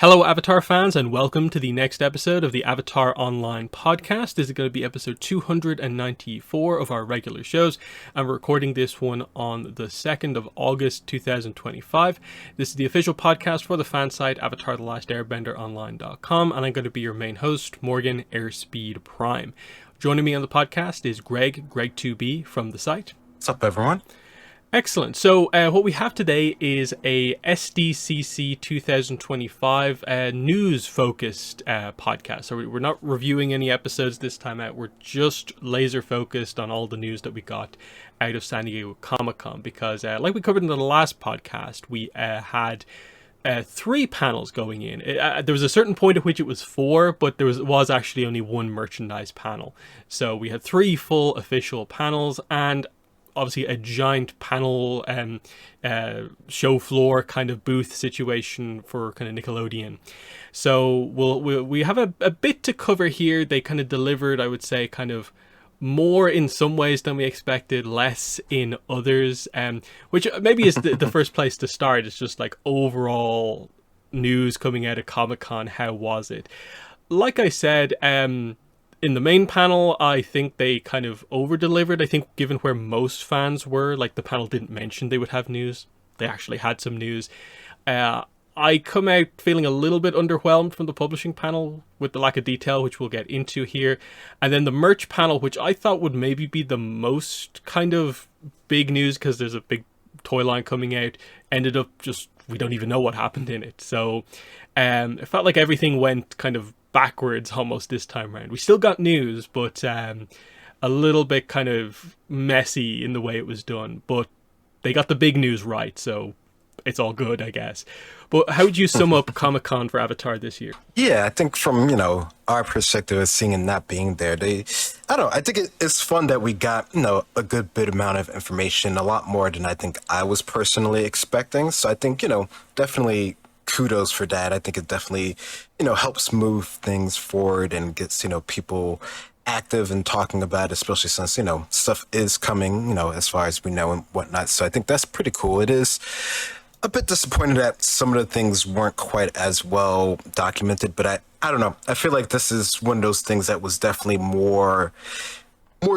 Hello, Avatar fans, and welcome to the next episode of the Avatar Online podcast. This is going to be episode 294 of our regular shows, and we're recording this one on the 2nd of August 2025. This is the official podcast for the fan site Avatar The Last Airbender Online.com, and I'm going to be your main host, Morgan Airspeed Prime. Joining me on the podcast is Greg2B from the site. What's up, everyone? Excellent. So what we have today is a SDCC 2025 news-focused podcast. So we're not reviewing any episodes this time out. We're just laser-focused on all the news that we got out of San Diego Comic-Con because, like we covered in the last podcast, we had three panels going in. There was a certain point at which it was four, but there was actually only one merchandise panel. So we had three full official panels and obviously a giant panel show floor kind of booth situation for kind of Nickelodeon. So we have a bit to cover here. They kind of delivered, I would say, kind of more in some ways than we expected, less in others, which maybe is the first place to start. It's just like overall news coming out of Comic-Con. How was it? Like I said, in the main panel, I think they kind of over-delivered. I think given where most fans were, like the panel didn't mention they would have news. They actually had some news. I come out feeling a little bit underwhelmed from the publishing panel with the lack of detail, which we'll get into here. And then the merch panel, which I thought would maybe be the most kind of big news because there's a big toy line coming out, ended up just, we don't even know what happened in it. So it felt like everything went kind of backwards almost this time around. We still got news, but a little bit kind of messy in the way it was done. But they got the big news right, so it's all good, I guess. But how would you sum up Comic-Con for Avatar this year? Yeah, I think from, our perspective of seeing and not being there, I think it's fun that we got, a good bit amount of information, a lot more than I think I was personally expecting. So I think, definitely kudos for that. I think it definitely, helps move things forward and gets, people active and talking about it, especially since, stuff is coming, as far as we know and whatnot. So I think that's pretty cool. It is a bit disappointed that some of the things weren't quite as well documented, but I don't know. I feel like this is one of those things that was definitely more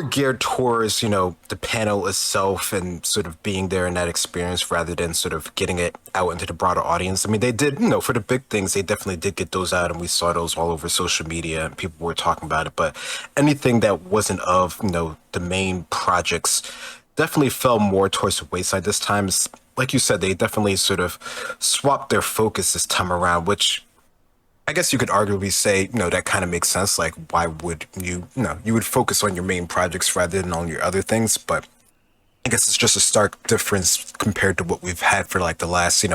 geared towards, the panel itself and sort of being there in that experience rather than sort of getting it out into the broader audience. I mean, they did, for the big things, they definitely did get those out and we saw those all over social media and people were talking about it. But anything that wasn't of, the main projects definitely fell more towards the wayside this time. Like you said, they definitely sort of swapped their focus this time around, which I guess you could arguably say, that kind of makes sense. Like, why would you would focus on your main projects rather than on your other things. But I guess it's just a stark difference compared to what we've had for like the last,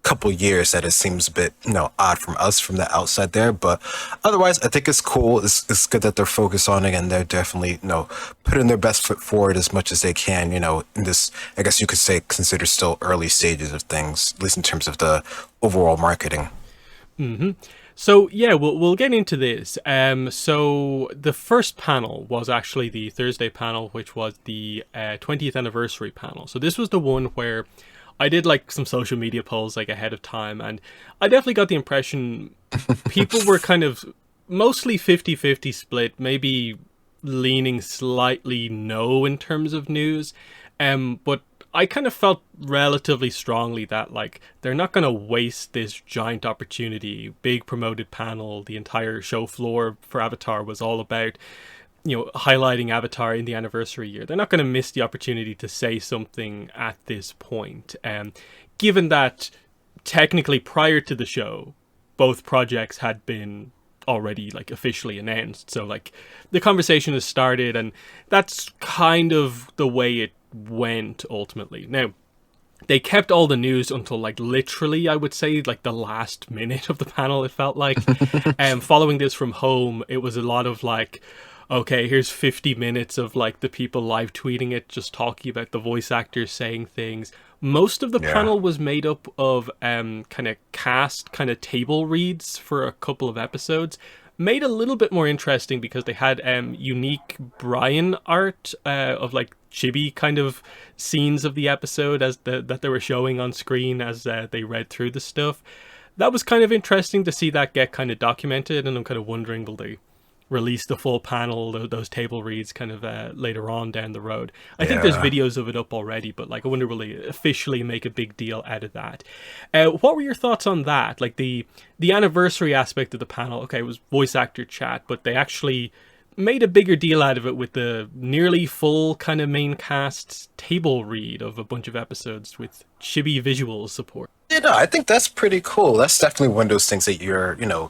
couple years that it seems a bit, odd from us from the outside there. But otherwise, I think it's cool. It's good that they're focused on it and they're definitely, putting their best foot forward as much as they can, in this, I guess you could say, consider still early stages of things, at least in terms of the overall marketing. Mm-hmm. So yeah, we'll get into this. So the first panel was actually the Thursday panel, which was the 20th anniversary panel. So this was the one where I did like some social media polls like ahead of time, and I definitely got the impression people were kind of mostly 50-50 split, maybe leaning slightly no in terms of news. But I kind of felt relatively strongly that like they're not going to waste this giant opportunity, big promoted panel. The entire show floor for Avatar was all about, highlighting Avatar in the anniversary year. They're not going to miss the opportunity to say something at this point. Given that technically prior to the show, both projects had been already like officially announced. So like the conversation has started and that's kind of the way it went ultimately. Now, they kept all the news until like literally, I would say, like the last minute of the panel, it felt like. Following this from home, it was a lot of like, okay, here's 50 minutes of like the people live tweeting it, just talking about the voice actors saying things. Most of the panel was made up of kind of cast, kind of table reads for a couple of episodes. Made a little bit more interesting because they had unique Brian art of like chibi kind of scenes of the episode that they were showing on screen as they read through the stuff. that was kind of interesting to see that get kind of documented, and I'm kind of wondering, will they release the full panel, those table reads, kind of later on down the road? I think there's Yeah. videos of it up already, but like, I wonder will they officially make a big deal out of that? What were your thoughts on that? Like the anniversary aspect of the panel. Okay, it was voice actor chat, but they actually made a bigger deal out of it with the nearly full kind of main cast table read of a bunch of episodes with chibi visual support. Yeah, no, I think that's pretty cool. That's definitely one of those things that you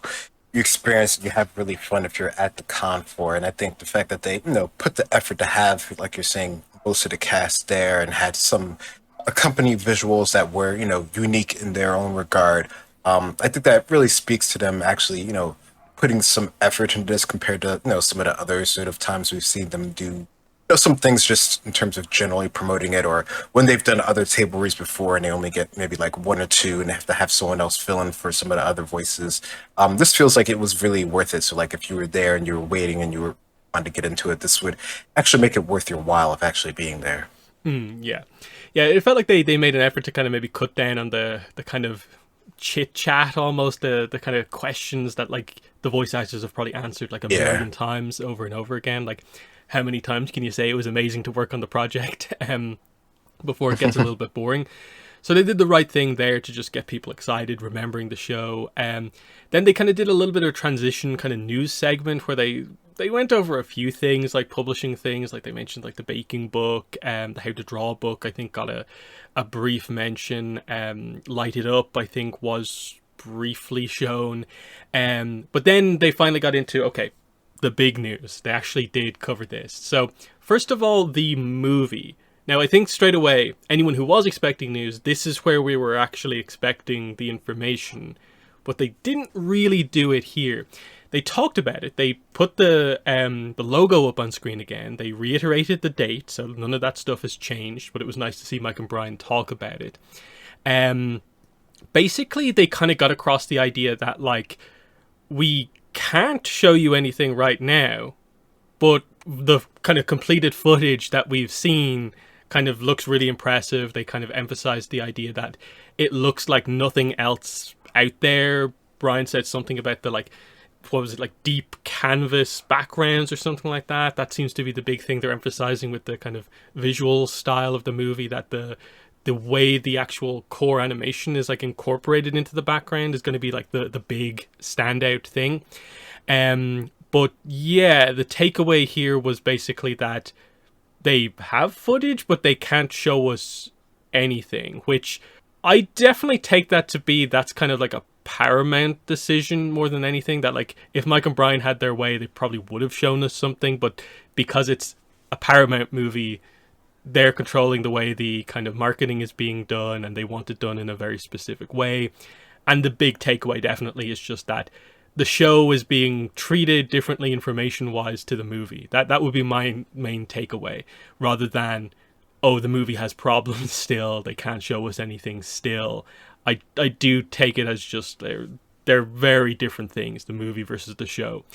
experience and you have really fun if you're at the con for. And I think the fact that they, put the effort to have, like you're saying, most of the cast there and had some accompanying visuals that were, unique in their own regard. I think that really speaks to them actually, putting some effort into this compared to, some of the other sort of times we've seen them do some things just in terms of generally promoting it, or when they've done other table reads before and they only get maybe like one or two and they have to have someone else fill in for some of the other voices. This feels like it was really worth it. So like if you were there and you were waiting and you were wanting to get into it, this would actually make it worth your while of actually being there. Yeah. Yeah, it felt like they made an effort to kind of maybe cut down on the kind of chit chat, almost the kind of questions that like the voice actors have probably answered like a million times over and over again. Like, how many times can you say it was amazing to work on the project before it gets a little bit boring? So they did the right thing there to just get people excited, remembering the show. Then they kind of did a little bit of transition kind of news segment where they went over a few things, like publishing things, like they mentioned like the baking book, the how to draw book, I think got a brief mention. Light It Up, I think, was briefly shown. But then they finally got into, okay, the big news. They actually did cover this. So first of all, the movie. Now, I think straight away, anyone who was expecting news, this is where we were actually expecting the information. But they didn't really do it here. They talked about it. They put the logo up on screen again. They reiterated the date, so none of that stuff has changed. But it was nice to see Mike and Brian talk about it. Basically, they kind of got across the idea that, like, we can't show you anything right now, but the kind of completed footage that we've seen kind of looks really impressive. They kind of emphasized the idea that it looks like nothing else out there. Brian said something about the, like, what was it, like deep canvas backgrounds or something like that. That seems to be the big thing they're emphasizing with the kind of visual style of the movie, that the way the actual core animation is like incorporated into the background is going to be like the big standout thing. But yeah, the takeaway here was basically that they have footage, but they can't show us anything, which I definitely take that to be, that's kind of like a Paramount decision more than anything. That like if Mike and Brian had their way, they probably would have shown us something, but because it's a Paramount movie, they're controlling the way the kind of marketing is being done, and they want it done in a very specific way. And the big takeaway definitely is just that the show is being treated differently information-wise to the movie. That would be my main takeaway, rather than, oh, the movie has problems still, they can't show us anything still. I do take it as just they're very different things, the movie versus the show.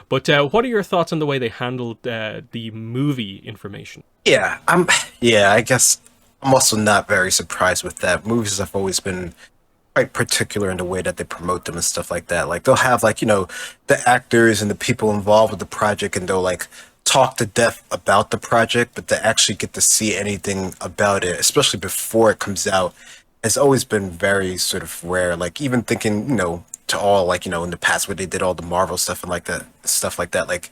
But what are your thoughts on the way they handled the movie information? Yeah, I guess I'm also not very surprised with that. Movies have always been quite particular in the way that they promote them and stuff like that. Like they'll have like, the actors and the people involved with the project, and they'll like talk to death about the project, but to actually get to see anything about it, especially before it comes out, has always been very sort of rare. Like even thinking, to all like, in the past where they did all the Marvel stuff and like that stuff like that, like,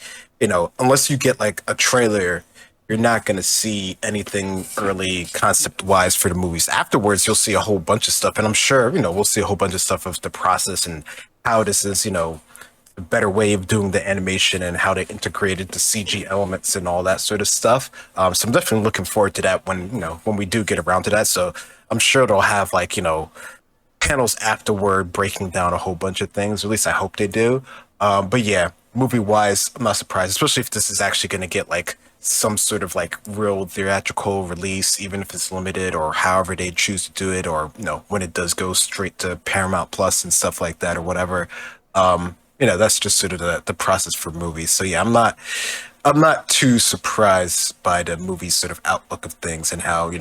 unless you get like a trailer, you're not going to see anything early concept wise for the movies. Afterwards, you'll see a whole bunch of stuff. And I'm sure, we'll see a whole bunch of stuff of the process and how this is, a better way of doing the animation and how they integrated the CG elements and all that sort of stuff. So I'm definitely looking forward to that when we do get around to that. So I'm sure they'll have like, panels afterward breaking down a whole bunch of things. Or at least I hope they do. But yeah, movie wise, I'm not surprised, especially if this is actually going to get like some sort of like real theatrical release, even if it's limited or however they choose to do it, or when it does go straight to Paramount Plus and stuff like that or whatever. That's just sort of the process for movies. So yeah, I'm not too surprised by the movie's sort of outlook of things and how,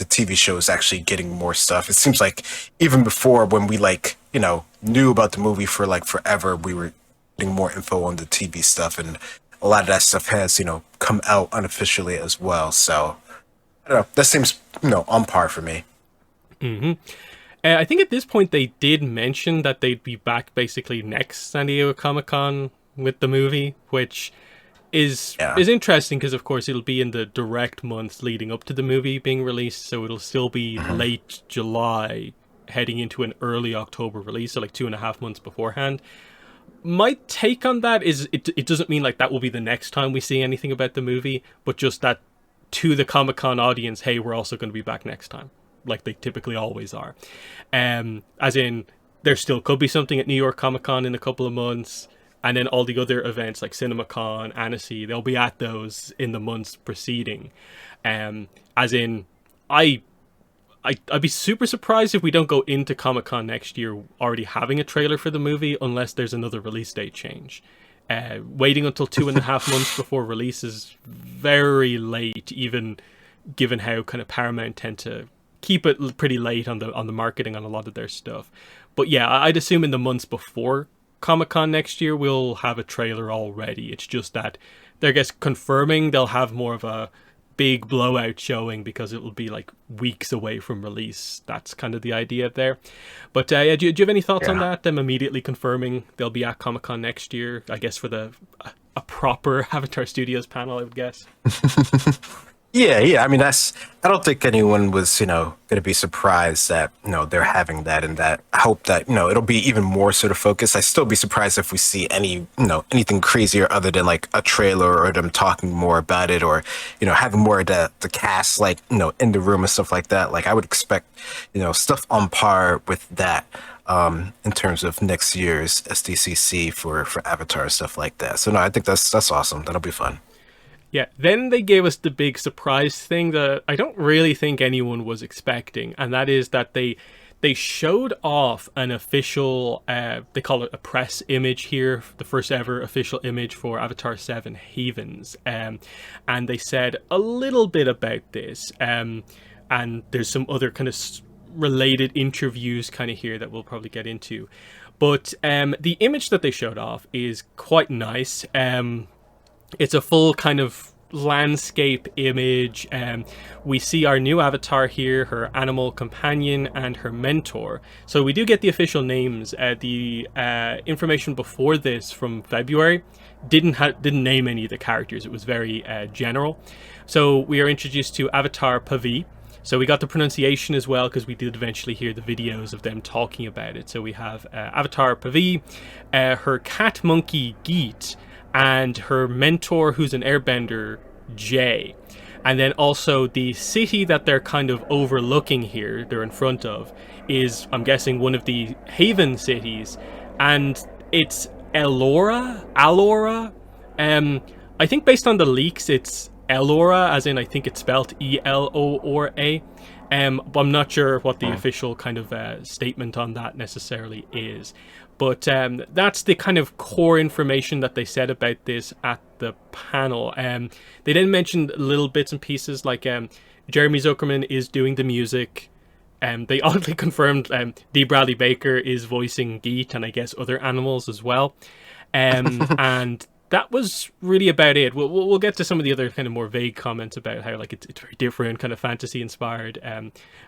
the TV show is actually getting more stuff. It seems like even before, when we like, knew about the movie for like forever, we were getting more info on the TV stuff, and a lot of that stuff has, come out unofficially as well. So I don't know. That seems, on par for me. I think at this point they did mention that they'd be back basically next San Diego Comic-Con with the movie, which is interesting because of course it'll be in the direct months leading up to the movie being released, so it'll still be late July heading into an early October release, so like 2.5 months beforehand. My take on that is it doesn't mean like that will be the next time we see anything about the movie, but just that to the Comic-Con audience, hey, we're also going to be back next time, like they typically always are. As in, there still could be something at New York Comic-Con in a couple of months, and then all the other events like CinemaCon, Annecy, they'll be at those in the months preceding. As in, I'd be super surprised if we don't go into Comic-Con next year already having a trailer for the movie, unless there's another release date change. Waiting until 2.5 months before release is very late, even given how kind of Paramount tend to keep it pretty late on the marketing on a lot of their stuff. But yeah, I'd assume in the months before Comic-Con next year we'll have a trailer already. It's just that they're, I guess, confirming they'll have more of a big blowout showing because it will be like weeks away from release. That's kind of the idea there. But do you have any thoughts on that? Them immediately confirming they'll be at Comic-Con next year, I guess, for a proper Avatar Studios panel, I would guess. Yeah. I mean, I don't think anyone was, going to be surprised that, they're having that, and that I hope that, it'll be even more sort of focused. I'd still be surprised if we see anything crazier other than like a trailer or them talking more about it, or, having more of the cast, like, in the room and stuff like that. Like I would expect, stuff on par with that. In terms of next year's SDCC for Avatar and stuff like that. So no, I think that's awesome. That'll be fun. Yeah, then they gave us the big surprise thing that I don't really think anyone was expecting, and that is that they showed off an official, they call it a press image here, the first ever official image for Avatar 7 Havens, and they said a little bit about this, and there's some other kind of related interviews kind of here that we'll probably get into. But the image that they showed off is quite nice. It's a full kind of landscape image. We see our new avatar here, her animal companion and her mentor. So we do get the official names. The information before this from February didn't name any of the characters. It was very general. So we are introduced to Avatar Pavi. So we got the pronunciation as well, because we did eventually hear the videos of them talking about it. So we have Avatar Pavi, her cat monkey Geet, and her mentor, who's an airbender, Jay. And then also the city that they're kind of overlooking here, they're in front of, is, I'm guessing, one of the Haven cities. And it's Alora? I think based on the leaks, it's Elora, as in I think it's spelled E-L-O-R-A. But I'm not sure what the official kind of statement on that necessarily is. But that's the kind of core information that they said about this at the panel. They then mentioned little bits and pieces like Jeremy Zuckerman is doing the music. They oddly confirmed Dee Bradley Baker is voicing Geet and I guess other animals as well. And that was really about it. We'll get to some of the other kind of more vague comments about how like it's very different, kind of fantasy inspired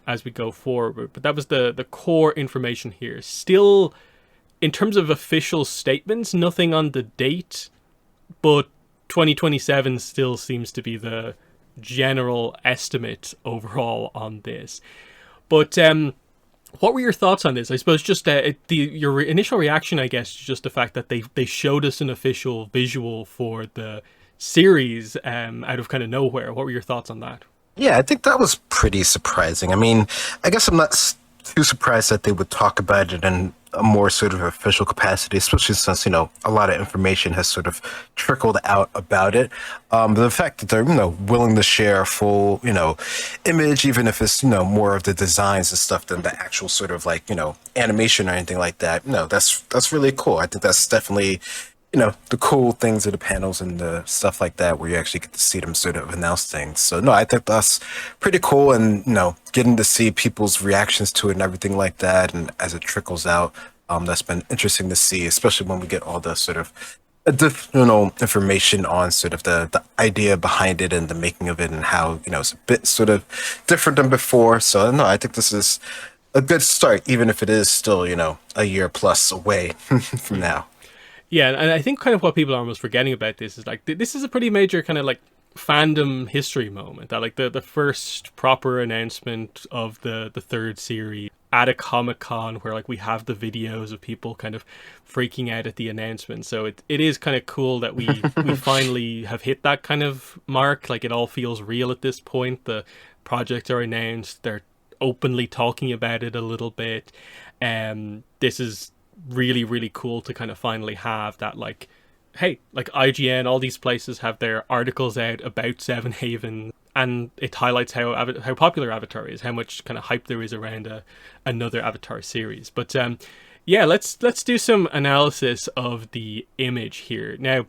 as we go forward. But that was the core information here. Still, in terms of official statements, nothing on the date, but 2027 still seems to be the general estimate overall on this. But what were your thoughts on this? I suppose just your initial reaction, I guess, just the fact that they showed us an official visual for the series out of kind of nowhere. What were your thoughts on that? Yeah, I think that was pretty surprising. I mean, I guess I'm not too surprised that they would talk about it in a more sort of official capacity, especially since, a lot of information has sort of trickled out about it. But the fact that they're, willing to share a full, image, even if it's, more of the designs and stuff than the actual sort of like, animation or anything like that, that's really cool. I think that's definitely, the cool things of the panels and the stuff like that, where you actually get to see them sort of announce things. So no, I think that's pretty cool, and getting to see people's reactions to it and everything like that, and as it trickles out, that's been interesting to see, especially when we get all the sort of additional information on sort of the idea behind it and the making of it, and how it's a bit sort of different than before. So no, I think this is a good start, even if it is still a year plus away from now. Yeah, and I think kind of what people are almost forgetting about this is like this is a pretty major kind of like fandom history moment. That like the first proper announcement of the third series at a Comic-Con, where like we have the videos of people kind of freaking out at the announcement. So it is kind of cool that we finally have hit that kind of mark. Like it all feels real at this point. The projects are announced. They're openly talking about it a little bit. This is really, really cool to kind of finally have that, like, hey, like IGN, all these places have their articles out about Seven Haven, and it highlights how popular Avatar is, how much kind of hype there is around another Avatar series. But yeah, let's do some analysis of the image here. Now,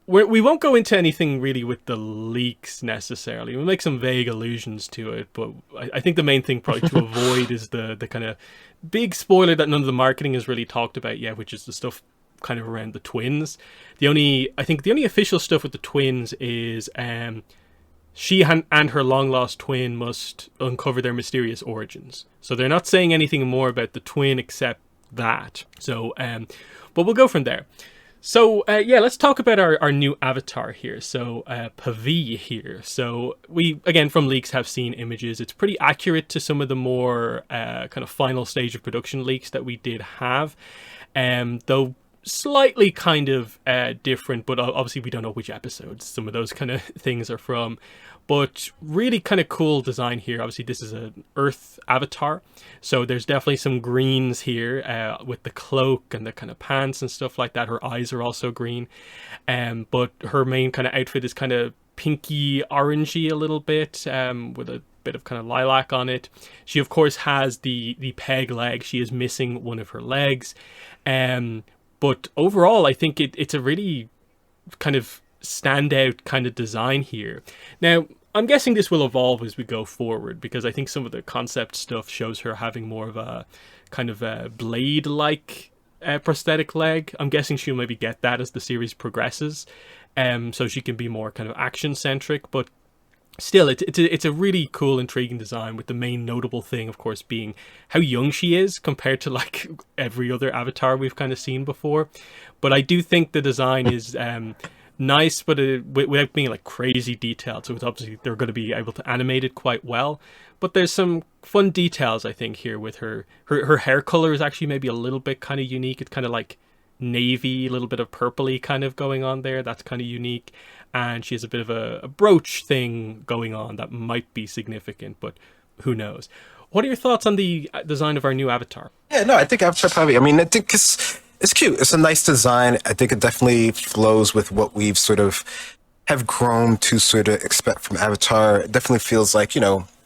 we won't go into anything really with the leaks necessarily. We'll make some vague allusions to it, but I think the main thing probably to avoid is the kind of big spoiler that none of the marketing has really talked about yet, which is the stuff kind of around the twins. I think the only official stuff with the twins is she and her long lost twin must uncover their mysterious origins. So they're not saying anything more about the twin except that. So, but we'll go from there. So, yeah, let's talk about our new avatar here. So, Pavi here. So, we, again, from leaks have seen images. It's pretty accurate to some of the more kind of final stage of production leaks that we did have. Though slightly kind of different, but obviously we don't know which episodes some of those kind of things are from. But really kind of cool design here. Obviously, this is an Earth avatar. So there's definitely some greens here with the cloak and the kind of pants and stuff like that. Her eyes are also green. But her main kind of outfit is kind of pinky orangey a little bit with a bit of kind of lilac on it. She, of course, has the peg leg. She is missing one of her legs. But overall, I think it's a really kind of standout kind of design here. Now, I'm guessing this will evolve as we go forward, because I think some of the concept stuff shows her having more of a kind of a blade-like prosthetic leg. I'm guessing she'll maybe get that as the series progresses, so she can be more kind of action-centric, but still, it's a really cool, intriguing design, with the main notable thing, of course, being how young she is compared to like every other avatar we've kind of seen before. But I do think the design is nice, but without being like crazy detailed. So it's obviously they're going to be able to animate it quite well. But there's some fun details, I think, here with her hair color is actually maybe a little bit kind of unique. It's kind of like navy, a little bit of purpley kind of going on there. That's kind of unique. And she has a bit of a brooch thing going on that might be significant, but who knows. What are your thoughts on the design of our new avatar? Yeah, no, I think Avatar probably, I mean, I think it's cute. It's a nice design. I think it definitely flows with what we've sort of have grown to sort of expect from Avatar. It definitely feels like,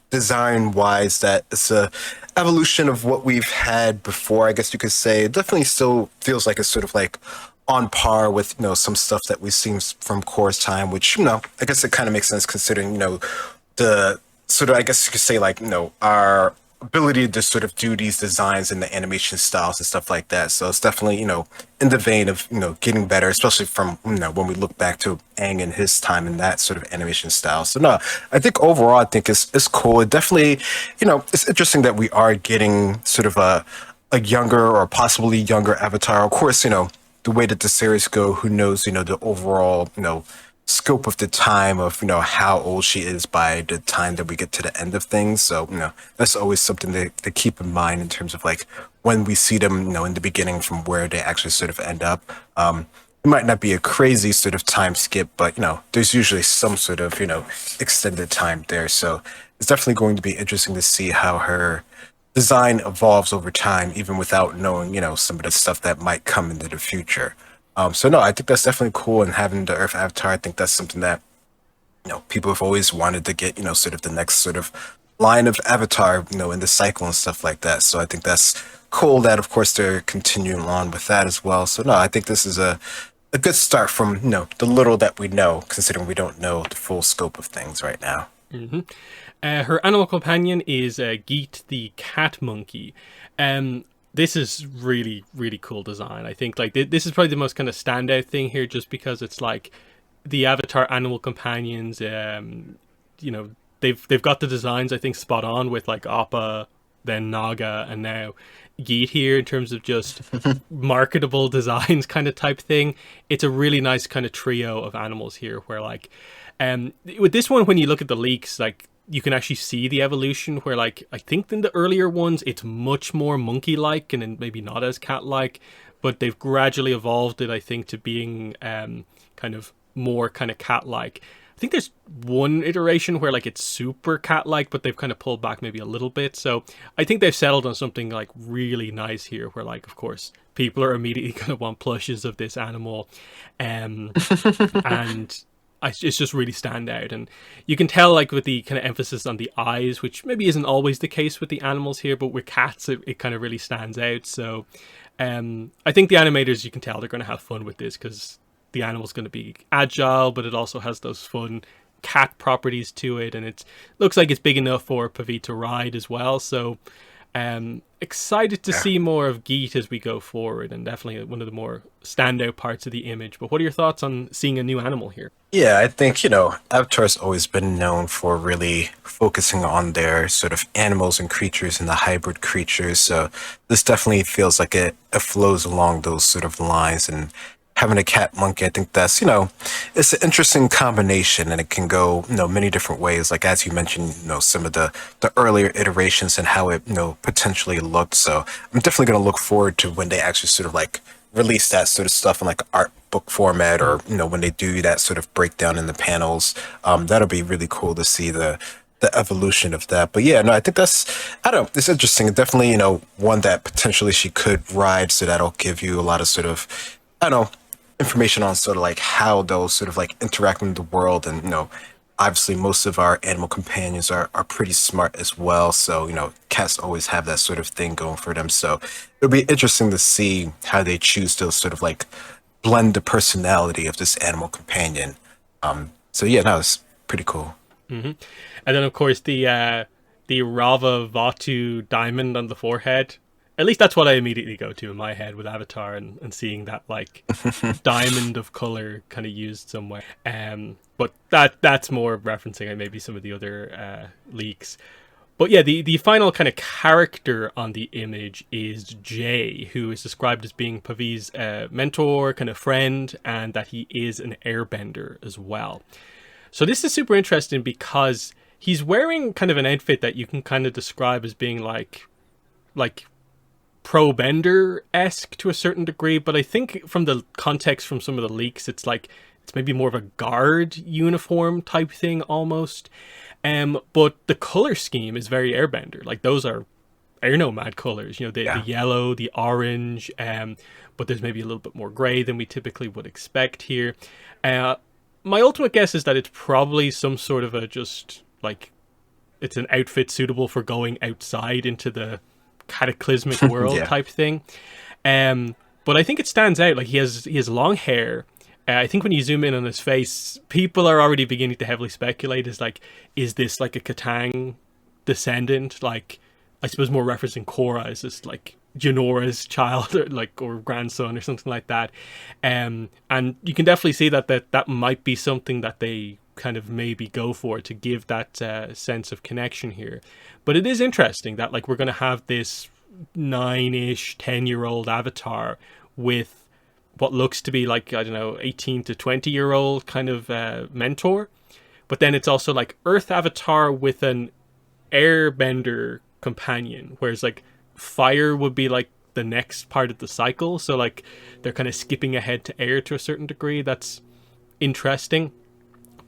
design wise, that it's a evolution of what we've had before, I guess you could say. It definitely still feels like it's sort of like on par with, some stuff that we've seen from Korra's time, which, I guess it kind of makes sense considering, the sort of, I guess you could say, like, our ability to sort of do these designs and the animation styles and stuff like that. So it's definitely, in the vein of, getting better, especially from, when we look back to Aang and his time in that sort of animation style. So no, I think overall, I think it's cool. It definitely, it's interesting that we are getting sort of a younger or possibly younger Avatar. Of course, the way that the series go, who knows, the overall, scope of the time of, how old she is by the time that we get to the end of things. So, that's always something to keep in mind in terms of like when we see them, in the beginning from where they actually sort of end up. It might not be a crazy sort of time skip, but, there's usually some sort of, extended time there. So it's definitely going to be interesting to see how her design evolves over time, even without knowing, some of the stuff that might come into the future. So no, I think that's definitely cool. And having the Earth Avatar, I think that's something that, people have always wanted to get, sort of the next sort of line of Avatar, in the cycle and stuff like that. So I think that's cool that, of course, they're continuing on with that as well. So no, I think this is a good start from, the little that we know, considering we don't know the full scope of things right now. Her animal companion is Geet the cat monkey. This is really, really cool design. I think like this is probably the most kind of standout thing here, just because it's like the Avatar animal companions. They've got the designs I think spot on with like Appa, then Naga, and now Geet here in terms of just marketable designs kind of type thing. It's a really nice kind of trio of animals here where like with this one, when you look at the leaks, like you can actually see the evolution where like I think in the earlier ones it's much more monkey like and then maybe not as cat like, but they've gradually evolved it I think to being kind of more kind of cat like. I think there's one iteration where like it's super cat-like, but they've kind of pulled back maybe a little bit. So I think they've settled on something like really nice here, where like, of course, people are immediately going to want plushes of this animal, and it's just really stand out. And you can tell like with the kind of emphasis on the eyes, which maybe isn't always the case with the animals here, but with cats, it kind of really stands out. So I think the animators, you can tell they're going to have fun with this because the animal's going to be agile, but it also has those fun cat properties to it, and it looks like it's big enough for Pavi to ride as well. So excited to see more of Geet as we go forward, and definitely one of the more standout parts of the image. But what are your thoughts on seeing a new animal here? Yeah, I think, Avatar's always been known for really focusing on their sort of animals and creatures and the hybrid creatures. So this definitely feels like it flows along those sort of lines. And having a cat monkey, I think that's, it's an interesting combination, and it can go, many different ways. Like as you mentioned, some of the earlier iterations and how it, potentially looked. So I'm definitely going to look forward to when they actually sort of like release that sort of stuff in like art book format, or when they do that sort of breakdown in the panels. That'll be really cool to see the evolution of that. But yeah, no, I think I don't know, it's interesting. Definitely, one that potentially she could ride, so that'll give you a lot of sort of, I don't know, information on sort of like how those sort of like interact with the world. And obviously most of our animal companions are pretty smart as well, so cats always have that sort of thing going for them. So it'll be interesting to see how they choose to sort of like blend the personality of this animal companion. So yeah, that was pretty cool. And then of course the Rava Vatu diamond on the forehead. At least that's what I immediately go to in my head with Avatar, and seeing that like diamond of color kind of used somewhere. But that's more referencing maybe some of the other leaks. But yeah, the final kind of character on the image is Jay, who is described as being Pavi's mentor, kind of friend, and that he is an airbender as well. So this is super interesting because he's wearing kind of an outfit that you can kind of describe as being like pro-bender-esque to a certain degree, but I think from the context from some of the leaks, it's maybe more of a guard uniform type thing almost. But the color scheme is very airbender. Like those are Air Nomad colors, the yellow, the orange, but there's maybe a little bit more gray than we typically would expect here. My ultimate guess is that it's probably some sort of it's an outfit suitable for going outside into the cataclysmic world type thing. But I think it stands out. Like he has long hair. I think when you zoom in on his face, people are already beginning to heavily speculate is this like a Katang descendant? Like, I suppose more referencing Korra, is this like Janora's child or grandson or something like that. And you can definitely see that might be something that they kind of maybe go for to give that sense of connection here. But it is interesting that like we're going to have this 9-ish 10-year-old Avatar with what looks to be like, I don't know, 18 to 20-year-old kind of mentor. But then it's also like Earth Avatar with an airbender companion, whereas like fire would be like the next part of the cycle. So like they're kind of skipping ahead to air to a certain degree. That's interesting.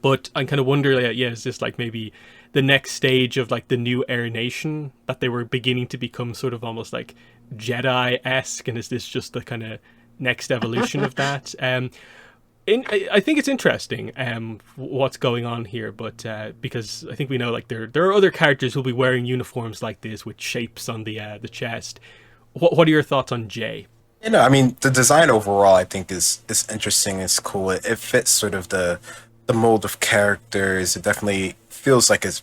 But I kind of wonder, is this like maybe the next stage of like the new Air Nation, that they were beginning to become sort of almost like Jedi-esque, and is this just the kind of next evolution of that? I think it's interesting what's going on here, but because I think we know like there are other characters who'll be wearing uniforms like this with shapes on the chest. What are your thoughts on Jay? I mean, the design overall, I think, is interesting. It's cool. It fits sort of the mold of characters. It definitely feels like it's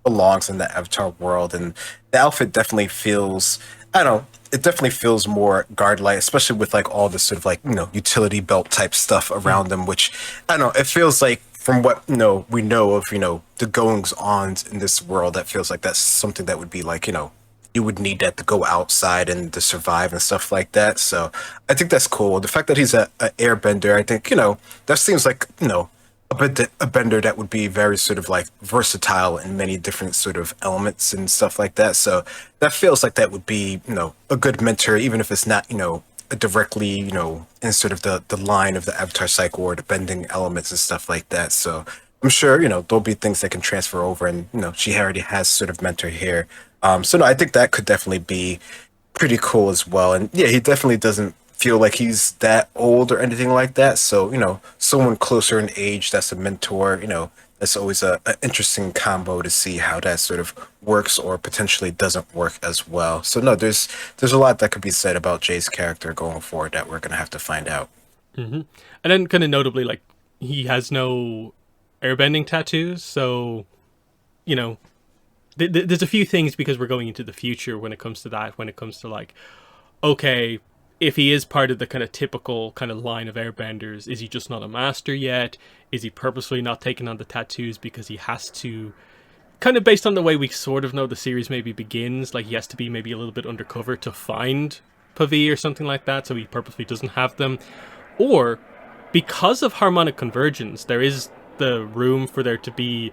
belongs in the Avatar world, and the outfit definitely feels. I don't know. It definitely feels more guard-like, especially with like all this sort of like utility belt type stuff around them. Which I don't know. It feels like from what we know of the goings on in this world, that feels like that's something that would be like you would need that to go outside and to survive and stuff like that. So I think that's cool. The fact that he's a airbender, I think, that seems like, a bender that would be very sort of like versatile in many different sort of elements and stuff like that. So that feels like that would be, a good mentor, even if it's not, directly, in sort of the line of the avatar cycle or the bending elements and stuff like that. So I'm sure, there'll be things that can transfer over, and, she already has sort of mentor here. So no, I think that could definitely be pretty cool as well. And yeah, he definitely doesn't feel like he's that old or anything like that. So, someone closer in age that's a mentor, that's always a interesting combo to see how that sort of works or potentially doesn't work as well. So no, there's a lot that could be said about Jay's character going forward that we're gonna have to find out. And then kind of notably, like he has no airbending tattoos, so you know there's a few things because we're going into the future when it comes to that. When it comes to like, okay, if he is part of the kind of typical kind of line of airbenders, is he just not a master yet? Is he purposefully not taking on the tattoos because he has to, kind of based on the way we sort of know the series maybe begins, like he has to be maybe a little bit undercover to find Pavi or something like that, so he purposely doesn't have them? Or because of harmonic convergence, there is the room for there to be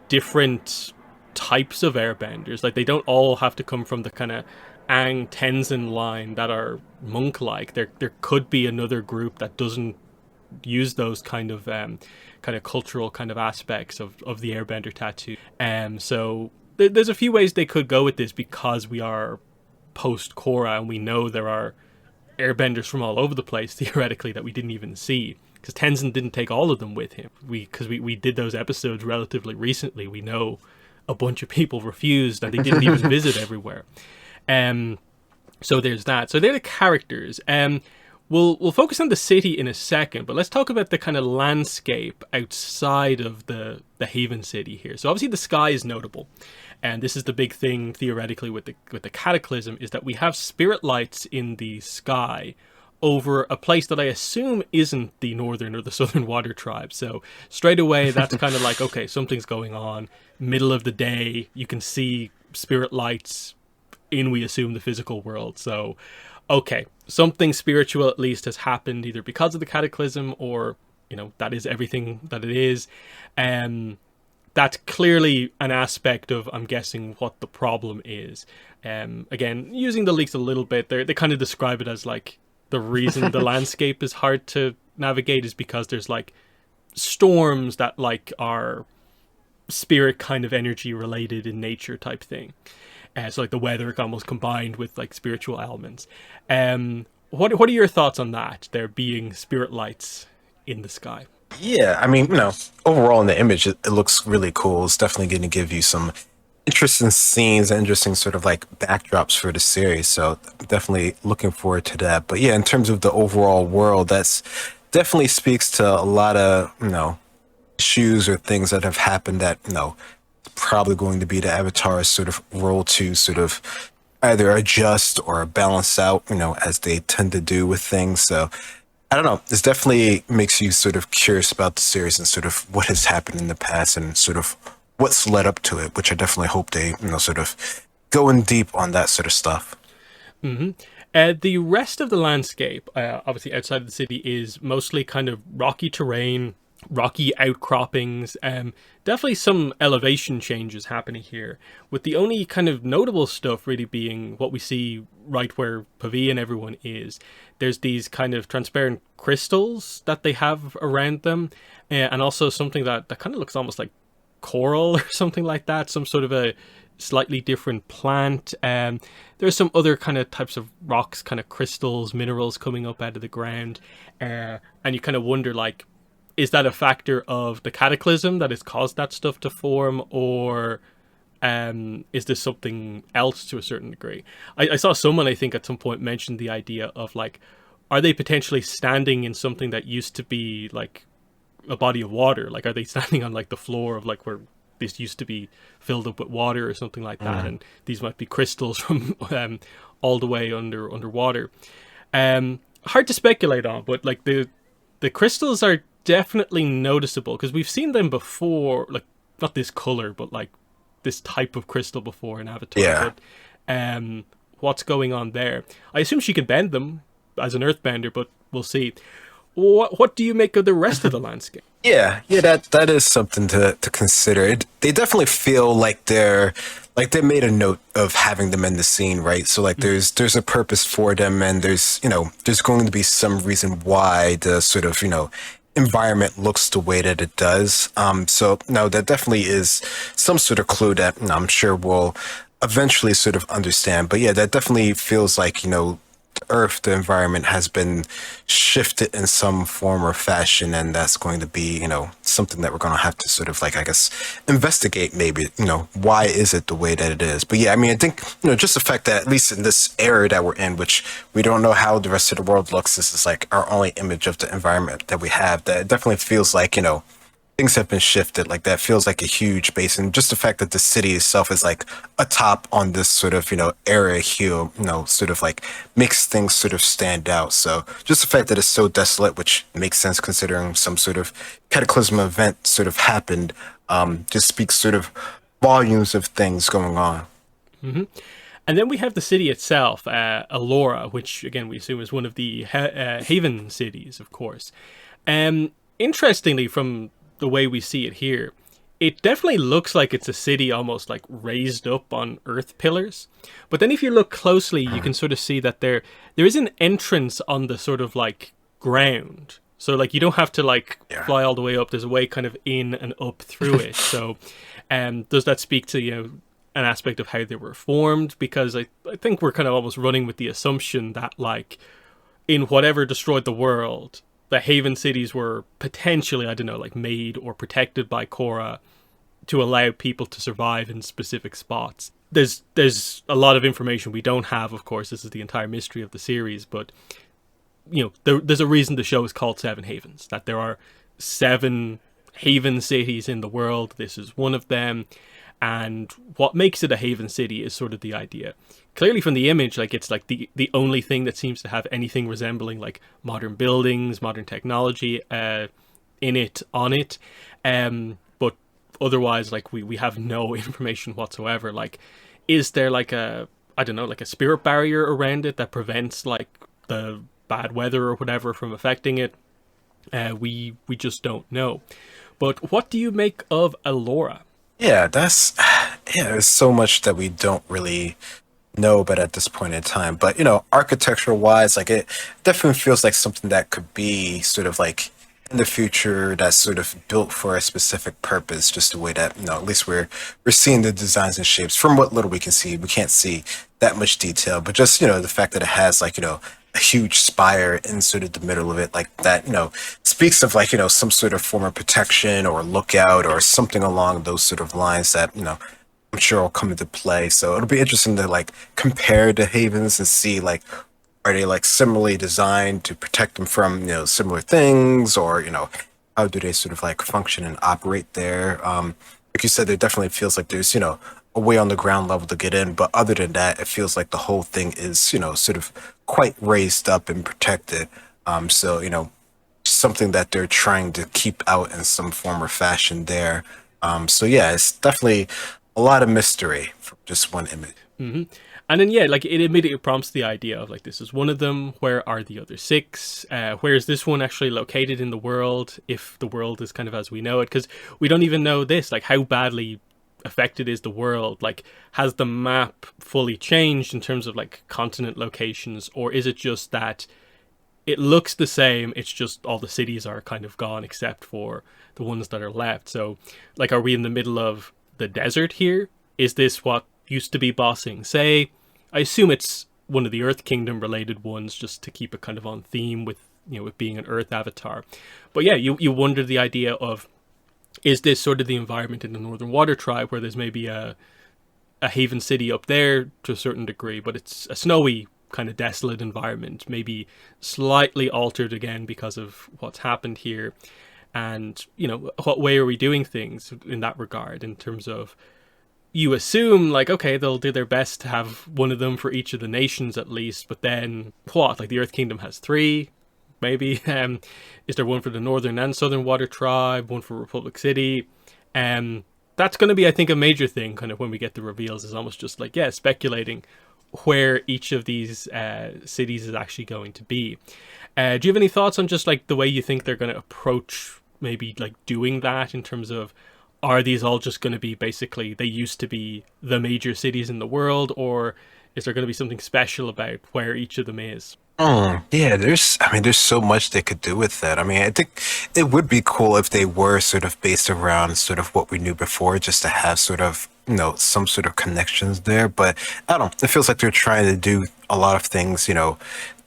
different types of airbenders. Like they don't all have to come from the kind of Aang Tenzin line that are monk-like. There could be another group that doesn't use those kind of cultural kind of aspects of the airbender tattoo. So there's a few ways they could go with this because we are post Korra and we know there are airbenders from all over the place theoretically that we didn't even see, because Tenzin didn't take all of them with him. Because we did those episodes relatively recently, we know a bunch of people refused and they didn't even visit everywhere. So there's that. So they're the characters. We'll focus on the city in a second, but let's talk about the kind of landscape outside of the Haven City here. So obviously the sky is notable, and this is the big thing theoretically with the Cataclysm, is that we have spirit lights in the sky over a place that I assume isn't the northern or the southern water tribe. So straight away that's kind of like, okay, something's going on. Middle of the day, you can see spirit lights in, we assume, the physical world. So okay, something spiritual at least has happened, either because of the Cataclysm or that is everything that it is. That's clearly an aspect of, I'm guessing, what the problem is. Again, using the leaks a little bit, they kind of describe it as like the reason the landscape is hard to navigate is because there's like storms that like are spirit kind of energy related in nature type thing. So like the weather almost combined with like spiritual elements. What are your thoughts on that? There being spirit lights in the sky. Yeah, I mean, overall in the image, it looks really cool. It's definitely going to give you some interesting scenes, interesting sort of like backdrops for the series. So definitely looking forward to that. But yeah, in terms of the overall world, that's definitely speaks to a lot of, issues or things that have happened that, probably going to be the Avatar's sort of role to sort of either adjust or balance out, as they tend to do with things. So I don't know. This definitely makes you sort of curious about the series and sort of what has happened in the past and sort of what's led up to it, which I definitely hope they, sort of go in deep on that sort of stuff. Mm-hmm. The rest of the landscape, obviously outside of the city, is mostly kind of rocky terrain, rocky outcroppings. Definitely some elevation changes happening here, with the only kind of notable stuff really being what we see right where Pavi and everyone is. There's these kind of transparent crystals that they have around them, and also something that kind of looks almost like coral or something like that, some sort of a slightly different plant. There's some other kind of types of rocks, kind of crystals, minerals coming up out of the ground. And you kind of wonder, like, is that a factor of the cataclysm that has caused that stuff to form, or is this something else to a certain degree? I saw someone, I think, at some point mention the idea of, like, are they potentially standing in something that used to be like a body of water? Like, are they standing on like the floor of like where this used to be filled up with water or something like that? And these might be crystals from all the way underwater. Hard to speculate on, but like the crystals are definitely noticeable because we've seen them before, like not this color, but like this type of crystal before in Avatar. Yeah. But what's going on there? I assume she can bend them as an earthbender, but we'll see. What do you make of the rest of the landscape? Yeah, that is something to consider. They definitely feel like they made a note of having them in the scene, right? So like there's a purpose for them, and there's going to be some reason why the sort of environment looks the way that it does. So no, that definitely is some sort of clue that I'm sure we'll eventually sort of understand. But yeah, that definitely feels like Earth, the environment has been shifted in some form or fashion, and that's going to be, something that we're going to have to sort of like, I guess, investigate maybe, why is it the way that it is? But yeah, I mean, I think, just the fact that at least in this era that we're in, which we don't know how the rest of the world looks, this is like our only image of the environment that we have, that it definitely feels like, things have been shifted. Like that feels like a huge base, and just the fact that the city itself is like atop on this sort of area hill, sort of like makes things sort of stand out. So just the fact that it's so desolate, which makes sense considering some sort of cataclysm event sort of happened, just speaks sort of volumes of things going on. Mm-hmm. And then we have the city itself, Alora, which again we assume is one of the Haven cities, of course. Interestingly, from the way we see it here, it definitely looks like it's a city almost like raised up on earth pillars. But then if you look closely, you can sort of see that there is an entrance on the sort of like ground. So like you don't have to like fly all the way up. There's a way kind of in and up through it. So does that speak to, an aspect of how they were formed? Because I think we're kind of almost running with the assumption that like in whatever destroyed the world, the Haven cities were potentially, I don't know, like made or protected by Korra to allow people to survive in specific spots. There's a lot of information we don't have, of course. This is the entire mystery of the series, but there's a reason the show is called Seven Havens, that there are 7 Haven cities in the world. This is one of them. And what makes it a Haven city is sort of the idea. Clearly from the image, like it's like the only thing that seems to have anything resembling like modern buildings, modern technology on it. But otherwise, like we have no information whatsoever. Like, is there like a spirit barrier around it that prevents like the bad weather or whatever from affecting it? We just don't know. But what do you make of Alora? Yeah, there's so much that we don't really know about at this point in time. But, architectural wise, like it definitely feels like something that could be sort of like in the future that's sort of built for a specific purpose, just the way that, at least we're seeing the designs and shapes. From what little we can see, we can't see that much detail, but just, the fact that it has like, a huge spire in sort of the middle of it, like that, speaks of like, some sort of form of protection or lookout or something along those sort of lines that, I'm sure will come into play. So it'll be interesting to like compare the Havens and see like, are they like similarly designed to protect them from, similar things, or, how do they sort of like function and operate there? Like you said, there definitely feels like there's, a way on the ground level to get in, but other than that, it feels like the whole thing is, sort of quite raised up and protected. So, something that they're trying to keep out in some form or fashion there. So yeah, it's definitely a lot of mystery from just one image. Mm-hmm. And then, yeah, like it immediately prompts the idea of like, this is one of them. Where are the other 6? Where is this one actually located in the world? If the world is kind of as we know it, because we don't even know this, like how badly affected is the world? Like, has the map fully changed in terms of like continent locations, or is it just that it looks the same, it's just all the cities are kind of gone except for the ones that are left? So like, are we in the middle of the desert here? Is this what used to be bossing. Say, I assume it's one of the Earth Kingdom related ones, just to keep it kind of on theme with, with being an Earth avatar. But yeah, you wonder the idea of, is this sort of the environment in the Northern Water Tribe where there's maybe a haven city up there to a certain degree, but it's a snowy kind of desolate environment, maybe slightly altered again because of what's happened here. And, what way are we doing things in that regard, in terms of, you assume, like, okay, they'll do their best to have one of them for each of the nations at least, but then what? Like, the Earth Kingdom has 3, maybe. Is there one for the Northern and Southern Water Tribe, one for Republic City? That's going to be, I think, a major thing, kind of, when we get the reveals, is almost just like, speculating where each of these cities is actually going to be. Do you have any thoughts on just, like, the way you think they're going to approach maybe, like, doing that, in terms of, are these all just going to be basically, they used to be the major cities in the world, or is there going to be something special about where each of them is? Yeah, there's so much they could do with that. I mean, I think it would be cool if they were sort of based around sort of what we knew before, just to have sort of, some sort of connections there. But I don't know, it feels like they're trying to do a lot of things,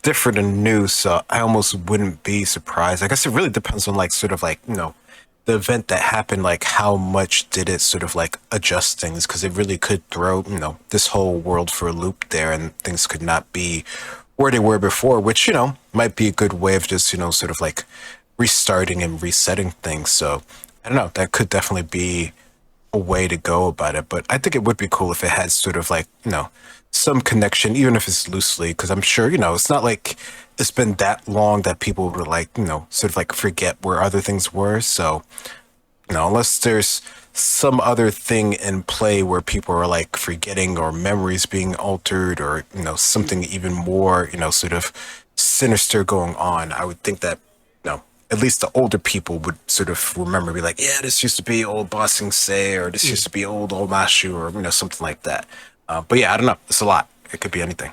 different and new. So I almost wouldn't be surprised. I guess it really depends on, like, sort of like, the event that happened, like how much did it sort of like adjust things, because it really could throw, this whole world for a loop there, and things could not be where they were before, which, might be a good way of just, sort of like restarting and resetting things. So I don't know, that could definitely be a way to go about it. But I think it would be cool if it had sort of like, some connection, even if it's loosely, because I'm sure, it's not like it's been that long that people would like, sort of like forget where other things were. So, unless there's some other thing in play where people are like forgetting, or memories being altered, or, something even more, sort of sinister going on, I would think that, at least the older people would sort of remember, be like, yeah, this used to be old Bossing Say, or this used to be old Mashu, or, something like that. But yeah, I don't know. It's a lot. It could be anything.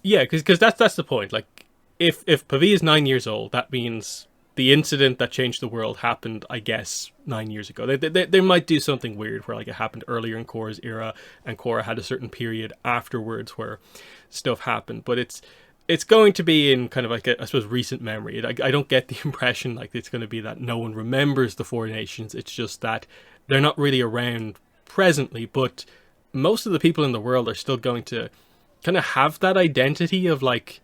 Yeah, because that's the point. Like, if Pavi is 9 years old, that means the incident that changed the world happened, I guess, 9 years ago. They might do something weird where, like, it happened earlier in Korra's era, and Korra had a certain period afterwards where stuff happened. But it's going to be in kind of like I suppose, recent memory. I don't get the impression like it's going to be that no one remembers the 4 nations. It's just that they're not really around presently, but most of the people in the world are still going to kind of have that identity of, like,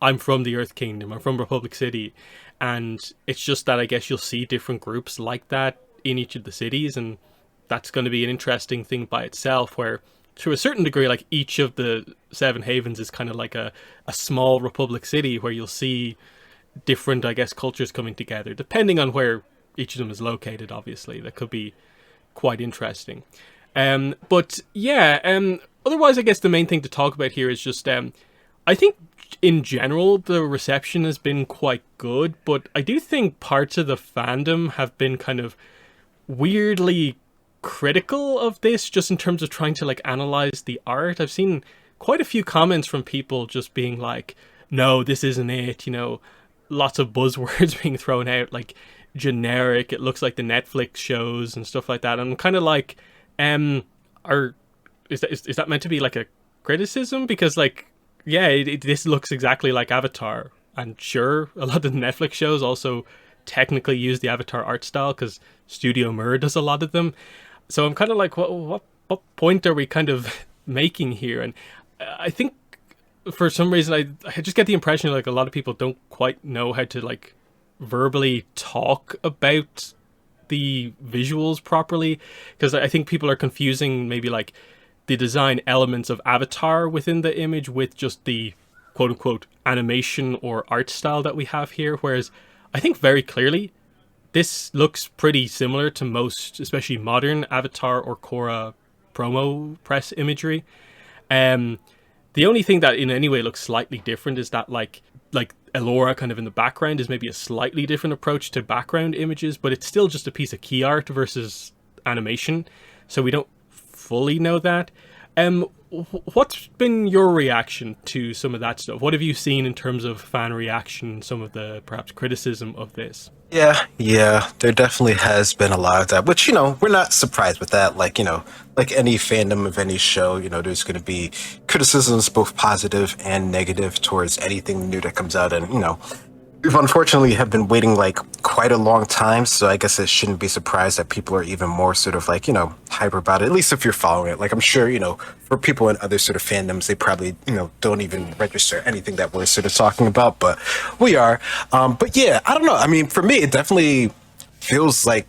I'm from the Earth Kingdom, I'm from Republic City, and it's just that I guess you'll see different groups like that in each of the cities, and that's going to be an interesting thing by itself, where to a certain degree, like, each of the 7 havens is kind of like a small Republic City where you'll see different, I guess, cultures coming together, depending on where each of them is located. Obviously, that could be quite interesting. But yeah, otherwise, I guess the main thing to talk about here is just, I think in general, the reception has been quite good, but I do think parts of the fandom have been kind of weirdly critical of this, just in terms of trying to, like, analyze the art. I've seen quite a few comments from people just being like, no, this isn't it, lots of buzzwords being thrown out, like, generic, it looks like the Netflix shows and stuff like that. And I'm kind of like, is that meant to be like a criticism? Because, like, yeah, this looks exactly like Avatar, and sure, a lot of the Netflix shows also technically use the Avatar art style because Studio Mir does a lot of them. So I'm kind of like, what point are we kind of making here? And I think for some reason I just get the impression like a lot of people don't quite know how to, like, verbally talk about the visuals properly, because I think people are confusing maybe, like, the design elements of Avatar within the image with just the quote-unquote animation or art style that we have here, whereas I think very clearly this looks pretty similar to most, especially modern Avatar or Korra promo press imagery. The only thing that in any way looks slightly different is that, like Elora kind of in the background is maybe a slightly different approach to background images, but it's still just a piece of key art versus animation, so we don't fully know that. what's been your reaction to some of that stuff? What have you seen in terms of fan reaction, some of the perhaps criticism of this? Yeah, there definitely has been a lot of that, which, we're not surprised with that. Like, like any fandom of any show, there's going to be criticisms, both positive and negative, towards anything new that comes out. And, we've unfortunately have been waiting like quite a long time, so I guess it shouldn't be surprised that people are even more sort of like, hyper about it, at least if you're following it. Like, I'm sure, for people in other sort of fandoms, they probably, don't even register anything that we're sort of talking about, but we are. But yeah, I don't know. I mean, for me, it definitely feels like,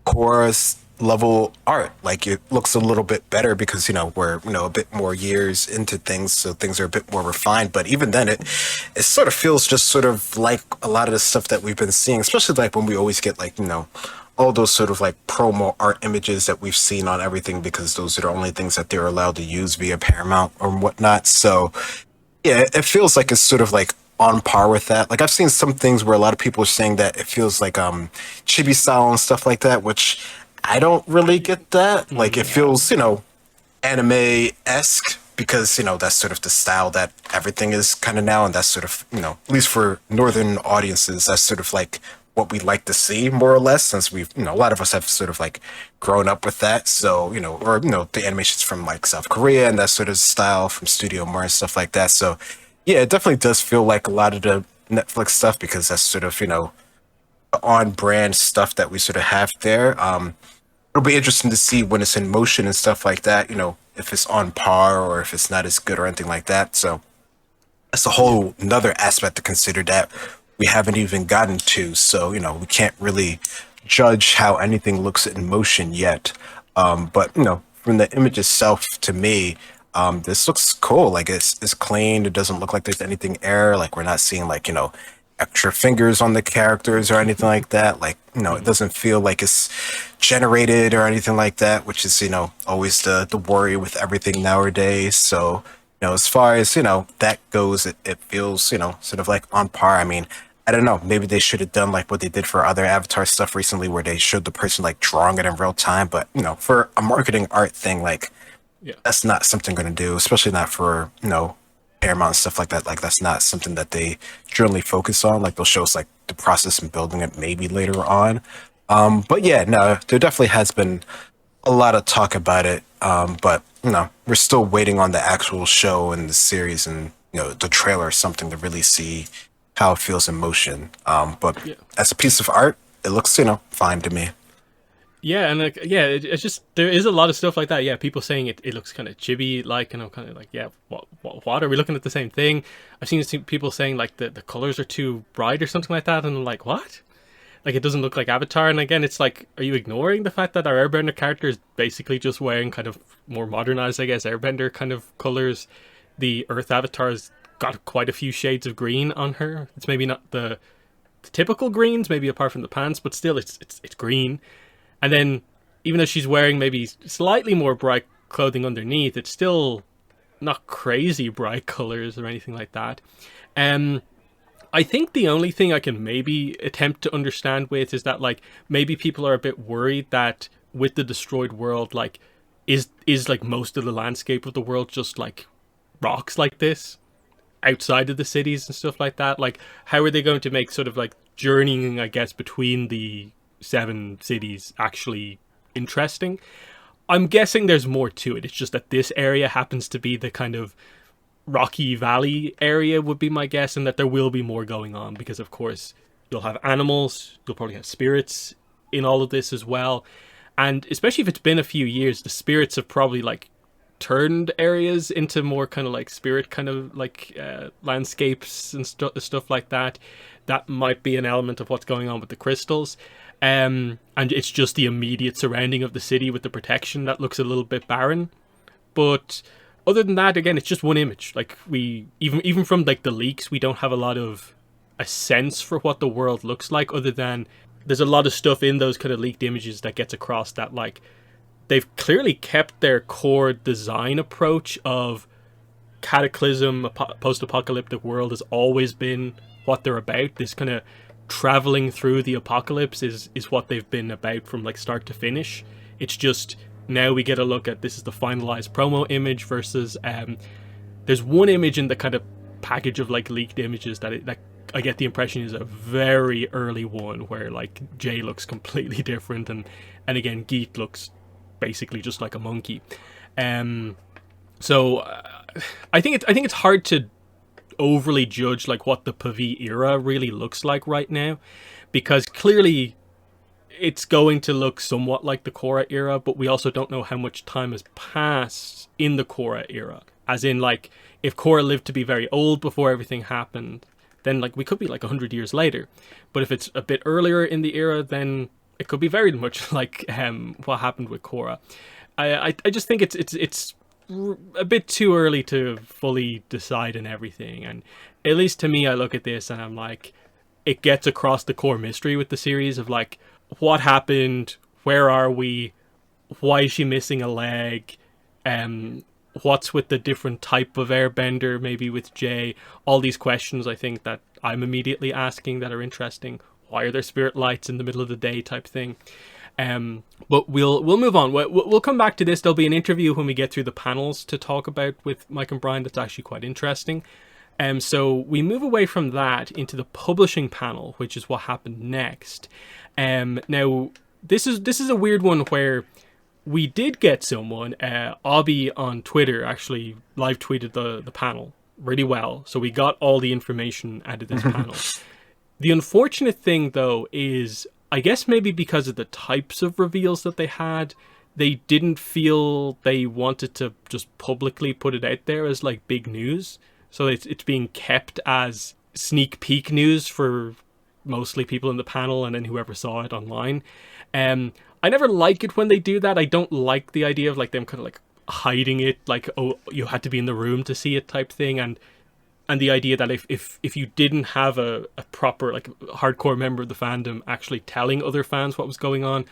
chorus level art. Like, it looks a little bit better because, we're, a bit more years into things, so things are a bit more refined. But even then, it sort of feels just sort of like a lot of the stuff that we've been seeing, especially like when we always get like, all those sort of like promo art images that we've seen on everything, because those are the only things that they're allowed to use via Paramount or whatnot. So yeah, it feels like it's sort of like on par with that. Like, I've seen some things where a lot of people are saying that it feels like chibi style and stuff like that, which I don't really get that. Like, it feels, anime-esque, because, that's sort of the style that everything is kind of now, and that's sort of, at least for northern audiences, that's sort of like what we like to see, more or less, since we've, a lot of us have sort of like grown up with that. So, or, the animations from like South Korea and that sort of style from Studio More and stuff like that. So yeah, it definitely does feel like a lot of the Netflix stuff, because that's sort of, on brand stuff that we sort of have there. It'll be interesting to see when it's in motion and stuff like that, if it's on par or if it's not as good or anything like that. So that's a whole another aspect to consider that we haven't even gotten to. So, we can't really judge how anything looks in motion yet. But, from the image itself, to me, this looks cool. Like, it's clean. It doesn't look like there's anything error. Like, we're not seeing like, extra fingers on the characters or anything like that. Like, it doesn't feel like it's generated or anything like that, which is, always the worry with everything nowadays. So, as far as, that goes, it feels, sort of like on par. I mean, I don't know, maybe they should have done like what they did for other Avatar stuff recently, where they showed the person like drawing it in real time. But, for a marketing art thing, like, Yeah. that's not something I'm going to do, especially not for, Paramount and stuff like that. Like, that's not something that they generally focus on. Like, they'll show us like the process and building it maybe later on. But yeah, no, there definitely has been a lot of talk about it. But we're still waiting on the actual show and the series and the trailer or something to really see how it feels in motion. But Yeah. as a piece of art, it looks fine to me. Yeah, and like, yeah, it's just, there is a lot of stuff like that. Yeah, people saying it looks kind of chibi, like, and I'm kind of like, yeah, what are we looking at the same thing? I've seen people saying like the colors are too bright or something like that, and I'm like, what? Like, it doesn't look like Avatar. And again, it's like, are you ignoring the fact that our Airbender character is basically just wearing kind of more modernized, I guess, Airbender kind of colors? The Earth Avatar's got quite a few shades of green on her. It's maybe not the typical greens, maybe apart from the pants, but still, it's green. And then, even though she's wearing maybe slightly more bright clothing underneath, it's still not crazy bright colors or anything like that. I think the only thing I can maybe attempt to understand with is that, like, maybe people are a bit worried that with the destroyed world, like, is like most of the landscape of the world just like rocks like this outside of the cities and stuff like that? Like, how are they going to make sort of like journeying, I guess, between the 7 cities actually interesting? I'm guessing there's more to it. It's just that this area happens to be the kind of rocky valley area, would be my guess, and that there will be more going on, because of course you'll have animals, you'll probably have spirits in all of this as well. And especially if it's been a few years, the spirits have probably like turned areas into more kind of like spirit kind of like landscapes and stuff like that. That might be an element of what's going on with the crystals. And it's just the immediate surrounding of the city with the protection that looks a little bit barren. But other than that, again, it's just one image. Like, we even from like the leaks, we don't have a lot of a sense for what the world looks like, other than there's a lot of stuff in those kind of leaked images that gets across that, like, they've clearly kept their core design approach of cataclysm, a post-apocalyptic world has always been what they're about. This kind of traveling through the apocalypse is what they've been about from like start to finish. It's just now we get a look at, this is the finalized promo image versus there's one image in the kind of package of like leaked images that I get the impression is a very early one, where like Jay looks completely different, and again Geet looks basically just like a monkey. So I think it's hard to overly judge like what the Pavi era really looks like right now, because clearly it's going to look somewhat like the Korra era, but we also don't know how much time has passed in the Korra era. As in, like, if Korra lived to be very old before everything happened, then like we could be like 100 years later. But if it's a bit earlier in the era, then it could be very much like what happened with Korra. I just think it's a bit too early to fully decide on everything. And at least to me, I look at this and I'm like, it gets across the core mystery with the series of like, what happened? Where are we? Why is she missing a leg? What's with the different type of airbender, maybe with Jay? All these questions I think that I'm immediately asking that are interesting. Why are there spirit lights in the middle of the day type thing? But we'll move on. We'll come back to this. There'll be an interview when we get through the panels to talk about with Mike and Brian. That's actually quite interesting. So we move away from that into the publishing panel, which is what happened next. Now this is a weird one where we did get someone, Obby on Twitter actually live tweeted the panel really well. So we got all the information out of this panel. The unfortunate thing though is, I guess maybe because of the types of reveals that they had, they didn't feel they wanted to just publicly put it out there as like big news. So it's being kept as sneak peek news for mostly people in the panel and then whoever saw it online. I never like it when they do that. I don't like the idea of like them kind of like hiding it, like, oh, you had to be in the room to see it type thing. And the idea that if you didn't have a proper like hardcore member of the fandom actually telling other fans what was going on,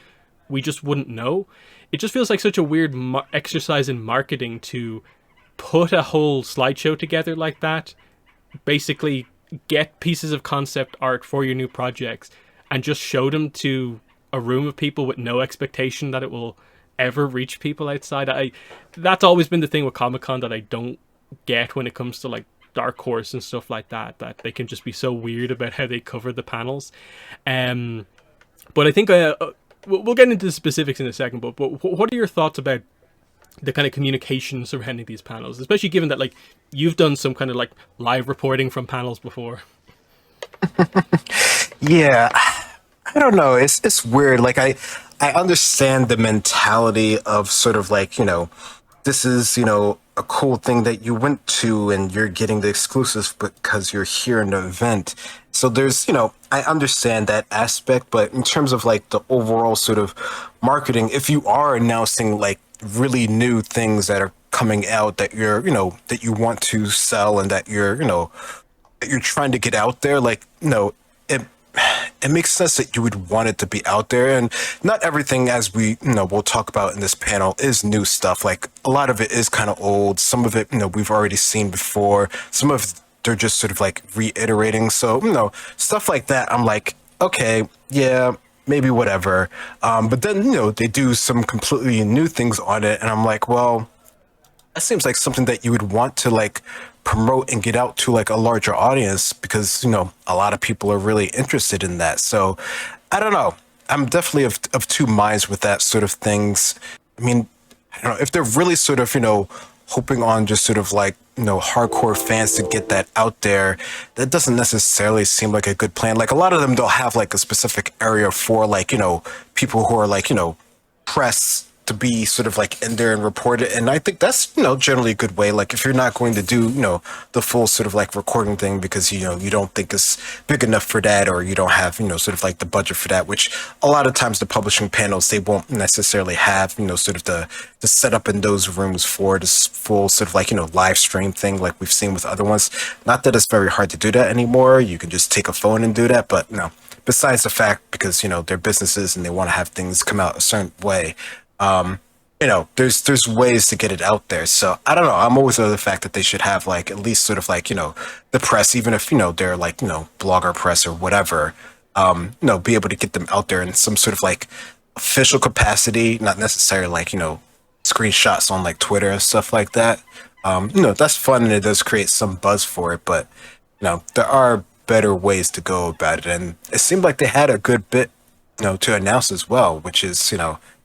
we just wouldn't know. It just feels like such a weird exercise in marketing to put a whole slideshow together like that, basically get pieces of concept art for your new projects and just show them to a room of people with no expectation that it will ever reach people outside. That's always been the thing with Comic-Con that I don't get when it comes to like Dark Horse and stuff like that they can just be so weird about how they cover the panels. But I think we'll get into the specifics in a second, but what are your thoughts about the kind of communication surrounding these panels, especially given that like you've done some kind of like live reporting from panels before? Yeah, I don't know. It's weird. Like I understand the mentality of sort of like, you know, this is, you know, a cool thing that you went to and you're getting the exclusives because you're here in the event. So there's, you know, I understand that aspect, but in terms of like the overall sort of marketing, if you are announcing like really new things that are coming out that you're, you know, that you want to sell and that you're, you know, that you're trying to get out there, like, you know, it makes sense that you would want it to be out there. And not everything, as we, you know, we'll talk about in this panel, is new stuff. Like a lot of it is kind of old. Some of it, you know, we've already seen before. Some of it, they're just sort of like reiterating. So, you know, stuff like that, I'm like, okay, yeah, maybe whatever. But then, you know, they do some completely new things on it. And I'm like, well, that seems like something that you would want to like promote and get out to like a larger audience, because, you know, a lot of people are really interested in that. So I don't know. I'm definitely of two minds with that sort of things. I mean, I don't know if they're really sort of, you know, hoping on just sort of like, you know, hardcore fans to get that out there. That doesn't necessarily seem like a good plan. Like a lot of them don't have like a specific area for like, you know, people who are like, you know, press to be sort of like in there and report it. And I think that's, you know, generally a good way. Like if you're not going to do, you know, the full sort of like recording thing because, you know, you don't think it's big enough for that, or you don't have, you know, sort of like the budget for that, which a lot of times the publishing panels, they won't necessarily have, you know, sort of the setup in those rooms for this full sort of like, you know, live stream thing like we've seen with other ones. Not that it's very hard to do that anymore. You can just take a phone and do that. But, you know, besides the fact, because, you know, they're businesses and they want to have things come out a certain way, you know, there's ways to get it out there. So I don't know. I'm always of the fact that they should have like at least sort of like, you know, the press, even if, you know, they're like, you know, blogger press or whatever, you know, be able to get them out there in some sort of like official capacity, not necessarily like, you know, screenshots on like Twitter and stuff like that. That's fun and it does create some buzz for it, but there are better ways to go about it, and it seemed like they had a good bit, to announce as well, which is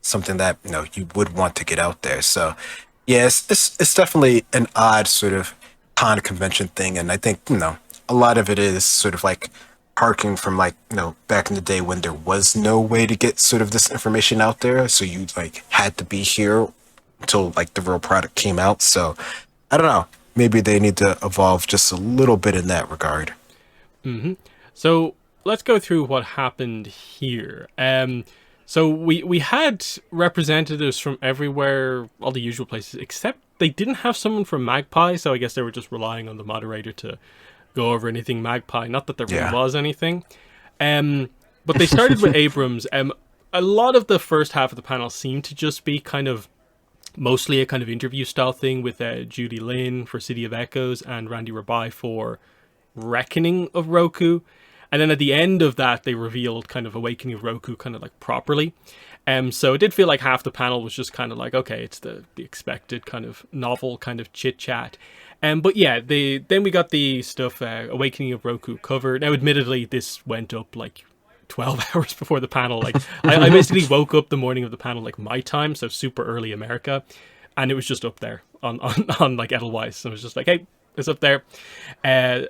something that you would want to get out there. So, yeah, it's definitely an odd sort of con convention thing, and I think a lot of it is sort of like harking from like back in the day when there was no way to get sort of this information out there, so you like had to be here until like the real product came out. So I don't know, maybe they need to evolve just a little bit in that regard. So let's go through what happened here. So we had representatives from everywhere, all the usual places, except they didn't have someone from Magpie, so I guess they were just relying on the moderator to go over anything Magpie. Not that there really was anything. But they started with Abrams. A lot of the first half of the panel seemed to just be kind of mostly a kind of interview style thing with Judy Lin for City of Echoes and Randy Rabai for Reckoning of Roku. And then at the end of that, they revealed kind of Awakening of Roku kind of like properly. So it did feel like half the panel was just kind of like, okay, it's the expected kind of novel kind of chit chat. But yeah, then we got the stuff, Awakening of Roku cover. Now, admittedly, this went up like 12 hours before the panel. Like I basically woke up the morning of the panel, like my time, so super early America. And it was just up there on like Edelweiss. So it was just like, hey, it's up there.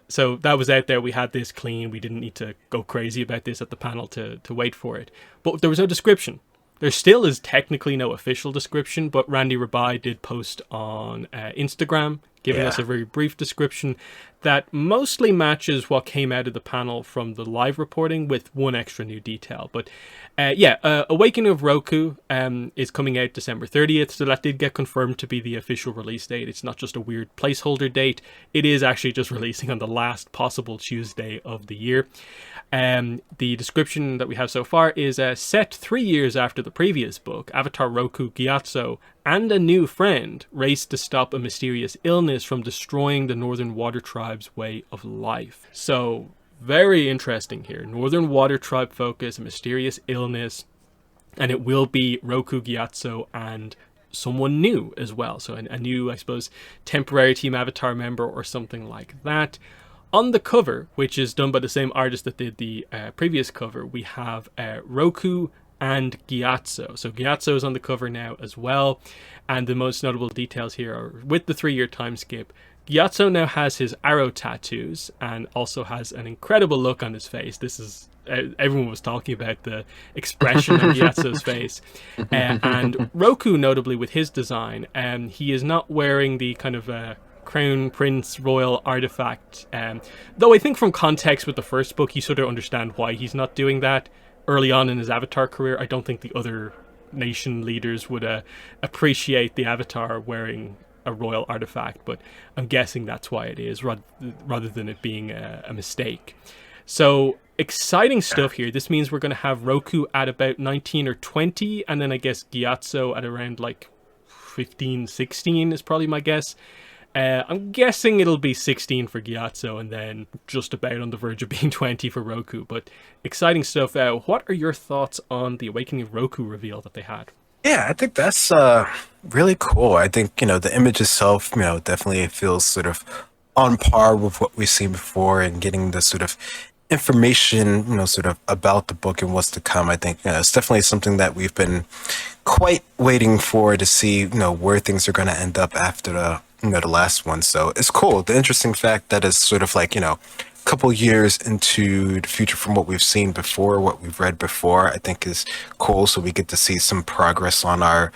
So that was out there. We had this clean. We didn't need to go crazy about this at the panel to wait for it. But there was no description. There still is technically no official description, but Randy Rabai did post on Instagram, giving us a very brief description that mostly matches what came out of the panel from the live reporting with one extra new detail. But Awakening of Roku is coming out December 30th, so that did get confirmed to be the official release date. It's not just a weird placeholder date. It is actually just releasing on the last possible Tuesday of the year. The description that we have so far is set 3 years after the previous book. Avatar Roku Gyatso and a new friend race to stop a mysterious illness from destroying the Northern Water Tribe's way of life. So, very interesting here. Northern Water Tribe focus, a mysterious illness, and it will be Roku Gyatso and someone new as well. So a new, I suppose, temporary Team Avatar member or something like that. On the cover, which is done by the same artist that did the previous cover, we have Roku and Gyatso. So Gyatso is on the cover now as well. And the most notable details here are with the 3-year time skip. Gyatso now has his arrow tattoos and also has an incredible look on his face. This is everyone was talking about the expression on Gyatso's face. And Roku, notably with his design, he is not wearing the kind of Crown Prince Royal artifact. Though I think from context with the first book, you sort of understand why he's not doing that. Early on in his Avatar career, I don't think the other nation leaders would appreciate the Avatar wearing a royal artifact, but I'm guessing that's why it is, rather than it being a mistake. So exciting stuff here. This means we're going to have Roku at about 19 or 20, and then I guess Gyatso at around like 15, 16 is probably my guess. I'm guessing it'll be 16 for Gyatso and then just about on the verge of being 20 for Roku, but exciting stuff. What are your thoughts on the Awakening of Roku reveal that they had? Yeah, I think that's really cool. I think, the image itself, definitely feels sort of on par with what we've seen before, and getting the sort of information, sort of about the book and what's to come. I think it's definitely something that we've been quite waiting for to see, where things are going to end up after the last one. So it's cool. The interesting fact that it's sort of like, a couple years into the future from what we've seen before, what we've read before, I think is cool. So we get to see some progress on our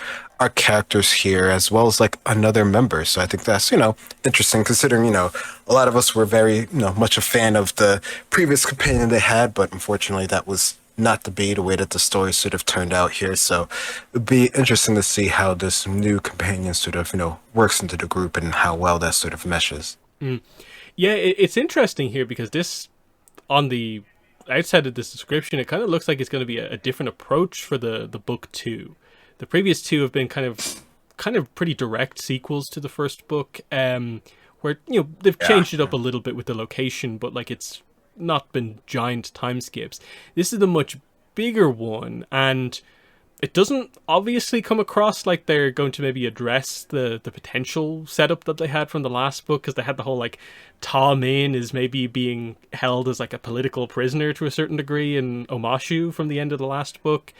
characters here, as well as like another member. So I think that's, interesting, considering, a lot of us were very, much a fan of the previous companion they had, but unfortunately that was not to be the way that the story sort of turned out here. So it'd be interesting to see how this new companion sort of, works into the group and how well that sort of meshes. Yeah, it's interesting here because this, on the outside of this description, it kind of looks like it's going to be a different approach for the book 2. The previous 2 have been kind of pretty direct sequels to the first book, where they've changed it up a little bit with the location, but like it's not been giant time skips. This is the much bigger one, and it doesn't obviously come across like they're going to maybe address the potential setup that they had from the last book, because they had the whole like Ta Min is maybe being held as like a political prisoner to a certain degree in Omashu from the end of the last book.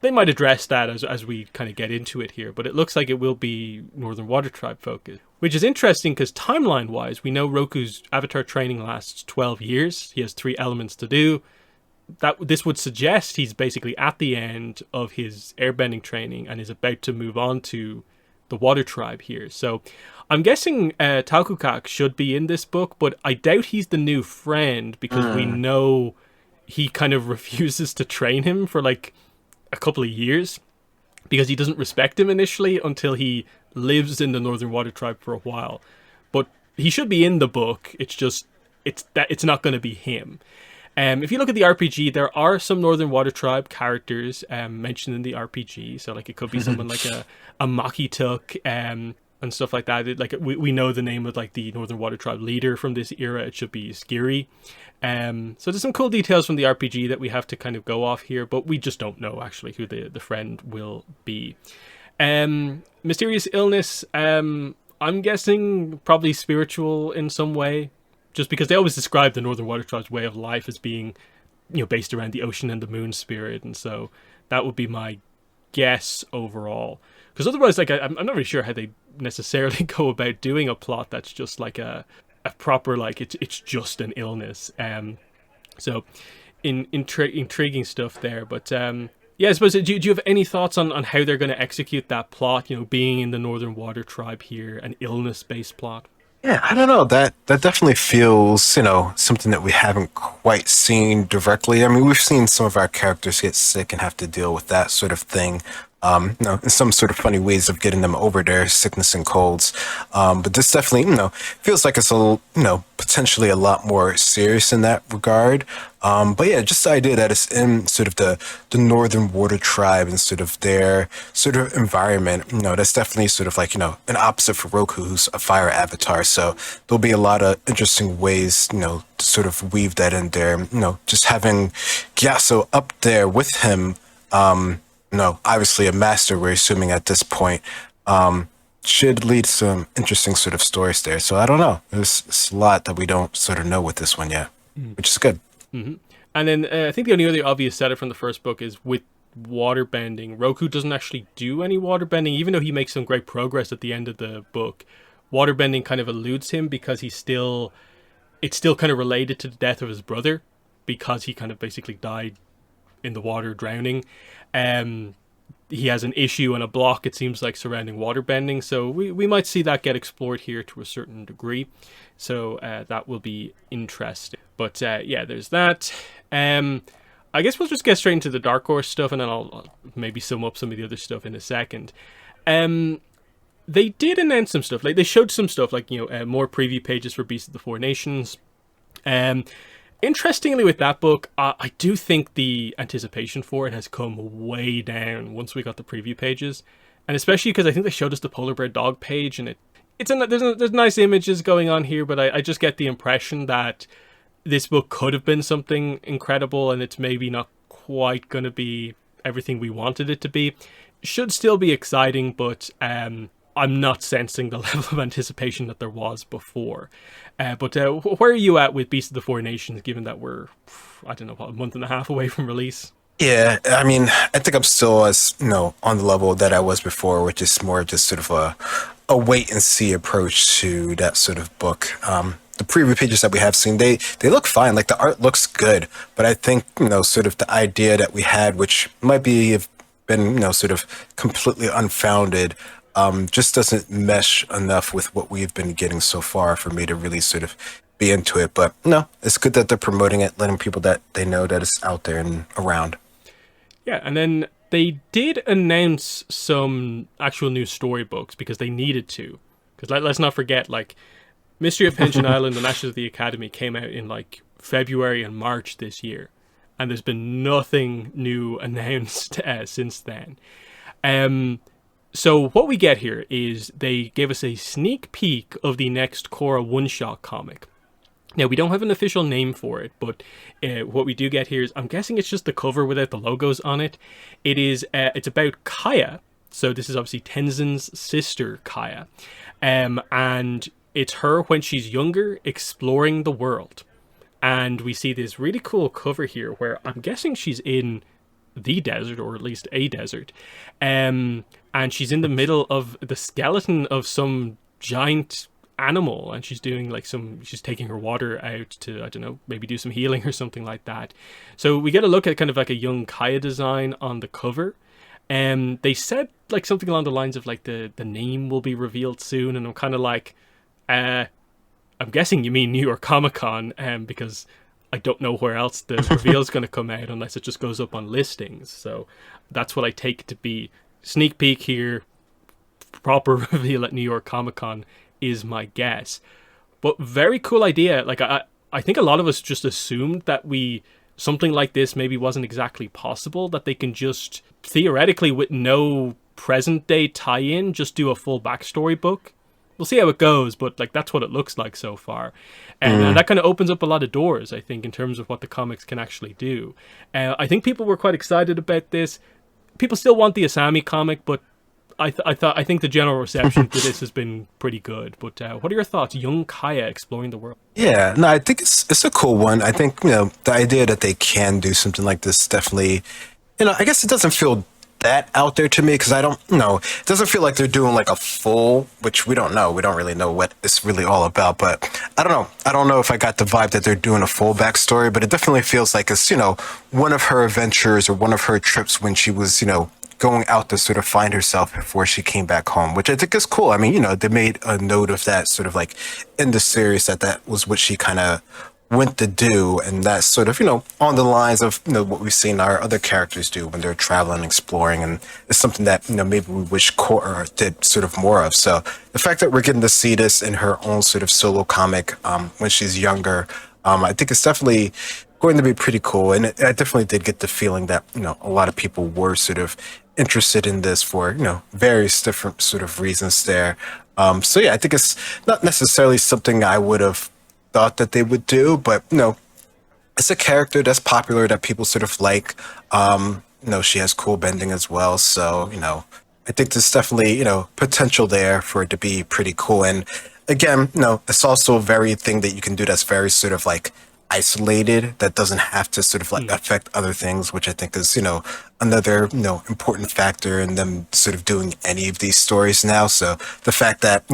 They might address that as we kind of get into it here, but it looks like it will be Northern Water Tribe focused, which is interesting because timeline-wise, we know Roku's Avatar training lasts 12 years. He has 3 elements to do. This would suggest he's basically at the end of his airbending training and is about to move on to the Water Tribe here. So I'm guessing Taukukak should be in this book, but I doubt he's the new friend, because we know he kind of refuses to train him for like a couple of years because he doesn't respect him initially until he lives in the Northern Water Tribe for a while. But he should be in the book. It's just it's not going to be him. If you look at the RPG, there are some Northern Water Tribe characters mentioned in the RPG. So like it could be someone like a Makituk and stuff like that. We know the name of like the Northern Water Tribe leader from this era. It should be Skiri. So there's some cool details from the RPG that we have to kind of go off here, but we just don't know actually who the friend will be. Mysterious illness, I'm guessing probably spiritual in some way, just because they always describe the Northern Water Tribe's way of life as being, based around the ocean and the moon spirit, and so that would be my guess overall. Because otherwise, like I'm not really sure how they necessarily go about doing a plot that's just like a proper, like it's just an illness. So intriguing stuff there. But yeah, I suppose, do you have any thoughts on how they're going to execute that plot, being in the Northern Water Tribe here, an illness-based plot? Yeah, I don't know. That definitely feels, something that we haven't quite seen directly. I mean, we've seen some of our characters get sick and have to deal with that sort of thing. In some sort of funny ways of getting them over their sickness and colds. But this definitely, feels like it's potentially a lot more serious in that regard. But yeah, just the idea that it's in sort of the Northern Water Tribe and sort of their sort of environment, that's definitely sort of like, an opposite for Roku, who's a fire avatar. So there'll be a lot of interesting ways, to sort of weave that in there. Just having Gyaso up there with him, obviously a master, we're assuming at this point, should lead to some interesting sort of stories there. So I don't know. There's a lot that we don't sort of know with this one yet, which is good. Mm-hmm. And then I think the only other obvious setup from the first book is with waterbending. Roku doesn't actually do any waterbending, even though he makes some great progress at the end of the book. Waterbending kind of eludes him because it's still kind of related to the death of his brother, because he kind of basically died in the water drowning. He has an issue and a block, it seems like, surrounding waterbending, so we might see that get explored here to a certain degree, so that will be interesting. But yeah, there's that. I guess we'll just get straight into the Dark Horse stuff, and then I'll maybe sum up some of the other stuff in a second. They did announce some stuff, like they showed some stuff, like more preview pages for Beast of the Four Nations. Interestingly, with that book, I do think the anticipation for it has come way down once we got the preview pages, and especially because I think they showed us the Polar Bear Dog page, and there's nice images going on here, but I just get the impression that this book could have been something incredible, and it's maybe not quite going to be everything we wanted it to be. Should still be exciting, but I'm not sensing the level of anticipation that there was before. But where are you at with Beast of the Four Nations, given that we're, I don't know, a month and a half away from release? Yeah, I mean, I think I'm still on the level that I was before, which is more just sort of a wait and see approach to that sort of book. The preview pages that we have seen, they look fine. Like, the art looks good, but I think, sort of the idea that we had, which might have been, sort of completely unfounded, just doesn't mesh enough with what we've been getting so far for me to really sort of be into it. But no, it's good that they're promoting it, letting people that they know that it's out there and around. Yeah, and then they did announce some actual new storybooks because they needed to. Because let's not forget, like, Mystery of Pension Island and Ashes of the Academy came out in like February and March this year, and there's been nothing new announced since then. So what we get here is they gave us a sneak peek of the next Korra one-shot comic. Now, we don't have an official name for it, but what we do get here is, I'm guessing it's just the cover without the logos on it. It's about Kaya. So this is obviously Tenzin's sister, Kaya. And it's her when she's younger, exploring the world. And we see this really cool cover here where I'm guessing she's in the desert, or at least a desert. And she's in the middle of the skeleton of some giant animal, and she's doing like she's taking her water out to, I don't know, maybe do some healing or something like that. So we get a look at kind of like a young Kaya design on the cover. They said like something along the lines of like the name will be revealed soon, and I'm kind of like, I'm guessing you mean New York Comic Con, because I don't know where else the reveal is going to come out unless it just goes up on listings. So that's what I take to be sneak peek here. Proper reveal at New York Comic Con is my guess. But very cool idea. Like I think a lot of us just assumed that something like this maybe wasn't exactly possible, that they can just theoretically, with no present day tie-in, just do a full backstory book. We'll see how it goes, but like that's what it looks like so far. And that kind of opens up a lot of doors, I think, in terms of what the comics can actually do. I think people were quite excited about this. People still want the Asami comic, but I think the general reception to this has been pretty good. But what are your thoughts? Young Kaya exploring the world. Yeah, no, I think it's a cool one. I think, the idea that they can do something like this definitely, I guess it doesn't feel that out there to me, because I don't know. It doesn't feel like they're doing like a full, which we don't know. We don't really know what it's really all about, but I don't know. I don't know if I got the vibe that they're doing a full backstory, but it definitely feels like it's, one of her adventures or one of her trips when she was, going out to sort of find herself before she came back home, which I think is cool. I mean, they made a note of that sort of like in the series that was what she kind of went to do, and that's sort of on the lines of what we've seen our other characters do when they're traveling, exploring, and it's something that maybe we wish Korra did sort of more of. So the fact that we're getting to see this in her own sort of solo comic when she's younger, I think it's definitely going to be pretty cool. And I definitely did get the feeling that a lot of people were sort of interested in this for various different sort of reasons there. So yeah, I think it's not necessarily something I would have thought that they would do, but it's a character that's popular that people sort of like. She has cool bending as well, so I think there's definitely potential there for it to be pretty cool. And again, it's also a very thing that you can do that's very sort of like isolated, that doesn't have to sort of like affect other things, which I think is another important factor in them sort of doing any of these stories now. So the fact that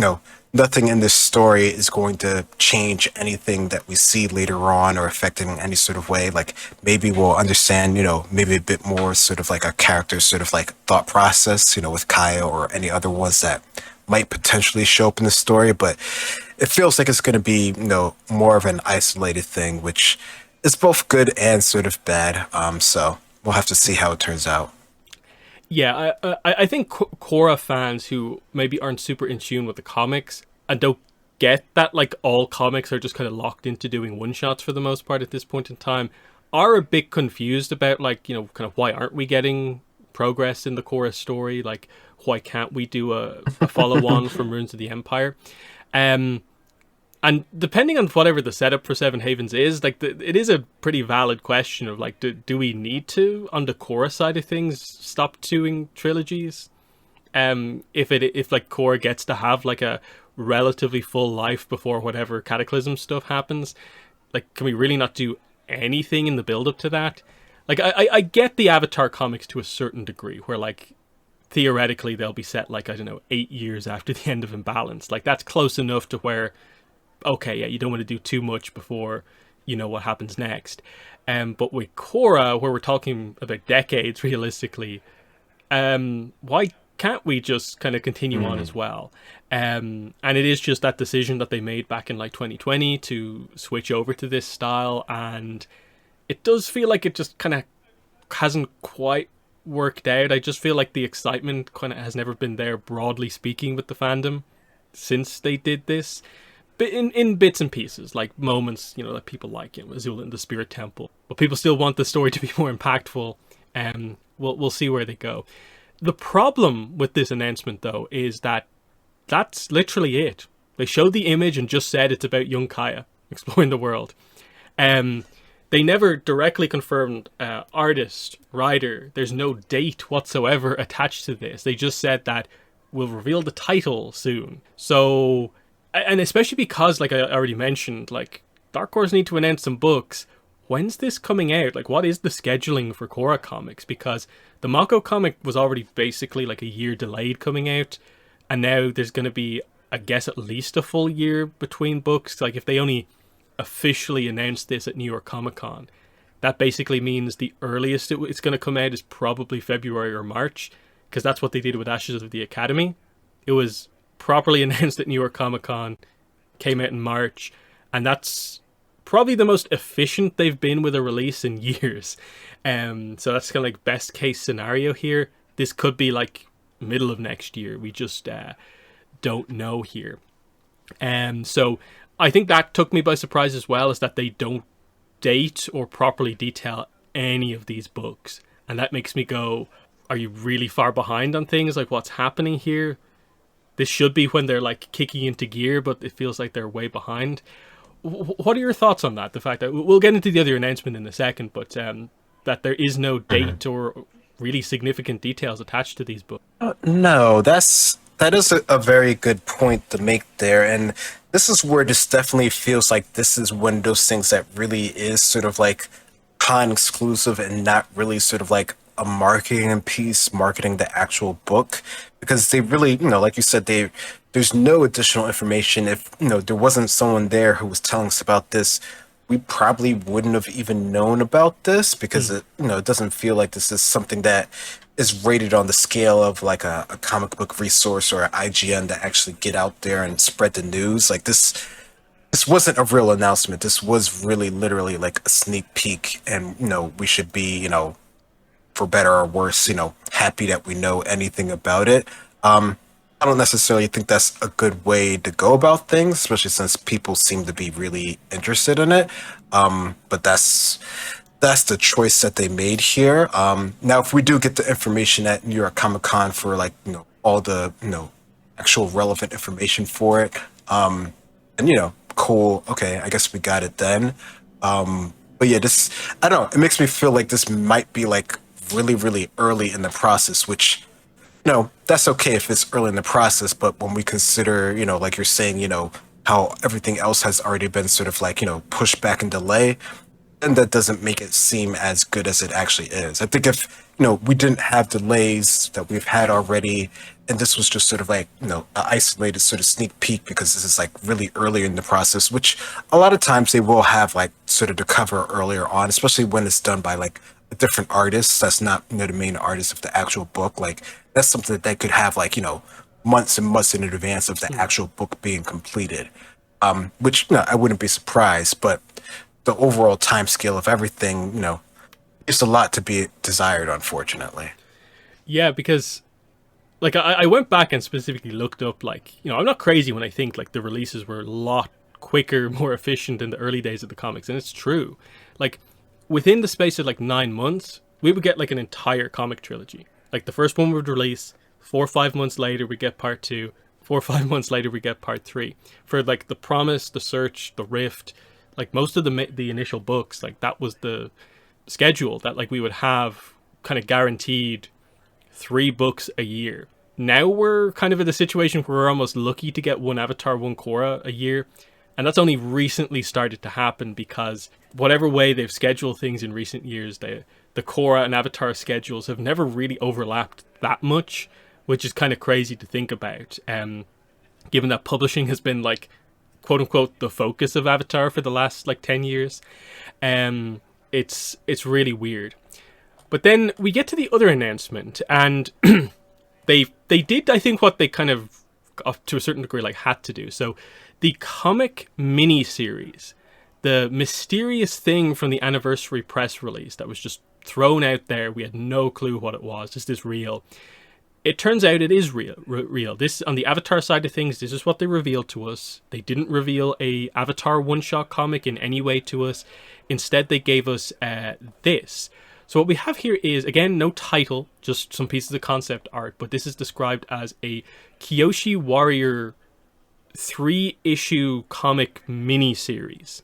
nothing in this story is going to change anything that we see later on or affect it in any sort of way. Like maybe we'll understand, maybe a bit more sort of like a character sort of like thought process, with Kaya or any other ones that might potentially show up in the story. But it feels like it's going to be, more of an isolated thing, which is both good and sort of bad. So we'll have to see how it turns out. Yeah, I think Korra fans who maybe aren't super in tune with the comics and don't get that like all comics are just kind of locked into doing one-shots for the most part at this point in time are a bit confused about like, kind of why aren't we getting progress in the Korra story? Like, why can't we do a follow-on from Ruins of the Empire? And depending on whatever the setup for Seven Havens is, like it is a pretty valid question of like, do we need to, on the Korra side of things, stop doing trilogies? If like Korra gets to have like a relatively full life before whatever Cataclysm stuff happens, like can we really not do anything in the build up to that? Like I get the Avatar comics to a certain degree, where like theoretically they'll be set like, I don't know, 8 years after the end of Imbalance. Like that's close enough to where, okay, yeah, you don't want to do too much before you know what happens next. But with Korra, where we're talking about decades realistically, why can't we just kind of continue on as well? And it is just that decision that they made back in like 2020 to switch over to this style, and it does feel like it just kind of hasn't quite worked out. I just feel like the excitement kind of has never been there, broadly speaking, with the fandom since they did this. But in bits and pieces, like moments, that people like, Azula in the Spirit Temple. But people still want the story to be more impactful, and we'll see where they go. The problem with this announcement, though, is that that's literally it. They showed the image and just said it's about young Kaya. exploring the world. They never directly confirmed artist, writer. There's no date whatsoever attached to this. They just said that we'll reveal the title soon. So, and especially because, like I already mentioned, like Dark Horse need to announce some books. When's this coming out? Like, what is the scheduling for Korra comics? Because the Mako comic was already basically like a year delayed coming out, and now there's going to be, I guess, at least a full year between books. Like, if they only officially announced this at New York Comic Con, that basically means the earliest it's going to come out is probably February or March, because that's what they did with Ashes of the Academy. It was properly announced at New York Comic Con, came out in March, and that's probably the most efficient they've been with a release in years. So that's kind of like best case scenario here. This could be like middle of next year. We just don't know here. So I think that took me by surprise as well, is that they don't date or properly detail any of these books. And that makes me go, are you really far behind on things? Like, what's happening here? This should be when they're like kicking into gear, but it feels like they're way behind. What are your thoughts on that? The fact that we'll get into the other announcement in a second, but that there is no date or really significant details attached to these books. No, that is a very good point to make there, and this is where this definitely feels like this is one of those things that really is sort of like con exclusive and not really sort of like a marketing piece, marketing the actual book, because they really, like you said, there's no additional information. If there wasn't someone there who was telling us about this, we probably wouldn't have even known about this, because it doesn't feel like this is something that is rated on the scale of like a comic book resource or an IGN to actually get out there and spread the news. Like this wasn't a real announcement. This was really literally like a sneak peek, and we should be, for better or worse, happy that we know anything about it. I don't necessarily think that's a good way to go about things, especially since people seem to be really interested in it. But that's the choice that they made here. Now, if we do get the information at New York Comic Con for like all the actual relevant information for it, and cool. Okay, I guess we got it then. But yeah, I don't know. It makes me feel like this might be like really, really early in the process, which that's okay if it's early in the process, but when we consider, like you're saying, how everything else has already been sort of like, pushed back and delay, then that doesn't make it seem as good as it actually is. I think if, we didn't have delays that we've had already, and this was just sort of like, an isolated sort of sneak peek, because this is like really early in the process, which a lot of times they will have like sort of the cover earlier on, especially when it's done by like a different artist that's not, the main artist of the actual book. Like, that's something that they could have like, months and months in advance of the actual book being completed. Which, I wouldn't be surprised, but the overall time scale of everything, there's a lot to be desired, unfortunately. Yeah, because like I went back and specifically looked up, like, I'm not crazy when I think like the releases were a lot quicker, more efficient in the early days of the comics, and it's true. Like, within the space of like 9 months, we would get like an entire comic trilogy. Like, the first one would release, 4 or 5 months later we get part 2, 4 or 5 months later we get part 3. For like The Promise, The Search, The Rift, like most of the initial books, like that was the schedule, that like we would have kind of guaranteed 3 books a year. Now we're kind of in the situation where we're almost lucky to get 1 Avatar, 1 Korra a year. And that's only recently started to happen, because whatever way they've scheduled things in recent years, the Korra and Avatar schedules have never really overlapped that much, which is kind of crazy to think about. Given that publishing has been like, quote unquote, the focus of Avatar for the last like 10 years. It's really weird. But then we get to the other announcement, and they did, I think, what they kind of, to a certain degree, like had to do. So the comic mini-series, the mysterious thing from the anniversary press release that was just thrown out there, we had no clue what it was. Is this real? It turns out it is real. This, on the Avatar side of things, this is what they revealed to us. They didn't reveal a Avatar one-shot comic in any way to us. Instead, they gave us this. So what we have here is, again, no title, just some pieces of concept art, but this is described as a Kyoshi Warrior 3-issue comic miniseries.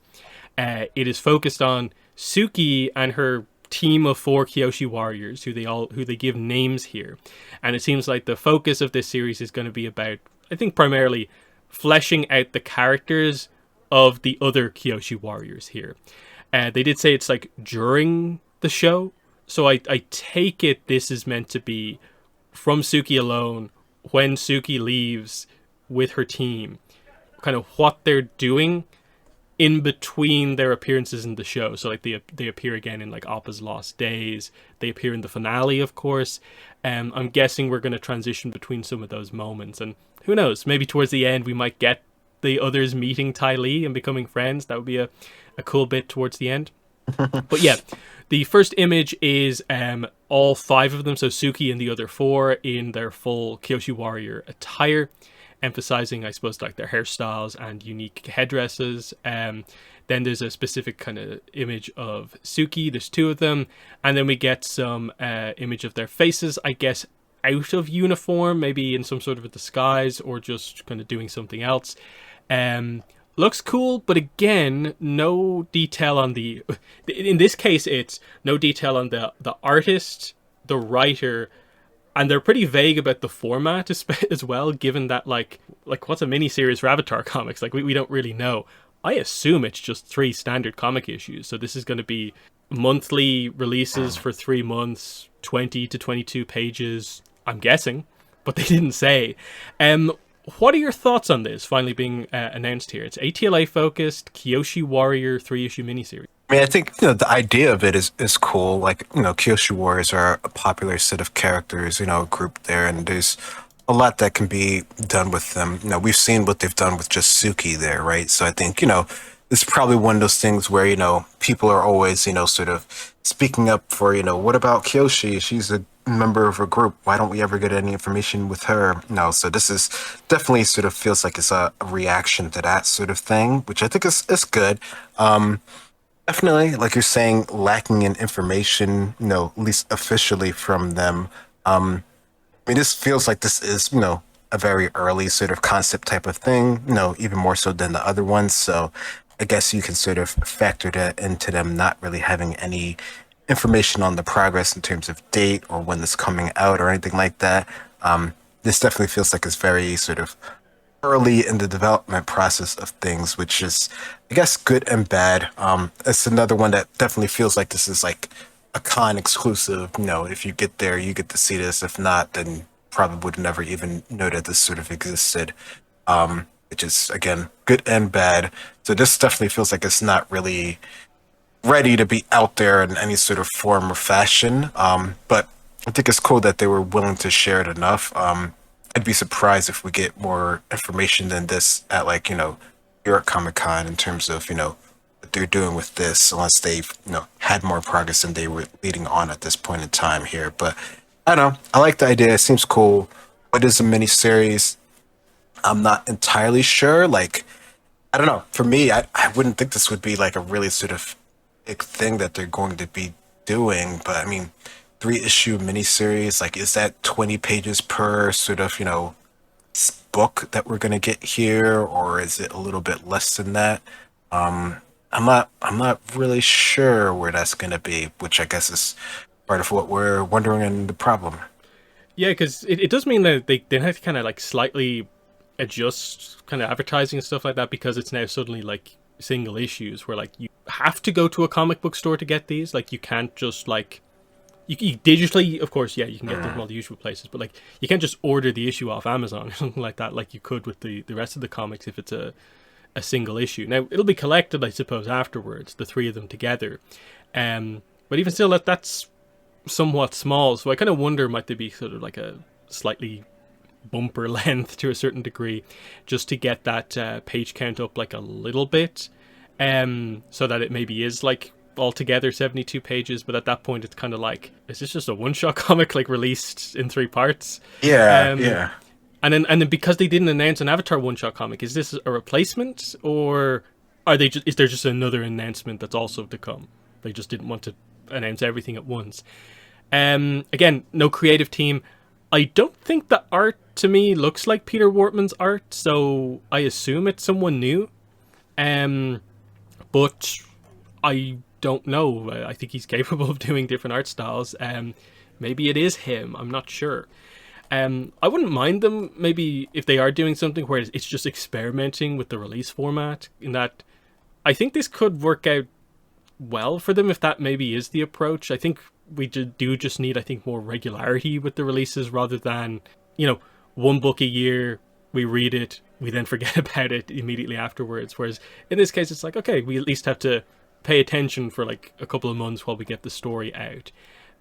It is focused on Suki and her team of 4 Kyoshi warriors who they give names here. And it seems like the focus of this series is going to be about, I think, primarily fleshing out the characters of the other Kyoshi warriors here. They did say it's like during the show, so I take it this is meant to be from Suki alone, when Suki leaves with her team, kind of what they're doing in between their appearances in the show. So like they appear again in like Appa's Lost Days. They appear in the finale, of course. I'm guessing we're going to transition between some of those moments. And who knows, maybe towards the end we might get the others meeting Ty Lee and becoming friends. That would be a cool bit towards the end. But yeah, the first image is all 5 of them, so Suki and the other 4 in their full Kyoshi warrior attire, emphasizing, I suppose, like their hairstyles and unique headdresses. Then there's a specific kind of image of Suki. There's 2 of them, and then we get some image of their faces, I guess, out of uniform, maybe in some sort of a disguise or just kind of doing something else. Looks cool, but again, no detail on the... In this case, it's no detail on the artist, the writer, and they're pretty vague about the format as well, given that, like what's a miniseries for Avatar comics? Like, we don't really know. I assume it's just 3 standard comic issues, so this is going to be monthly releases for 3 months, 20 to 22 pages, I'm guessing, but they didn't say. What are your thoughts on this finally being announced here? It's ATLA focused, Kyoshi Warrior 3-issue miniseries. I mean, I think, the idea of it is cool. Like, Kyoshi Warriors are a popular set of characters, grouped there, and there's a lot that can be done with them. We've seen what they've done with just Suki there, right? So I think, it's probably one of those things where, people are always, sort of speaking up for, what about Kyoshi? She's a member of a group. Why don't we ever get any information with her? No, so this is definitely sort of feels like it's a reaction to that sort of thing, which I think is good. Definitely, like you're saying, lacking in information, at least officially from them. I mean, this feels like this is, a very early sort of concept type of thing, even more so than the other ones. So I guess you can sort of factor that into them not really having any information on the progress in terms of date or when it's coming out or anything like that. This definitely feels like it's very sort of early in the development process of things, which is, I guess, good and bad. It's another one that definitely feels like this is like a con exclusive. If you get there, you get to see this. If not, then probably would never even know that this sort of existed. Which is, again, good and bad. So this definitely feels like it's not really ready to be out there in any sort of form or fashion. But I think it's cool that they were willing to share it enough. I'd be surprised if we get more information than this at, like, New York Comic Con in terms of, what they're doing with this, unless they've, had more progress than they were leading on at this point in time here. But I don't know. I like the idea. It seems cool. What is a miniseries? I'm not entirely sure. Like, I don't know. For me, I wouldn't think this would be like a really sort of big thing that they're going to be doing. But I mean, 3-issue miniseries, like, is that 20 pages per sort of, book that we're going to get here? Or is it a little bit less than that? I'm not really sure where that's going to be, which I guess is part of what we're wondering and the problem. Yeah, because it does mean that they have to kind of like slightly adjust kind of advertising and stuff like that, because it's now suddenly like single issues where like you have to go to a comic book store to get these. Like, you can't just like you digitally, of course, yeah, you can get them from all the usual places, but like you can't just order the issue off Amazon or something like that, like you could with the rest of the comics if it's a single issue. Now it'll be collected, I suppose, afterwards, the 3 of them together. But even still, that's somewhat small. So I kind of wonder, might there be sort of like a slightly bumper length to a certain degree, just to get that page count up like a little bit, so that it maybe is like altogether 72 pages, but at that point it's kind of like, is this just a one-shot comic like released in 3 parts? Yeah. And then because they didn't announce an Avatar one-shot comic, is this a replacement, or is there just another announcement that's also to come? They just didn't want to announce everything at once. Again, no creative team. I don't think the art to me looks like Peter Wortman's art, so I assume it's someone new. Um, but I don't know. I think he's capable of doing different art styles. Maybe it is him. I'm not sure. I wouldn't mind them maybe if they are doing something where it's just experimenting with the release format. In that, I think this could work out well for them if that maybe is the approach. I think we do just need, I think, more regularity with the releases rather than, one book a year, we read it, we then forget about it immediately afterwards. Whereas in this case, it's like, okay, we at least have to pay attention for like a couple of months while we get the story out.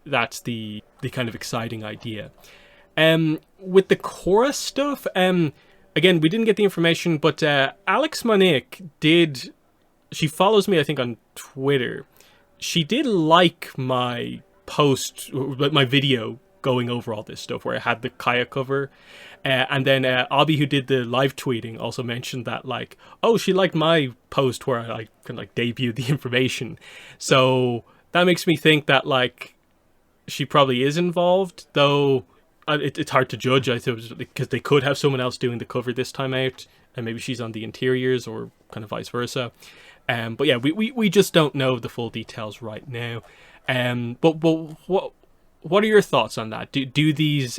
That's the kind of exciting idea. With the Korra stuff, again, we didn't get the information, but Alex Monique did. She follows me, I think, on Twitter. She did like my post, my video going over all this stuff where I had the Kaya cover. And then Abby, who did the live tweeting, also mentioned that, like, oh, she liked my post where I kind of like debuted the information. So that makes me think that, like, she probably is involved, though it's hard to judge, I suppose, because they could have someone else doing the cover this time out, and maybe she's on the interiors or kind of vice versa. But yeah, we just don't know the full details right now. But what are your thoughts on that? Do these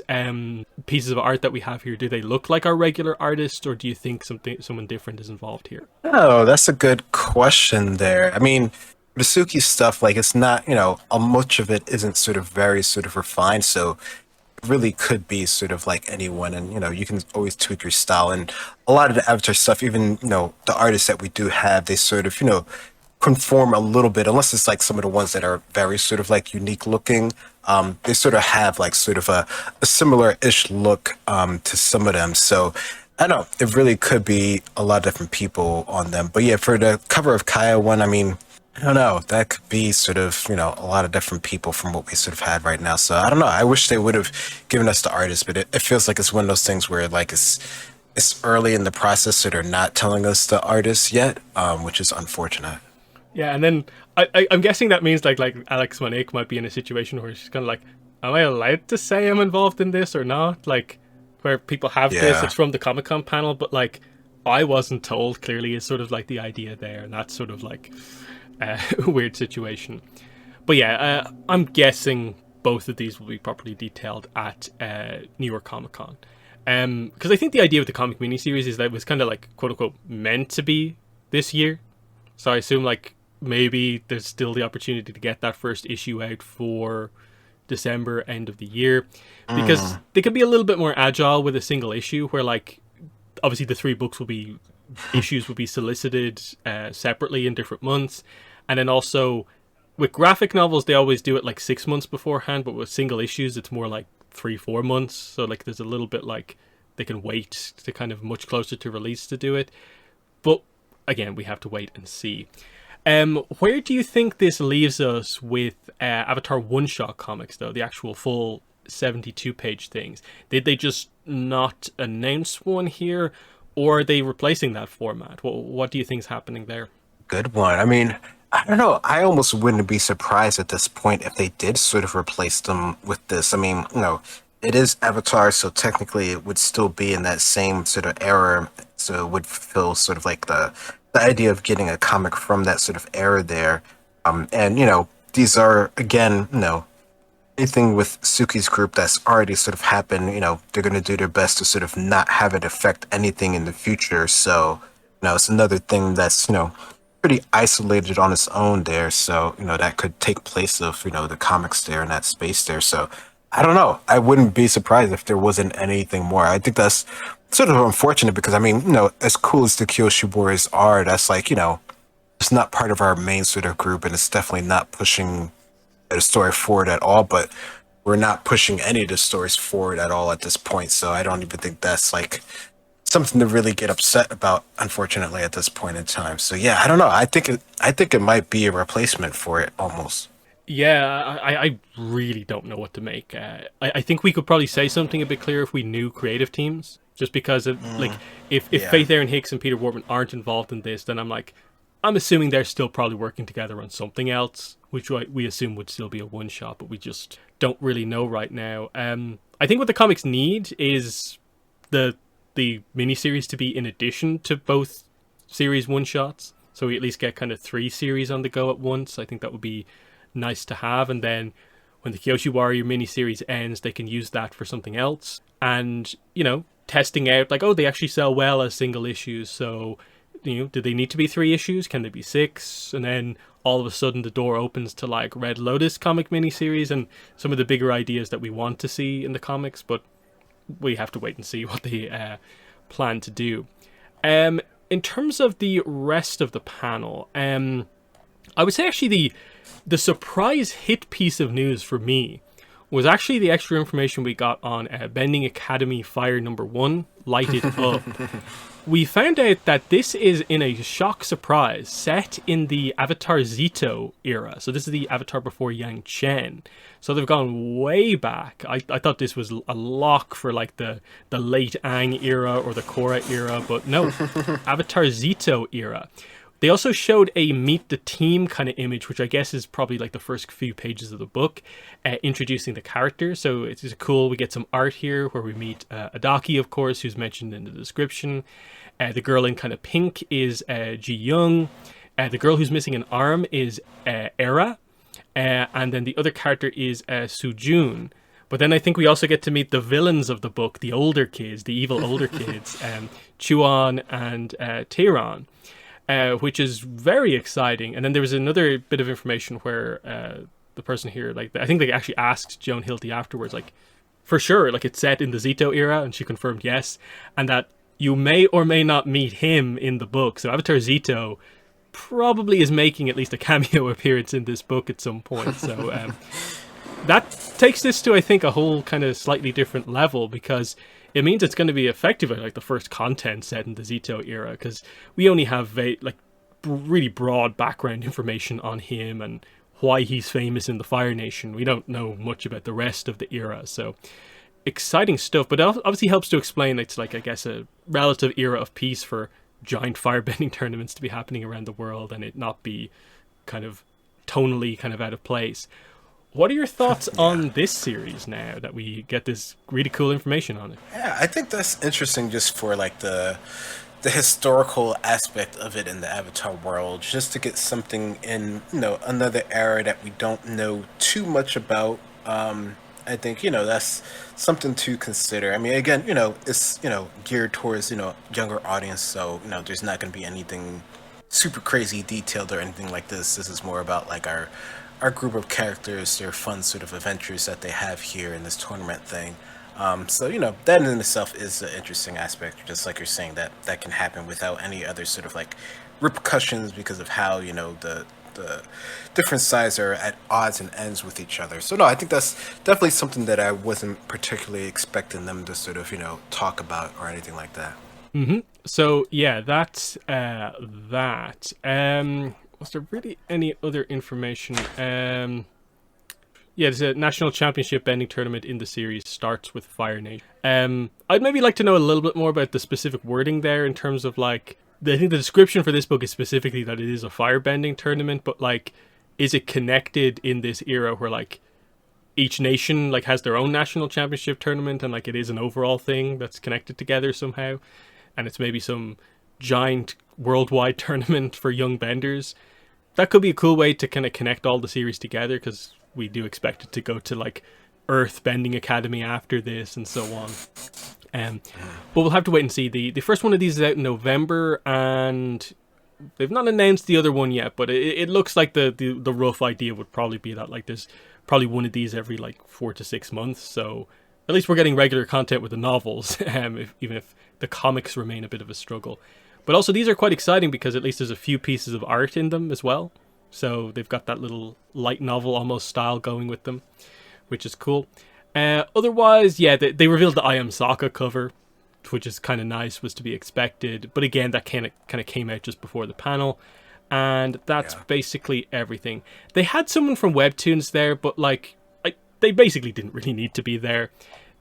pieces of art that we have here, do they look like our regular artists, or do you think someone different is involved here? Oh, that's a good question there. I mean, the Suki stuff, like, it's not, much of it isn't sort of very sort of refined, so it really could be sort of like anyone, and, you can always tweak your style. And a lot of the Avatar stuff, even, the artists that we do have, they sort of, conform a little bit, unless it's like some of the ones that are very sort of like unique looking. They sort of have like sort of a similar-ish look to some of them. So I don't know, it really could be a lot of different people on them. But yeah, for the cover of Kaya one, I mean, I don't know, that could be sort of, a lot of different people from what we sort of had right now. So I don't know, I wish they would have given us the artist, but it feels like it's one of those things where like it's early in the process, so they're not telling us the artist yet, which is unfortunate. Yeah, and then I'm guessing that means like Alex Monique might be in a situation where she's kind of like, am I allowed to say I'm involved in this or not? Like, where people have this, it's from the Comic-Con panel, but like, I wasn't told, clearly, is sort of like the idea there, and that's sort of like a weird situation. But yeah, I'm guessing both of these will be properly detailed at New York Comic-Con. Because I think the idea with the comic miniseries is that it was kind of like, quote-unquote, meant to be this year. So I assume like maybe there's still the opportunity to get that first issue out for December, end of the year, because they could be a little bit more agile with a single issue where, like, obviously the 3 books issues will be solicited separately in different months. And then also with graphic novels, they always do it like 6 months beforehand, but with single issues, it's more like 3-4 months. So like there's a little bit like they can wait to kind of much closer to release to do it. But again, we have to wait and see. Where do you think this leaves us with Avatar one-shot comics, though? The actual full 72-page things. Did they just not announce one here, or are they replacing that format? What do you think is happening there? Good one. I mean, I don't know. I almost wouldn't be surprised at this point if they did sort of replace them with this. I mean, it is Avatar, so technically it would still be in that same sort of era. So it would fulfill sort of like the idea of getting a comic from that sort of era there. And, these are, again, anything with Suki's group that's already sort of happened, they're going to do their best to sort of not have it affect anything in the future. So, it's another thing that's, pretty isolated on its own there. So, that could take place of, the comics there in that space there. So, I don't know. I wouldn't be surprised if there wasn't anything more. I think that's sort of unfortunate because, I mean, as cool as the Kyoshi Boys are, that's like, it's not part of our main sort of group, and it's definitely not pushing the story forward at all, but we're not pushing any of the stories forward at all at this point, so I don't even think that's like something to really get upset about, unfortunately, at this point in time. So yeah, I don't know. I think it might be a replacement for it almost. Yeah, I really don't know what to make. I think we could probably say something a bit clearer if we knew creative teams. Just because, like, if Faith Aaron Hicks and Peter Wortman aren't involved in this, then I'm like, I'm assuming they're still probably working together on something else, which we assume would still be a one-shot, but we just don't really know right now. I think what the comics need is the miniseries to be in addition to both series one-shots, so we at least get kind of 3 series on the go at once. I think that would be nice to have, and then when the Kyoshi Warrior miniseries ends, they can use that for something else. And, you know, testing out, like, oh, they actually sell well as single issues, so, you know, do they need to be 3 issues? Can they be 6? And then all of a sudden the door opens to, like, Red Lotus comic miniseries and some of the bigger ideas that we want to see in the comics, but we have to wait and see what they plan to do. In terms of the rest of the panel, I would say actually the surprise hit piece of news for me was actually the extra information we got on Bending Academy Fire number 1, Light It Up. We found out that this is in a shock surprise set in the Avatar Zito era. So this is the Avatar before Yang Chen. So they've gone way back. I thought this was a lock for like the late Aang era or the Korra era, but no, Avatar Zito era. They also showed a meet the team kind of image, which I guess is probably like the first few pages of the book, introducing the characters. So it's cool. We get some art here where we meet Adaki, of course, who's mentioned in the description. The girl in kind of pink is Ji Young. The girl who's missing an arm is Era. And then the other character is Sujun. But then I think we also get to meet the villains of the book, the older kids, the evil older kids, Chuan and Tehran. Which is very exciting. And then there was another bit of information where the person here, like, I think they actually asked Joan Hilty afterwards, like, for sure, like, it's set in the Zito era, and she confirmed yes, and that you may or may not meet him in the book. So Avatar Zito probably is making at least a cameo appearance in this book at some point. So that takes this to, I think, a whole kind of slightly different level, because it means it's going to be effectively like the first content set in the Zito era, because we only have really broad background information on him and why he's famous in the Fire Nation. We don't know much about the rest of the era, so exciting stuff. But it obviously helps to explain it's like, I guess, a relative era of peace for giant firebending tournaments to be happening around the world and it not be kind of tonally kind of out of place. What are your thoughts on this series now that we get this really cool information on it? Yeah, I think that's interesting just for like the historical aspect of it in the Avatar world, just to get something in, you know, another era that we don't know too much about. I think, you know, that's something to consider. I mean, again, you know, it's, you know, geared towards, you know, younger audience, so, you know, there's not going to be anything super crazy detailed or anything like this. This is more about like our group of characters, their fun sort of adventures that they have here in this tournament thing. So, you know, that in itself is an interesting aspect, just like you're saying, that can happen without any other sort of like repercussions because of how, you know, the different sides are at odds and ends with each other. So no, I think that's definitely something that I wasn't particularly expecting them to sort of, you know, talk about or anything like that. Mm-hmm. So yeah, that's that. Was there really any other information? Yeah, there's a national championship bending tournament in the series, starts with Fire Nation. I'd maybe like to know a little bit more about the specific wording there in terms of like, I think the description for this book is specifically that it is a firebending tournament, but like, is it connected in this era where like each nation like has their own national championship tournament and like it is an overall thing that's connected together somehow, and it's maybe some giant worldwide tournament for young benders? That could be a cool way to kind of connect all the series together, because we do expect it to go to like Earth Bending Academy after this and so on. But we'll have to wait and see. The first one of these is out in November, and they've not announced the other one yet, but it looks like the rough idea would probably be that like there's probably one of these every like 4 to 6 months. So at least we're getting regular content with the novels, even if the comics remain a bit of a struggle. But also these are quite exciting because at least there's a few pieces of art in them as well. So they've got that little light novel almost style going with them, which is cool. Otherwise, yeah, they revealed the I Am Sokka cover, which is kind of nice, was to be expected. But again, that kind of came out just before the panel. And that's basically everything. They had someone from Webtoons there, but like they basically didn't really need to be there.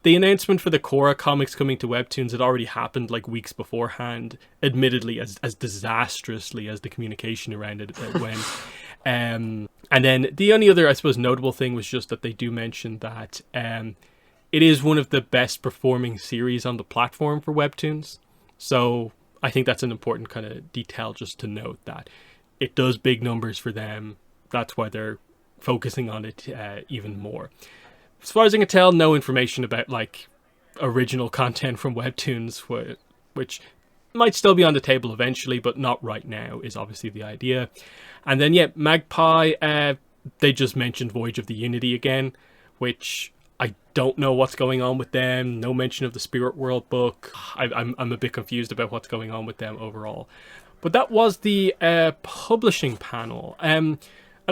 the announcement for the Korra comics coming to Webtoons had already happened like weeks beforehand, admittedly as disastrously as the communication around it went. And then the only other, I suppose, notable thing was just that they do mention that it is one of the best performing series on the platform for Webtoons. So I think that's an important kind of detail just to note, that it does big numbers for them. That's why they're focusing on it even more. As far as I can tell, no information about like original content from Webtoons, which might still be on the table eventually, but not right now, is obviously the idea. And then, yeah, Magpie, they just mentioned Voyage of the Unity again, which I don't know what's going on with them. No mention of the Spirit World book. I'm a bit confused about what's going on with them overall. But that was the publishing panel. And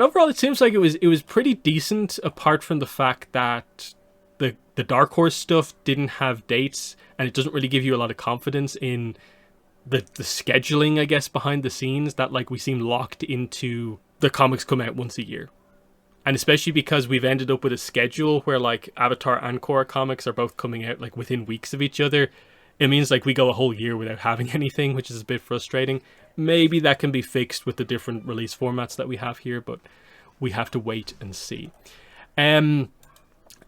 overall, it seems like it was pretty decent, apart from the fact that the Dark Horse stuff didn't have dates, and it doesn't really give you a lot of confidence in the scheduling, I guess, behind the scenes, that like we seem locked into the comics come out once a year. And especially because we've ended up with a schedule where like Avatar and Korra comics are both coming out like within weeks of each other. It means like we go a whole year without having anything, which is a bit frustrating. Maybe that can be fixed with the different release formats that we have here, but we have to wait and see.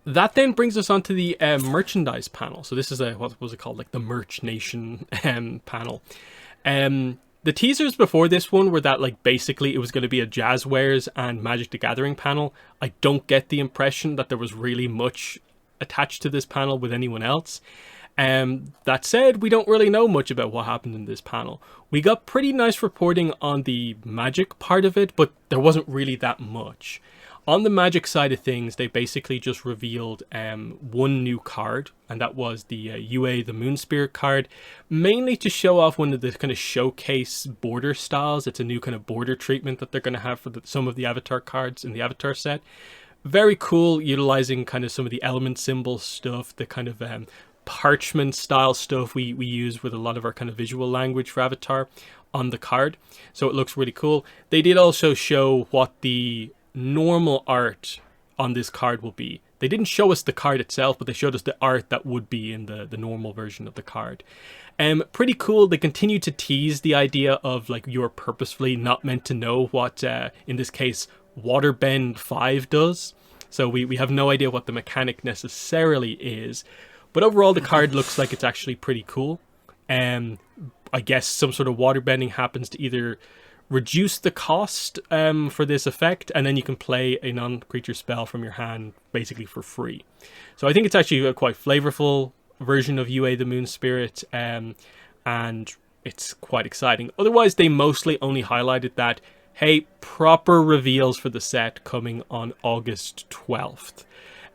That then brings us on to the merchandise panel. So this is what was it called? Like the Merch Nation panel. The teasers before this one were that like basically it was going to be a Jazzwares and Magic the Gathering panel. I don't get the impression that there was really much attached to this panel with anyone else. That said, we don't really know much about what happened in this panel. We got pretty nice reporting on the Magic part of it, but there wasn't really that much. On the Magic side of things, they basically just revealed one new card, and that was the UA the Moon Spirit card, mainly to show off one of the kind of showcase border styles. It's a new kind of border treatment that they're going to have for some of the Avatar cards in the Avatar set. Very cool, utilizing kind of some of the element symbol stuff, the kind of parchment style stuff we use with a lot of our kind of visual language for Avatar on the card. So it looks really cool. They did also show what the normal art on this card will be. They didn't show us the card itself, but they showed us the art that would be in the normal version of the card. Pretty cool. They continue to tease the idea of like you're purposefully not meant to know what in this case Waterbend 5 does. So we have no idea what the mechanic necessarily is, but overall the card looks like it's actually pretty cool. I guess some sort of waterbending happens to either reduce the cost for this effect, and then you can play a non-creature spell from your hand basically for free. So I think it's actually a quite flavorful version of UA the Moon Spirit, and it's quite exciting. Otherwise, they mostly only highlighted that, hey, proper reveals for the set coming on August 12th.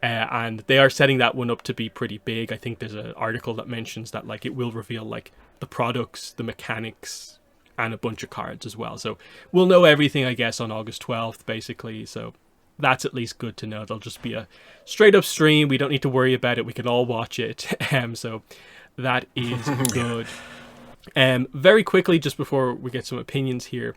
And they are setting that one up to be pretty big. I think there's an article that mentions that like it will reveal like the products, the mechanics, and a bunch of cards as well. So we'll know everything, I guess, on August 12th, basically. So that's at least good to know. There'll just be a straight up stream. We don't need to worry about it. We can all watch it. So that is good. Very quickly, just before we get some opinions here,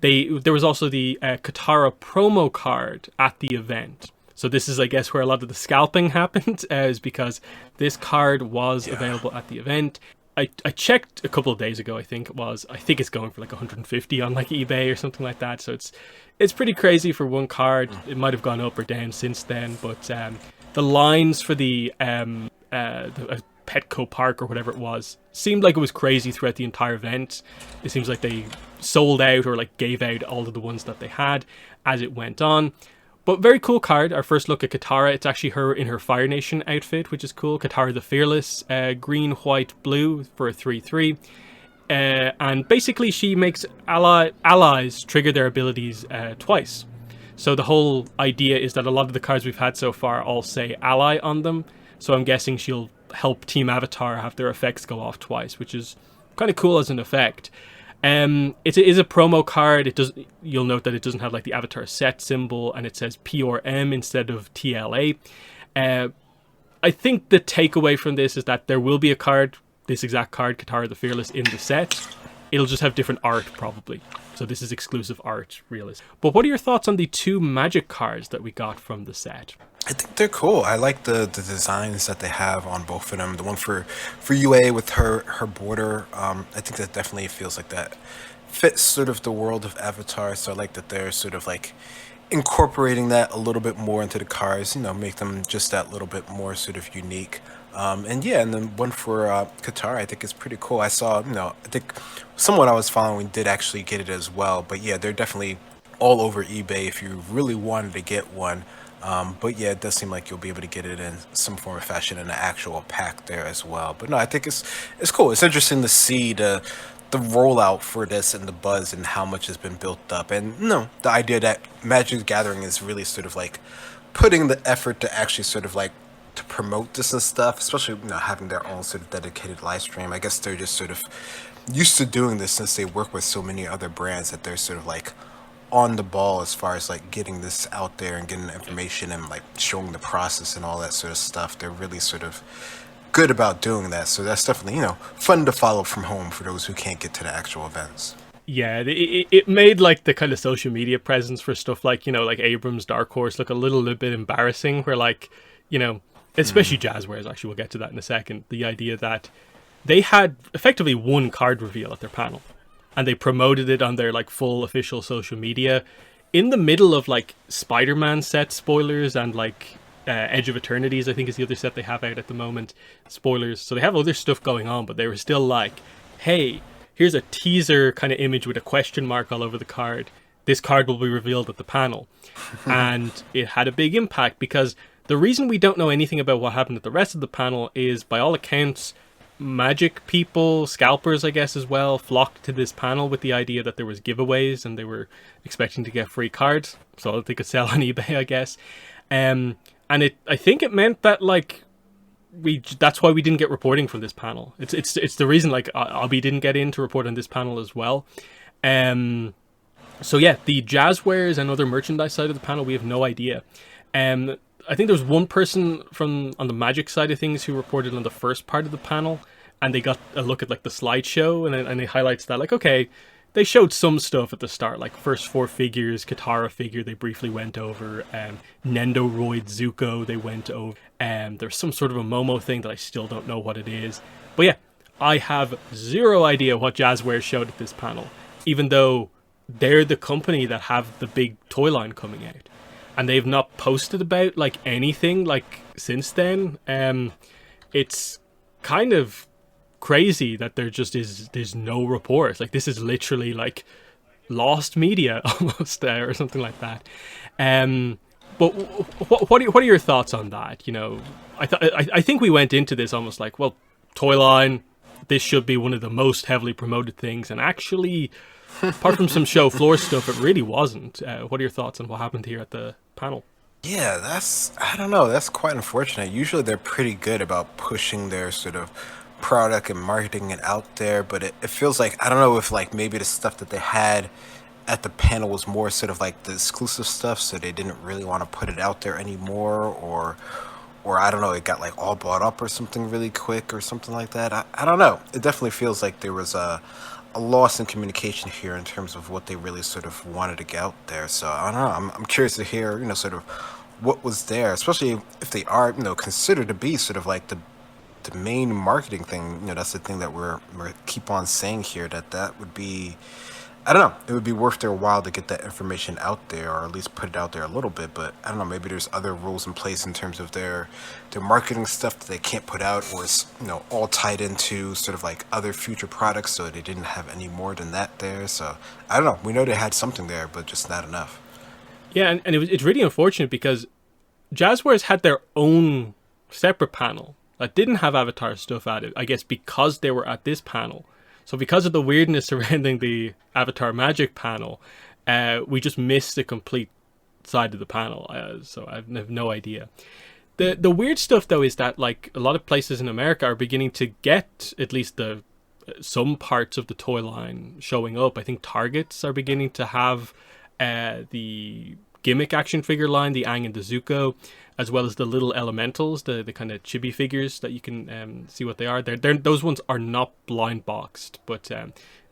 there was also the Katara promo card at the event. So this is, I guess, where a lot of the scalping happened, is because this card was available at the event. I checked a couple of days ago, I think it's going for like 150 on like eBay or something like that. So it's pretty crazy for one card. It might have gone up or down since then, but the lines for the Petco Park or whatever it was seemed like it was crazy throughout the entire event. It seems like they sold out or like gave out all of the ones that they had as it went on. But very cool card. Our first look at Katara. It's actually her in her Fire Nation outfit, which is cool. Katara the Fearless, green, white, blue for a 3/3. And basically she makes allies trigger their abilities twice. So the whole idea is that a lot of the cards we've had so far all say ally on them. So I'm guessing she'll help Team Avatar have their effects go off twice, which is kind of cool as an effect. It is a promo card. You'll note that it doesn't have like the Avatar set symbol, and it says P or M instead of TLA. I think the takeaway from this is that there will be a card, this exact card, Katara the Fearless, in the set. It'll just have different art probably. So this is exclusive art, realistic. But what are your thoughts on the two Magic cards that we got from the set? I think they're cool. I like the designs that they have on both of them. The one for UA with her border, I think that definitely feels like that fits sort of the world of Avatar. So I like that they're sort of like incorporating that a little bit more into the cars. Make them just that little bit more sort of unique. And yeah, and then one for Qatar, I think is pretty cool. I saw, I think someone I was following did actually get it as well. But yeah, they're definitely all over eBay if you really wanted to get one. But yeah, it does seem like you'll be able to get it in some form of fashion in an actual pack there as well. But no, I think it's cool. It's interesting to see the rollout for this and the buzz and how much has been built up. And no, the idea that Magic the Gathering is really sort of like putting the effort to actually sort of like to promote this and stuff, especially having their own sort of dedicated live stream. I guess they're just sort of used to doing this since they work with so many other brands that they're sort of like on the ball as far as like getting this out there and getting the information and like showing the process and all that sort of stuff. They're really sort of good about doing that. So that's definitely, fun to follow from home for those who can't get to the actual events. Yeah, it made like the kind of social media presence for stuff like, like Abrams Dark Horse look a little bit embarrassing, where like, especially Jazzwares, actually, we'll get to that in a second. The idea that they had effectively one card reveal at their panel, and they promoted it on their like full official social media in the middle of like Spider-Man set spoilers and like Edge of Eternities, I think, is the other set they have out at the moment. Spoilers. So they have other stuff going on, but they were still like, hey, here's a teaser kind of image with a question mark all over the card. This card will be revealed at the panel. And it had a big impact because the reason we don't know anything about what happened at the rest of the panel is, by all accounts, Magic people, scalpers, I guess, as well, flocked to this panel with the idea that there was giveaways and they were expecting to get free cards so that they could sell on eBay, I guess. And I think it meant that like that's why we didn't get reporting from this panel. It's the reason like Abby didn't get in to report on this panel as well. So yeah, the Jazzwares and other merchandise side of the panel, we have no idea. I think there was one person on the Magic side of things who reported on the first part of the panel, and they got a look at like the slideshow, and it highlights that like, okay, they showed some stuff at the start, like first four figures, Katara figure they briefly went over, Nendoroid Zuko they went over, there's some sort of a Momo thing that I still don't know what it is. But yeah, I have zero idea what Jazzware showed at this panel, even though they're the company that have the big toy line coming out. And they've not posted about like anything like since then. It's kind of crazy that there's no reports. Like this is literally like lost media almost or something like that. But what are your thoughts on that? I think we went into this almost like, well, toy line, this should be one of the most heavily promoted things, and actually, apart from some show floor stuff, it really wasn't. What are your thoughts on what happened here at the panel? Yeah, I don't know, that's quite unfortunate. Usually they're pretty good about pushing their sort of product and marketing it out there, but it feels like, I don't know if like maybe the stuff that they had at the panel was more sort of like the exclusive stuff, so they didn't really want to put it out there anymore, or I don't know, it got like all bought up or something really quick or something like that. I don't know. It definitely feels like there was a loss in communication here in terms of what they really sort of wanted to get out there. So I don't know. I'm curious to hear, sort of what was there, especially if they are, considered to be sort of like the main marketing thing. That's the thing that we're keep on saying here, that would be, I don't know, it would be worth their while to get that information out there, or at least put it out there a little bit. But I don't know, maybe there's other rules in place in terms of their marketing stuff that they can't put out, or it's all tied into sort of like other future products, so they didn't have any more than that there. So I don't know, we know they had something there, but just not enough. Yeah, and it's really unfortunate because Jazzwares had their own separate panel that didn't have Avatar stuff at it, I guess because they were at this panel. So because of the weirdness surrounding the Avatar Magic panel, we just missed the complete side of the panel. So I have no idea. The weird stuff though is that like a lot of places in America are beginning to get at least some parts of the toy line showing up. I think Targets are beginning to have the gimmick action figure line, the Aang and the Zuko, as well as the little elementals, the kind of chibi figures that you can see what they are. Those ones are not blind boxed, but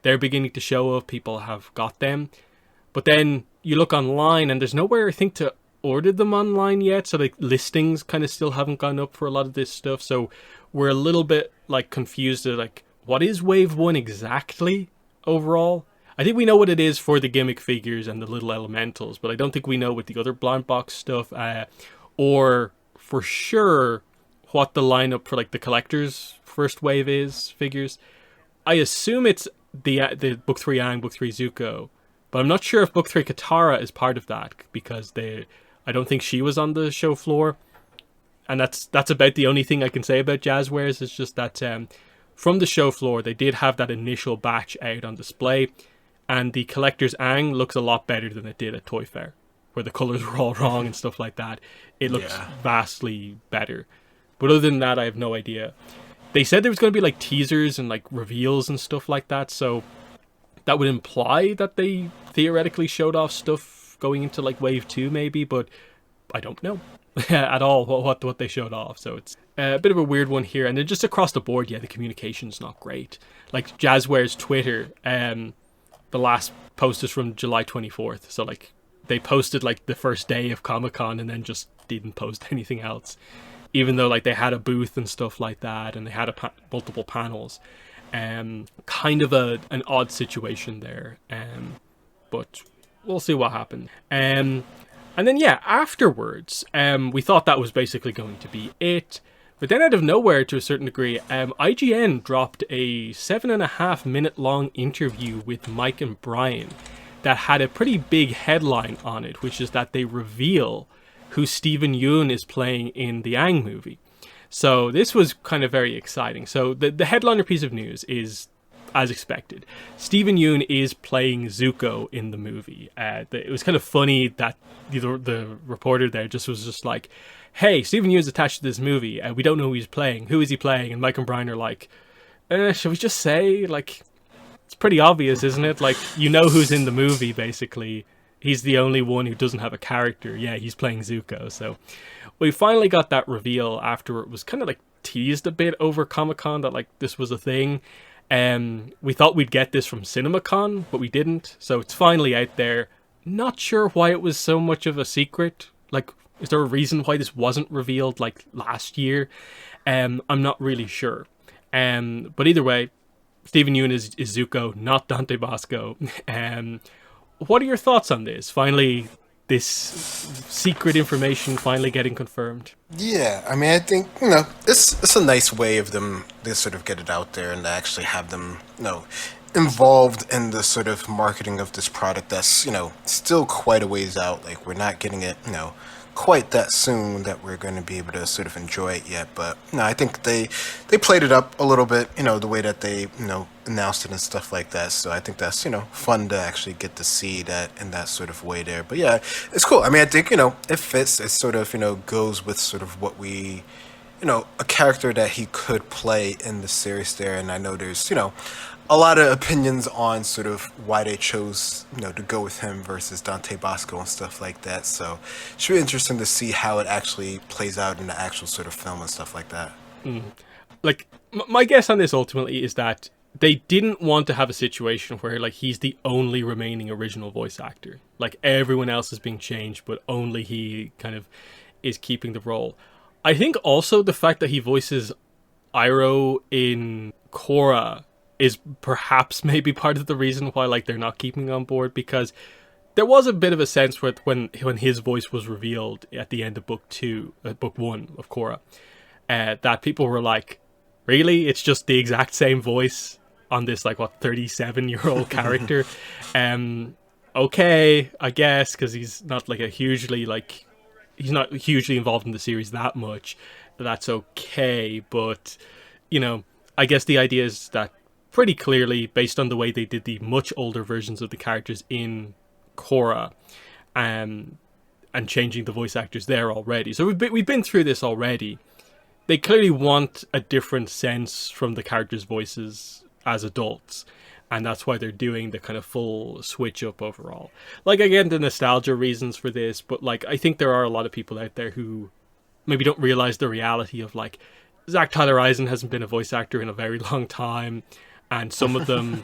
they're beginning to show up. People have got them. But then you look online and there's nowhere, I think, to ordered them online yet, so like listings kind of still haven't gone up for a lot of this stuff. So we're a little bit like confused at like what is Wave 1 exactly overall. I think we know what it is for the gimmick figures and the little elementals, but I don't think we know with the other blind box stuff, or for sure what the lineup for like the collector's first wave is figures. I assume it's the Book 3 Aang, Book 3 Zuko, but I'm not sure if Book 3 Katara is part of that, because I don't think she was on the show floor. And that's about the only thing I can say about Jazzwares. It's just that from the show floor, they did have that initial batch out on display, and the collector's Aang looks a lot better than it did at Toy Fair, where the colors were all wrong and stuff like that. It looks vastly better. But other than that, I have no idea. They said there was going to be like teasers and like reveals and stuff like that, so that would imply that they theoretically showed off stuff going into like Wave 2 maybe, but I don't know at all what they showed off. So it's a bit of a weird one here. And then just across the board, the communication's not great. Like Jazzware's Twitter, the last post is from July 24th. So like they posted like the first day of Comic-Con and then just didn't post anything else. Even though like they had a booth and stuff like that, and they had multiple panels. Kind of an odd situation there. But we'll see what happens. And then afterwards, we thought that was basically going to be it. But then out of nowhere, to a certain degree, IGN dropped a 7.5 minute long interview with Mike and Brian that had a pretty big headline on it, which is that they reveal who Steven Yeun is playing in the Aang movie. So this was kind of very exciting. So the headliner piece of news is, as expected, Steven Yeun is playing Zuko in the movie. It was kind of funny that the reporter there was just like, hey, Steven Yeun is attached to this movie. We don't know who he's playing. Who is he playing? And Mike and Brian are like, should we just say? Like, it's pretty obvious, isn't it? Like, you know who's in the movie, basically. He's the only one who doesn't have a character. Yeah, he's playing Zuko. So we finally got that reveal after it was kind of like teased a bit over Comic-Con that like this was a thing. We thought we'd get this from CinemaCon, but we didn't. So it's finally out there. Not sure why it was so much of a secret. Like, is there a reason why this wasn't revealed like last year? I'm not really sure. But either way, Steven Yeun is Zuko, not Dante Bosco. What are your thoughts on this? Finally, this secret information finally getting confirmed. Yeah, I mean, I think, it's a nice way of them to sort of get it out there and to actually have them, involved in the sort of marketing of this product that's, still quite a ways out. Like, we're not getting it, quite that soon that we're going to be able to sort of enjoy it yet. But, I think they played it up a little bit, the way that they, announced it and stuff like that. So I think that's, fun to actually get to see that in that sort of way there. But yeah, it's cool. I mean, I think, it fits. It sort of, goes with sort of what we, a character that he could play in the series there. And I know there's, a lot of opinions on sort of why they chose, to go with him versus Dante Bosco and stuff like that. So it should be interesting to see how it actually plays out in the actual sort of film and stuff like that. Like, my guess on this ultimately is that they didn't want to have a situation where like he's the only remaining original voice actor. Like everyone else is being changed, but only he kind of is keeping the role. I think also the fact that he voices Iroh in Korra is perhaps maybe part of the reason why like they're not keeping on board, because there was a bit of a sense with when his voice was revealed at the end of book 1 of Korra, that people were like, really? It's just the exact same voice on this like 37-year-old character. Okay, I guess, because he's not hugely involved in the series that much. That's okay, but I guess the idea is that pretty clearly, based on the way they did the much older versions of the characters in Korra, and changing the voice actors there already. So we've been through this already. They clearly want a different sense from the characters' voices as adults, and that's why they're doing the kind of full switch up overall. Like, again, the nostalgia reasons for this, but like I think there are a lot of people out there who maybe don't realize the reality of like Zach Tyler Eisen hasn't been a voice actor in a very long time, and some of them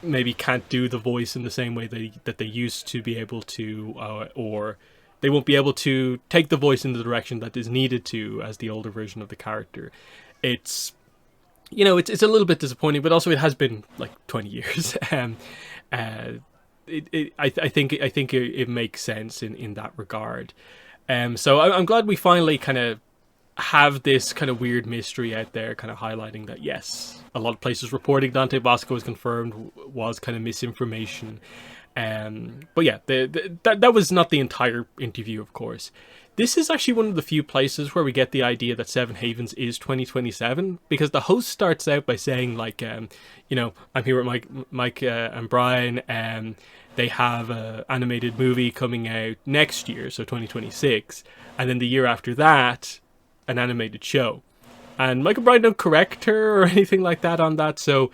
maybe can't do the voice in the same way that they used to be able to, or they won't be able to take the voice in the direction that is needed to as the older version of the character. It's, you know, it's a little bit disappointing, but also it has been like 20 years. I think it makes sense in that regard. So I'm glad we finally kind of have this kind of weird mystery out there, kind of highlighting that, yes, a lot of places reporting Dante Bosco was confirmed was kind of misinformation. But yeah, that was not the entire interview, of course. This is actually one of the few places where we get the idea that Seven Havens is 2027, because the host starts out by saying, like, you know, I'm here with Mike and Brian, and they have an animated movie coming out next year, so 2026, and then the year after that, an animated show. And Mike and Brian don't correct her or anything like that on that, so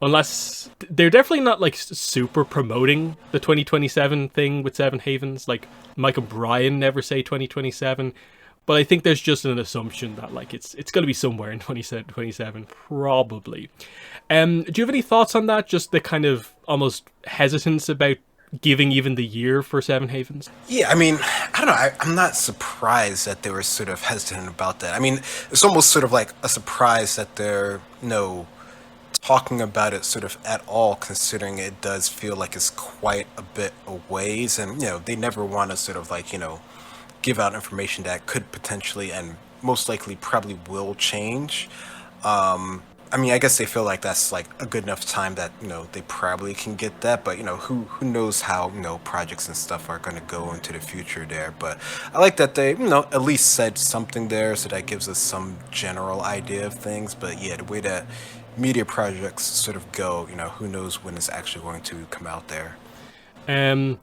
unless they're definitely not like super promoting the 2027 thing with Seven Havens. Like, Mike and Brian never say 2027, but I think there's just an assumption that like it's going to be somewhere in 2027 probably. Do you have any thoughts on that? Just the kind of almost hesitance about giving even the year for Seven Havens? Yeah, I mean, I don't know. I'm not surprised that they were sort of hesitant about that. I mean, it's almost sort of like a surprise that they're talking about it sort of at all, considering it does feel like it's quite a bit a ways, and they never want to sort of like give out information that could potentially and most likely probably will change. I mean, I guess they feel like that's like a good enough time that they probably can get that, but who knows how projects and stuff are going to go into the future there. But I like that they at least said something there, so that gives us some general idea of things. But yeah, the way that media projects sort of go, who knows when it's actually going to come out there. And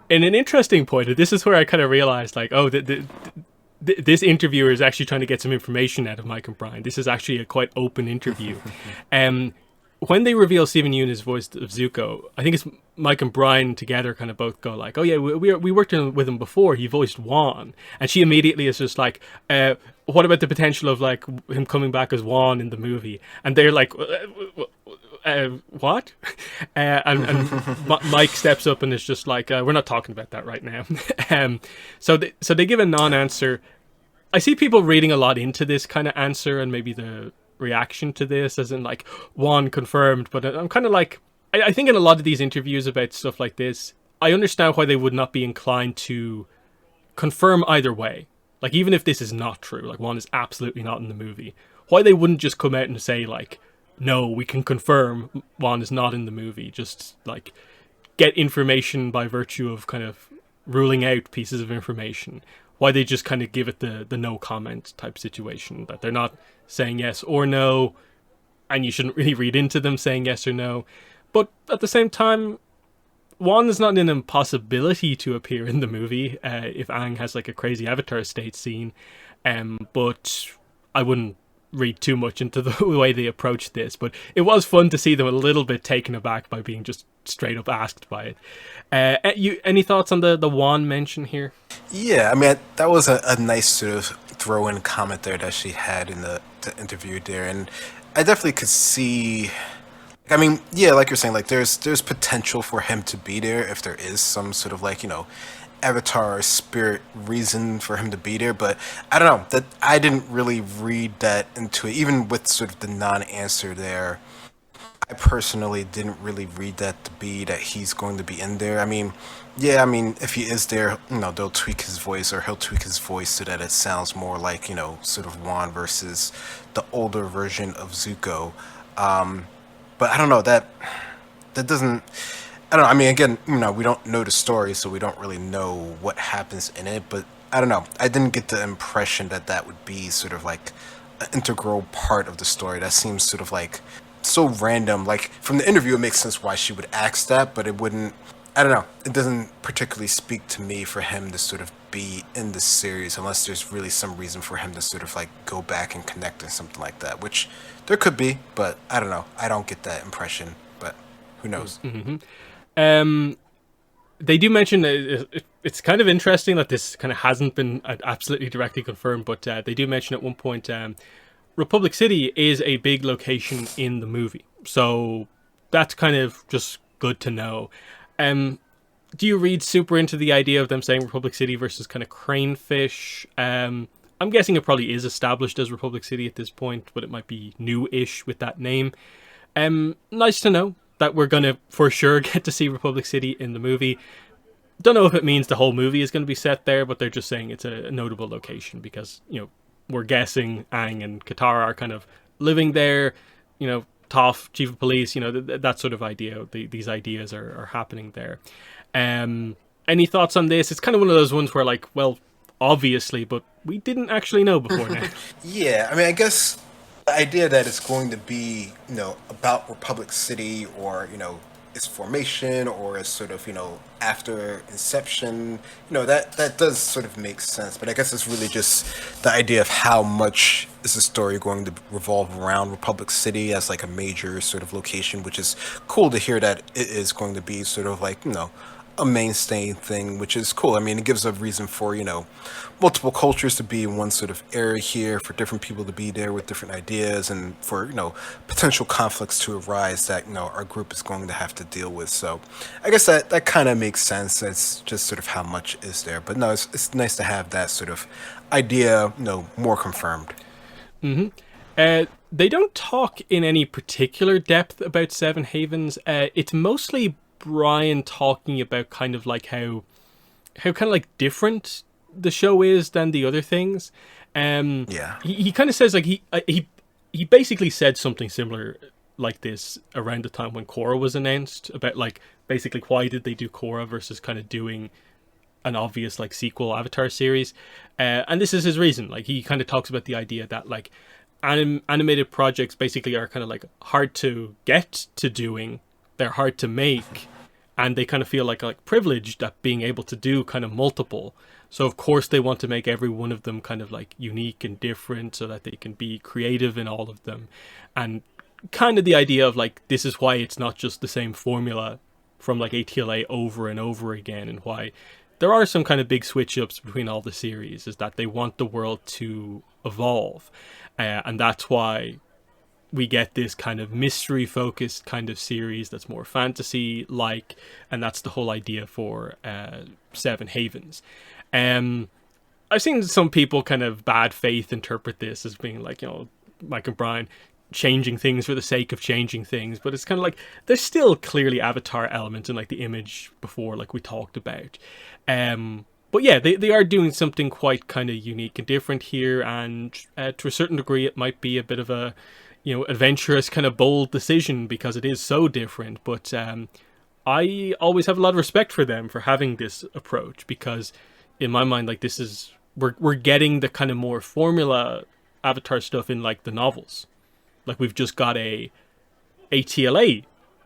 an interesting point, this is where I kind of realized, like, oh, this interviewer is actually trying to get some information out of Mike and Brian. This is actually a quite open interview. When they reveal Steven Yeun's voice of Zuko, I think it's Mike and Brian together kind of both go like, oh yeah, we worked with him before. He voiced Juan. And she immediately is just like, what about the potential of like him coming back as Juan in the movie? And they're like, what? And Mike steps up and is just like, we're not talking about that right now. So they give a non-answer. I see people reading a lot into this kind of answer and maybe the reaction to this, as in like Juan confirmed. But I'm kind of like, I think in a lot of these interviews about stuff like this, I understand why they would not be inclined to confirm either way. Like, even if this is not true, like Juan is absolutely not in the movie, why they wouldn't just come out and say like, no, we can confirm Juan is not in the movie. Just like get information by virtue of kind of ruling out pieces of information. Why they just kind of give it the no comment type situation, that they're not saying yes or no, and you shouldn't really read into them saying yes or no. But at the same time, Juan is not an impossibility to appear in the movie if Aang has like a crazy Avatar state scene. But I wouldn't read too much into the way they approach this. But it was fun to see them a little bit taken aback by being just straight up asked by it. Any thoughts on the Juan mention here? Yeah, I mean, that was a nice sort of throw-in comment there that she had in the interview there, and I definitely could see. I mean, yeah, like you're saying, like there's potential for him to be there if there is some sort of like Avatar spirit reason for him to be there, but I don't know, that I didn't really read that into it, even with sort of the non-answer there. I personally didn't really read that to be that he's going to be in there. I mean, yeah, I mean, if he is there, they'll tweak his voice, or he'll tweak his voice so that it sounds more like, sort of Juan versus the older version of Zuko. But I don't know, that doesn't, I don't know, I mean, again, we don't know the story, so we don't really know what happens in it, but I don't know, I didn't get the impression that that would be sort of like an integral part of the story. That seems sort of like so random. Like, from the interview, it makes sense why she would ask that, but it wouldn't, I don't know, it doesn't particularly speak to me for him to sort of be in the series, unless there's really some reason for him to sort of like go back and connect or something like that, which there could be, but I don't know, I don't get that impression, but who knows. Mm-hmm. They do mention it's kind of interesting that this kind of hasn't been absolutely directly confirmed, but they do mention at one point Republic City is a big location in the movie, so that's kind of just good to know. do you read super into the idea of them saying Republic City versus kind of Cranefish? I'm guessing it probably is established as Republic City at this point, but it might be new-ish with that name. Nice to know that we're gonna for sure get to see Republic City in the movie. Don't know if it means the whole movie is going to be set there, but they're just saying it's a notable location because, we're guessing Aang and Katara are kind of living there. Toph, chief of police, that sort of idea. These ideas are happening there. Any thoughts on this? It's kind of one of those ones where, like, well, obviously, but we didn't actually know before now. Yeah, I mean, I guess the idea that it's going to be, about Republic City or, its formation or its sort of, after inception, that does sort of make sense. But I guess it's really just the idea of how much is the story going to revolve around Republic City as like a major sort of location, which is cool to hear that it is going to be sort of like, a mainstay thing, which is cool. I mean, it gives a reason for, multiple cultures to be in one sort of area here, for different people to be there with different ideas, and for, potential conflicts to arise that, our group is going to have to deal with. So I guess that kind of makes sense. It's just sort of how much is there. But no, it's nice to have that sort of idea, more confirmed. They don't talk in any particular depth about Seven Havens. It's mostly Brian talking about kind of like how kind of like different the show is than the other things. Yeah. He kind of says like he basically said something similar like this around the time when Korra was announced, about like basically why did they do Korra versus kind of doing an obvious like sequel Avatar series, and this is his reason. Like he kind of talks about the idea that like animated projects basically are kind of like hard to get to doing, they're hard to make, and they kind of feel like privileged at being able to do kind of multiple. So of course they want to make every one of them kind of like unique and different so that they can be creative in all of them. And kind of the idea of like, this is why it's not just the same formula from like ATLA over and over again, and why there are some kind of big switch ups between all the series, is that they want the world to evolve. And that's why we get this kind of mystery focused kind of series that's more fantasy like, and that's the whole idea for Seven Havens. I've seen some people kind of bad faith interpret this as being like, Mike and Brian changing things for the sake of changing things, but it's kind of like there's still clearly Avatar elements in like the image before, like we talked about. But yeah, they are doing something quite kind of unique and different here, and to a certain degree it might be a bit of a adventurous kind of bold decision because it is so different. But I always have a lot of respect for them for having this approach, because in my mind, like, this is we're getting the kind of more formula Avatar stuff in like the novels. Like we've just got a ATLA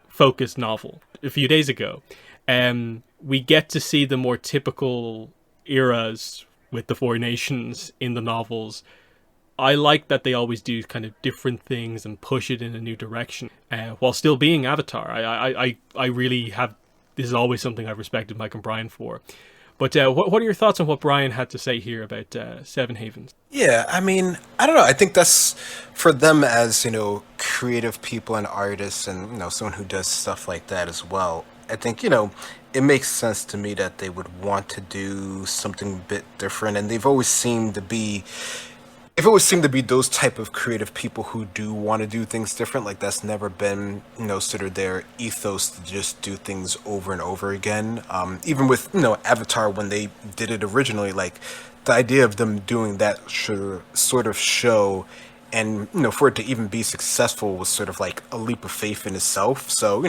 focused novel a few days ago. We get to see the more typical eras with the Four Nations in the novels. I like that they always do kind of different things and push it in a new direction, while still being Avatar. I really have, this is always something I've respected Mike and Brian for. But what are your thoughts on what Brian had to say here about Seven Havens? Yeah, I mean, I don't know. I think that's for them as, creative people and artists and, someone who does stuff like that as well. I think, it makes sense to me that they would want to do something a bit different. And they've always seemed to be those type of creative people who do want to do things different. Like that's never been, sort of their ethos to just do things over and over again. Even with, Avatar, when they did it originally, like the idea of them doing that sort of show, and, for it to even be successful was sort of like a leap of faith in itself. So,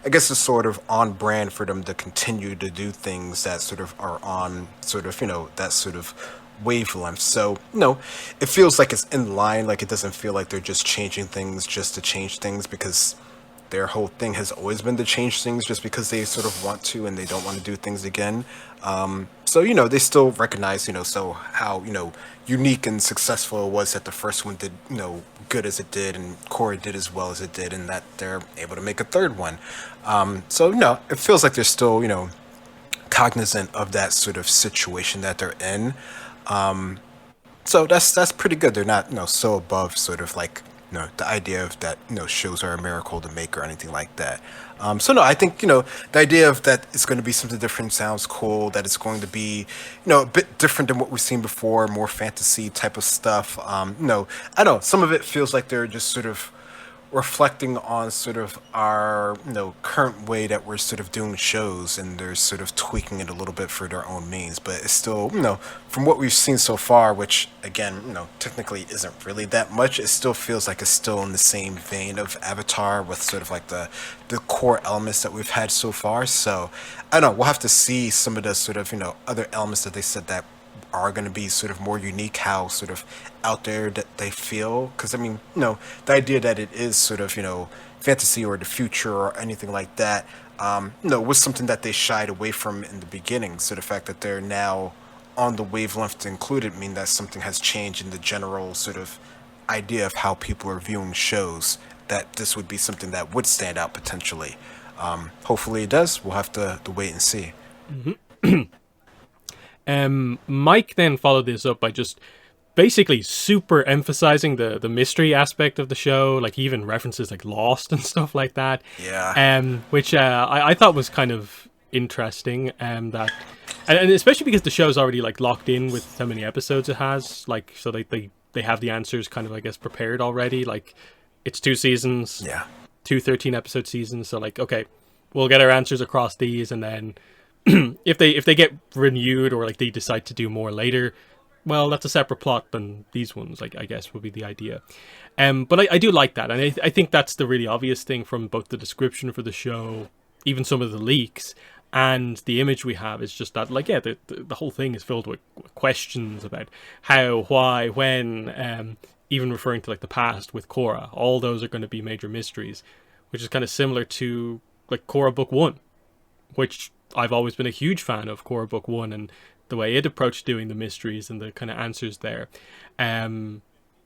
I guess it's sort of on brand for them to continue to do things that sort of are on sort of, that sort of wavelength. So, it feels like it's in line. Like it doesn't feel like they're just changing things just to change things, because their whole thing has always been to change things just because they sort of want to and they don't want to do things again. So, they still recognize, so how, unique and successful it was that the first one did, good as it did, and Korra did as well as it did, and that they're able to make a third one. So, it feels like they're still, cognizant of that sort of situation that they're in. So that's pretty good. They're not, so above sort of like the idea of that, shows are a miracle to make or anything like that. So no, I think, the idea of that it's going to be something different sounds cool. That it's going to be, a bit different than what we've seen before, more fantasy type of stuff. I don't know. Some of it feels like they're just sort of reflecting on sort of our current way that we're sort of doing shows, and they're sort of tweaking it a little bit for their own means, but it's still, from what we've seen so far, which again, technically isn't really that much, it still feels like it's still in the same vein of Avatar with sort of like the core elements that we've had so far. So I don't know, we'll have to see some of the sort of other elements that they said that are going to be sort of more unique, how sort of out there that they feel. Because I mean, the idea that it is sort of fantasy or the future or anything like that, was something that they shied away from in the beginning. So the fact that they're now on the wavelength to include it mean that something has changed in the general sort of idea of how people are viewing shows. That this would be something that would stand out potentially. Hopefully it does. We'll have to wait and see. Mike then followed this up by just basically super emphasizing the mystery aspect of the show. Like he even references like Lost and stuff like that. Yeah. Which I thought was kind of interesting. And especially because the show's already like locked in with how many episodes it has. Like so they have the answers kind of, I guess, prepared already. Like it's 2 seasons. Yeah. 2 13-episode seasons. So like, okay, we'll get our answers across these, and then if they get renewed or like they decide to do more later, well, that's a separate plot than these ones, like I guess would be the idea. But I do like that, and I think that's the really obvious thing from both the description for the show, even some of the leaks, and the image we have is just that, like, yeah, the whole thing is filled with questions about how, why, when, even referring to like the past with Korra. All those are going to be major mysteries, which is kind of similar to like Korra Book 1, which I've always been a huge fan of Korra Book 1 and the way it approached doing the mysteries and the kind of answers there. And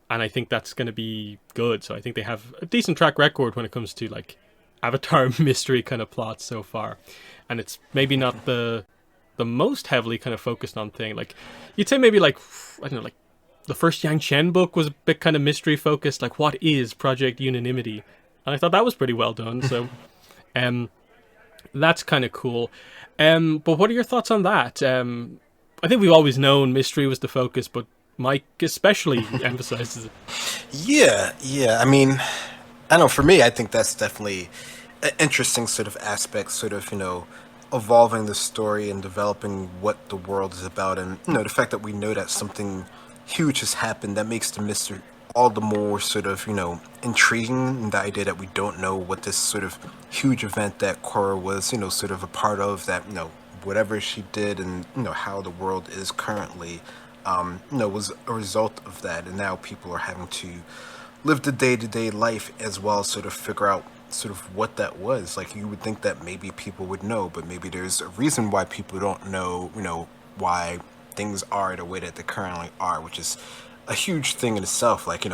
I think that's going to be good. So I think they have a decent track record when it comes to like Avatar mystery kind of plots so far. And it's maybe not the most heavily kind of focused on thing. Like you'd say maybe like, I don't know, like the first Yang Chen book was a bit kind of mystery focused. Like what is Project Unanimity? And I thought that was pretty well done. So that's kind of cool. But what are your thoughts on that? I think we've always known mystery was the focus, but Mike especially emphasizes it. Yeah. I mean, I don't know, for me, I think that's definitely an interesting sort of aspect, sort of, evolving the story and developing what the world is about. And, the fact that we know that something huge has happened, that makes the mystery all the more sort of, intriguing. The idea that we don't know what this sort of huge event that Korra was, sort of a part of, that, whatever she did and, how the world is currently, was a result of that. And now people are having to live the day-to-day life as well, sort of figure out sort of what that was. Like you would think that maybe people would know, but maybe there's a reason why people don't know, why things are the way that they currently are, which is a huge thing in itself. Like,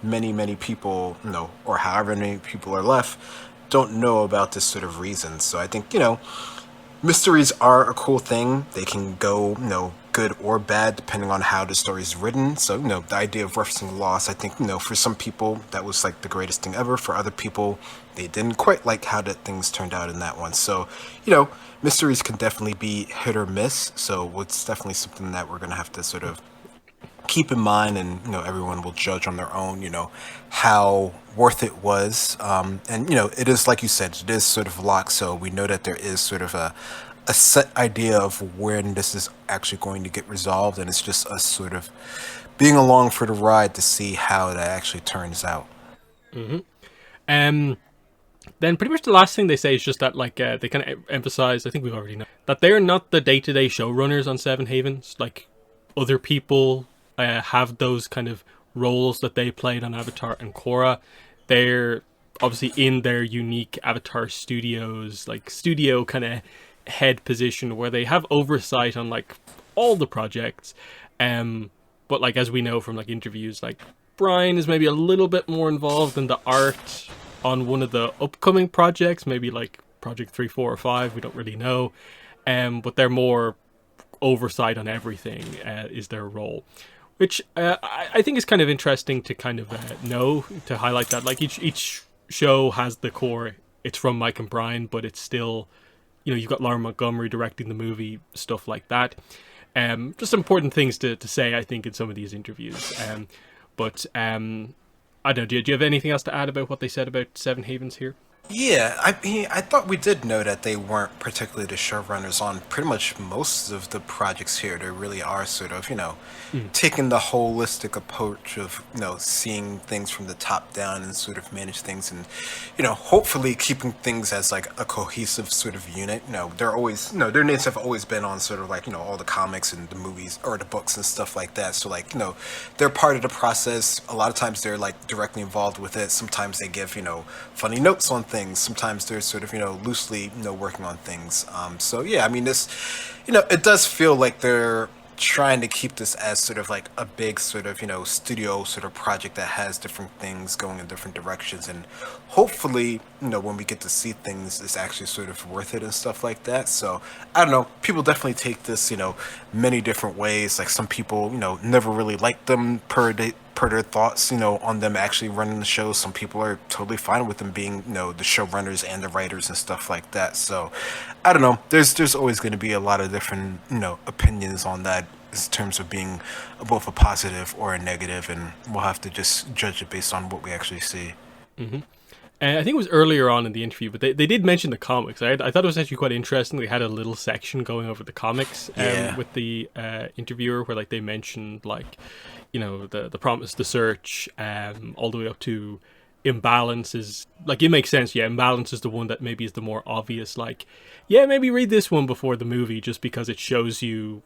many people, or however many people are left, don't know about this sort of reason. So I think, mysteries are a cool thing. They can go, good or bad depending on how the story is written. So, the idea of referencing loss, I think, for some people that was like the greatest thing ever. For other people, they didn't quite like how that things turned out in that one. So, mysteries can definitely be hit or miss. So it's definitely something that we're going to have to sort of keep in mind, and everyone will judge on their own, how worth it was. And it is, like you said, it is sort of locked, so we know that there is sort of a set idea of when this is actually going to get resolved, and it's just us sort of being along for the ride to see how that actually turns out. Then pretty much the last thing they say is just that, like, they kind of emphasize, I think we've already known, that they're not the day-to-day showrunners on Seven Havens. Like, other people have those kind of roles that they played on Avatar and Korra. They're obviously in their unique Avatar studios, like studio kind of head position, where they have oversight on like all the projects. But like, as we know from like interviews, like Brian is maybe a little bit more involved in the art on one of the upcoming projects, maybe like Project 3, 4, or 5, we don't really know. But they're more oversight on everything is their role, Which I think is kind of interesting to kind of know, to highlight that. Like each show has the core. It's from Mike and Brian, but it's still, you've got Lauren Montgomery directing the movie, stuff like that. Just important things to say, I think, in some of these interviews. But I don't know, do you have anything else to add about what they said about Seven Havens here? Yeah, I mean, I thought we did know that they weren't particularly the showrunners on pretty much most of the projects here. They really are sort of, taking the holistic approach of, seeing things from the top down and sort of manage things and, hopefully keeping things as like a cohesive sort of unit. They're always, their names have always been on sort of like, all the comics and the movies or the books and stuff like that. So like, they're part of the process. A lot of times they're like directly involved with it. Sometimes they give, funny notes on things. Sometimes they're sort of, loosely, working on things. So yeah, I mean, this, it does feel like they're trying to keep this as sort of like a big sort of, studio sort of project that has different things going in different directions. And hopefully, when we get to see things, it's actually sort of worth it and stuff like that. So I don't know, people definitely take this, many different ways. Like some people, never really liked them per their thoughts, on them actually running the show. Some people are totally fine with them being, the showrunners and the writers and stuff like that. So I don't know. There's always going to be a lot of different, opinions on that in terms of being both a positive or a negative, and we'll have to just judge it based on what we actually see. Mm-hmm. I think it was earlier on in the interview, but they did mention the comics. I thought it was actually quite interesting. They had a little section going over the comics with the interviewer, where like they mentioned like, the Promise, the Search, all the way up to Imbalance is like, it makes sense. Yeah, Imbalance is the one that maybe is the more obvious. Like, yeah, maybe read this one before the movie, just because it shows you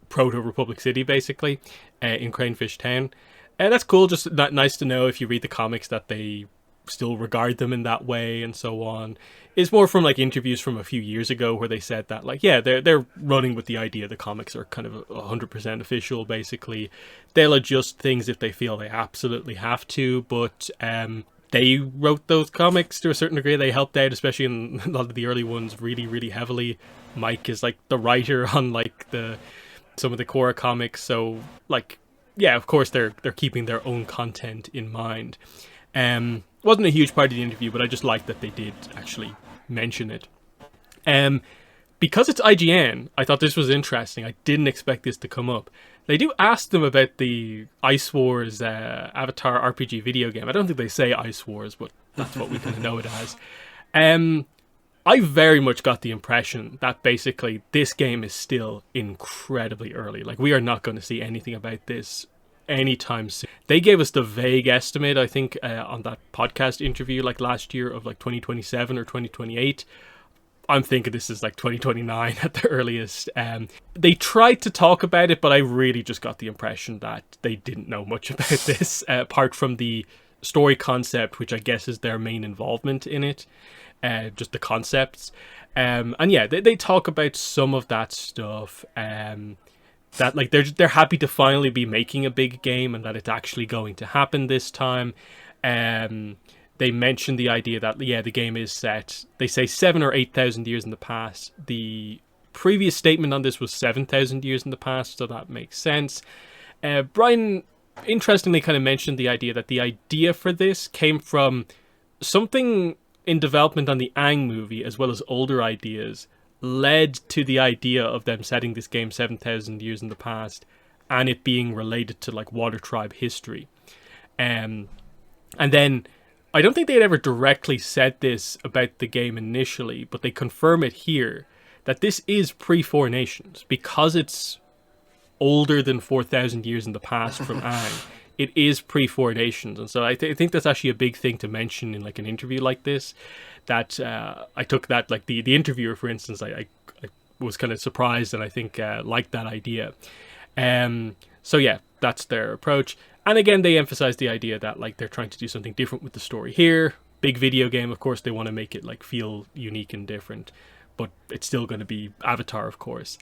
Proto Republic City basically in Cranefish Town. That's cool. Just nice to know if you read the comics that they still regard them in that way and so on. It's more from like interviews from a few years ago where they said that like, yeah, they're running with the idea the comics are kind of 100% official basically. They'll adjust things if they feel they absolutely have to, but they wrote those comics to a certain degree. They helped out, especially in a lot of the early ones, really, really heavily. Mike is like the writer on like some of the core comics, so like, yeah, of course they're keeping their own content in mind. Wasn't a huge part of the interview, but I just liked that they did actually mention it. Because it's IGN, I thought this was interesting. I didn't expect this to come up. They do ask them about the Ice Wars Avatar RPG video game. I don't think they say Ice Wars, but that's what we kind of know it as. I very much got the impression that basically this game is still incredibly early. Like, we are not going to see anything about this anytime soon. They gave us the vague estimate, I think, on that podcast interview like last year of like 2027 or 2028. I'm thinking this is like 2029 at the earliest. They tried to talk about it, but I really just got the impression that they didn't know much about this, apart from the story concept, which I guess is their main involvement in it. Just the concepts. And yeah, they talk about some of that stuff. That like they're happy to finally be making a big game and that it's actually going to happen this time. They mentioned the idea that, yeah, the game is set, they say 7,000 or 8,000 years in the past. The previous statement on this was 7,000 years in the past, so that makes sense. Brian interestingly kind of mentioned the idea that the idea for this came from something in development on the Aang movie, as well as older ideas, led to the idea of them setting this game 7,000 years in the past and it being related to like Water Tribe history. And then I don't think they had ever directly said this about the game initially, but they confirm it here that this is pre-Four Nations because it's older than 4,000 years in the past from Aang. It is pre-Four Nations, and so I think that's actually a big thing to mention in like an interview like this. That I took that, like the interviewer, for instance, I was kind of surprised and I think liked that idea. So yeah, that's their approach. And again, they emphasize the idea that like they're trying to do something different with the story here. Big video game, of course, they want to make it like feel unique and different, but it's still going to be Avatar, of course.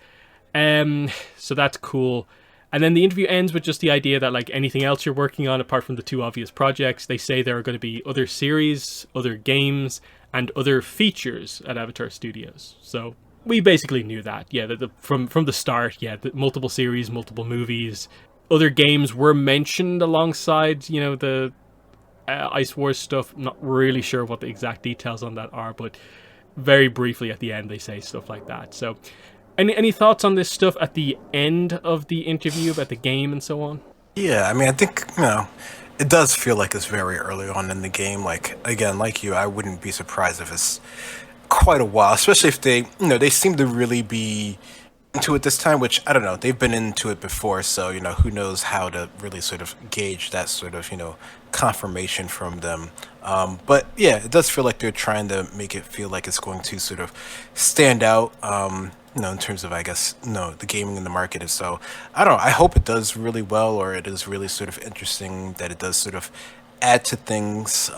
So that's cool. And then the interview ends with just the idea that like anything else you're working on apart from the two obvious projects, they say there are going to be other series, other games, and other features at Avatar Studios. So we basically knew that. Yeah, from the start, yeah, the multiple series, multiple movies, other games were mentioned alongside, the Ice Wars stuff. I'm not really sure what the exact details on that are, but very briefly at the end they say stuff like that. So, any thoughts on this stuff at the end of the interview about the game and so on? Yeah, I mean, I think, it does feel like it's very early on in the game. Like, again, like you, I wouldn't be surprised if it's quite a while, especially if they seem to really be into it this time, which I don't know, they've been into it before, so, who knows how to really sort of gauge that sort of, confirmation from them. But yeah, it does feel like they're trying to make it feel like it's going to sort of stand out. In terms of, I guess, the gaming in the market. And so, I don't know. I hope it does really well, or it is really sort of interesting that it does sort of add to things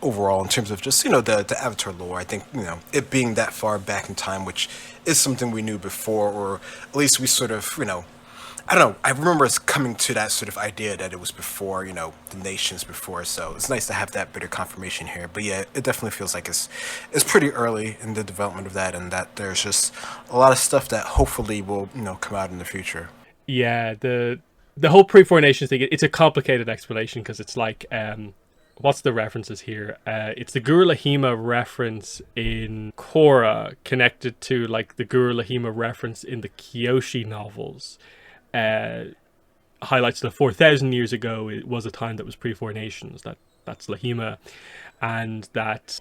overall in terms of just, the Avatar lore. I think, it being that far back in time, which is something we knew before, or at least we sort of, I don't know. I remember us coming to that sort of idea that it was before, the nations before. So it's nice to have that bit of confirmation here. But yeah, it definitely feels like it's pretty early in the development of that, and that there's just a lot of stuff that hopefully will, come out in the future. Yeah, the whole pre-4 nations thing, it's a complicated explanation because it's like, what's the references here? It's the Guru Lahima reference in Korra connected to like the Guru Lahima reference in the Kyoshi novels. Highlights that 4,000 years ago it was a time that was pre-4 nations. That's Lahima, and that,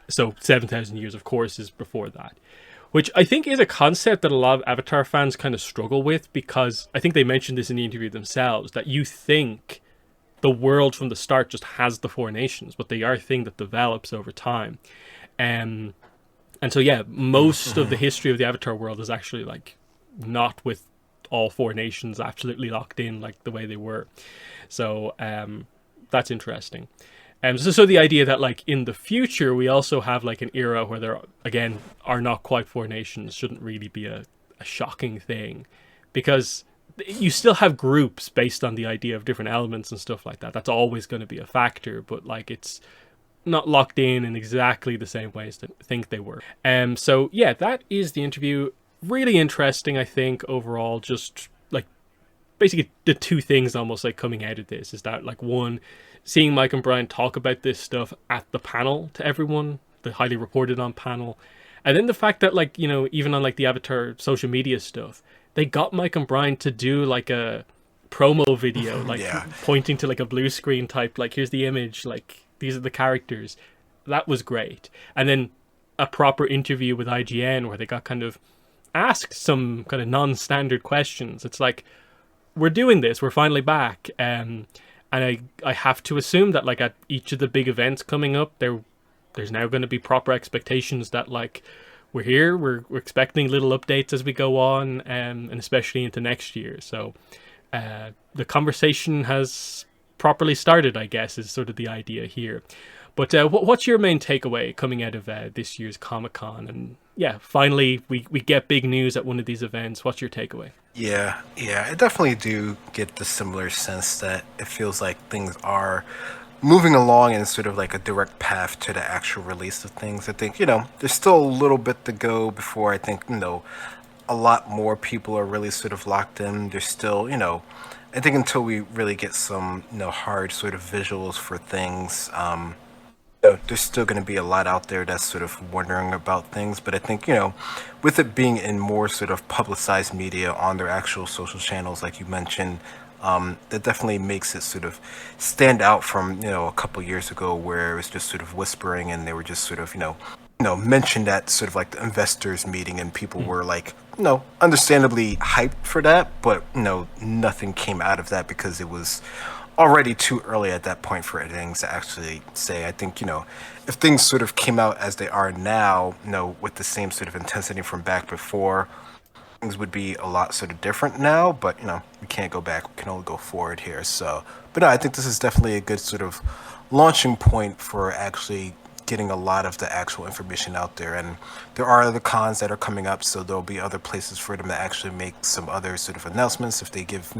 so 7,000 years, of course, is before that. Which I think is a concept that a lot of Avatar fans kind of struggle with, because I think they mentioned this in the interview themselves, that you think the world from the start just has the 4 nations, but they are a thing that develops over time. And so, yeah, most of the history of the Avatar world is actually like not with all 4 nations absolutely locked in like the way they were. So that's interesting. So the idea that like in the future we also have like an era where there again are not quite 4 nations shouldn't really be a shocking thing, because you still have groups based on the idea of different elements and stuff like that. That's always going to be a factor, but like it's not locked in exactly the same ways that I think they were. So yeah, that is the interview. Really interesting, I think, overall. Just like basically the two things almost like coming out of this is that, like, one, seeing Mike and Brian talk about this stuff at the panel to everyone, the highly reported on panel, and then the fact that, like, even on like the Avatar social media stuff, they got Mike and Brian to do like a promo video, like yeah, pointing to like a blue screen type, like, here's the image, like these are the characters. That was great. And then a proper interview with IGN where they got kind of asked some kind of non-standard questions. It's like, we're doing this, we're finally back, and I have to assume that like at each of the big events coming up, there's now going to be proper expectations that like we're here, we're expecting little updates as we go on, and especially into next year. So the conversation has properly started, I guess, is sort of the idea here. But what's your main takeaway coming out of this year's Comic-Con? And yeah, finally we get big news at one of these events. What's your takeaway? Yeah, I definitely do get the similar sense that it feels like things are moving along in sort of like a direct path to the actual release of things. I think, there's still a little bit to go before I think, a lot more people are really sort of locked in. There's still, I think until we really get some, hard sort of visuals for things, there's still going to be a lot out there that's sort of wondering about things. But I think, with it being in more sort of publicized media on their actual social channels, like you mentioned, that definitely makes it sort of stand out from, a couple years ago where it was just sort of whispering and they were just sort of, mentioned at sort of like the investors meeting, and people were like, understandably hyped for that, but, nothing came out of that because it was already too early at that point for things to actually say. I think, if things sort of came out as they are now, with the same sort of intensity from back before, things would be a lot sort of different now. But, we can't go back. We can only go forward here. So, but no, I think this is definitely a good sort of launching point for actually getting a lot of the actual information out there. And there are other cons that are coming up, so there'll be other places for them to actually make some other sort of announcements if they give,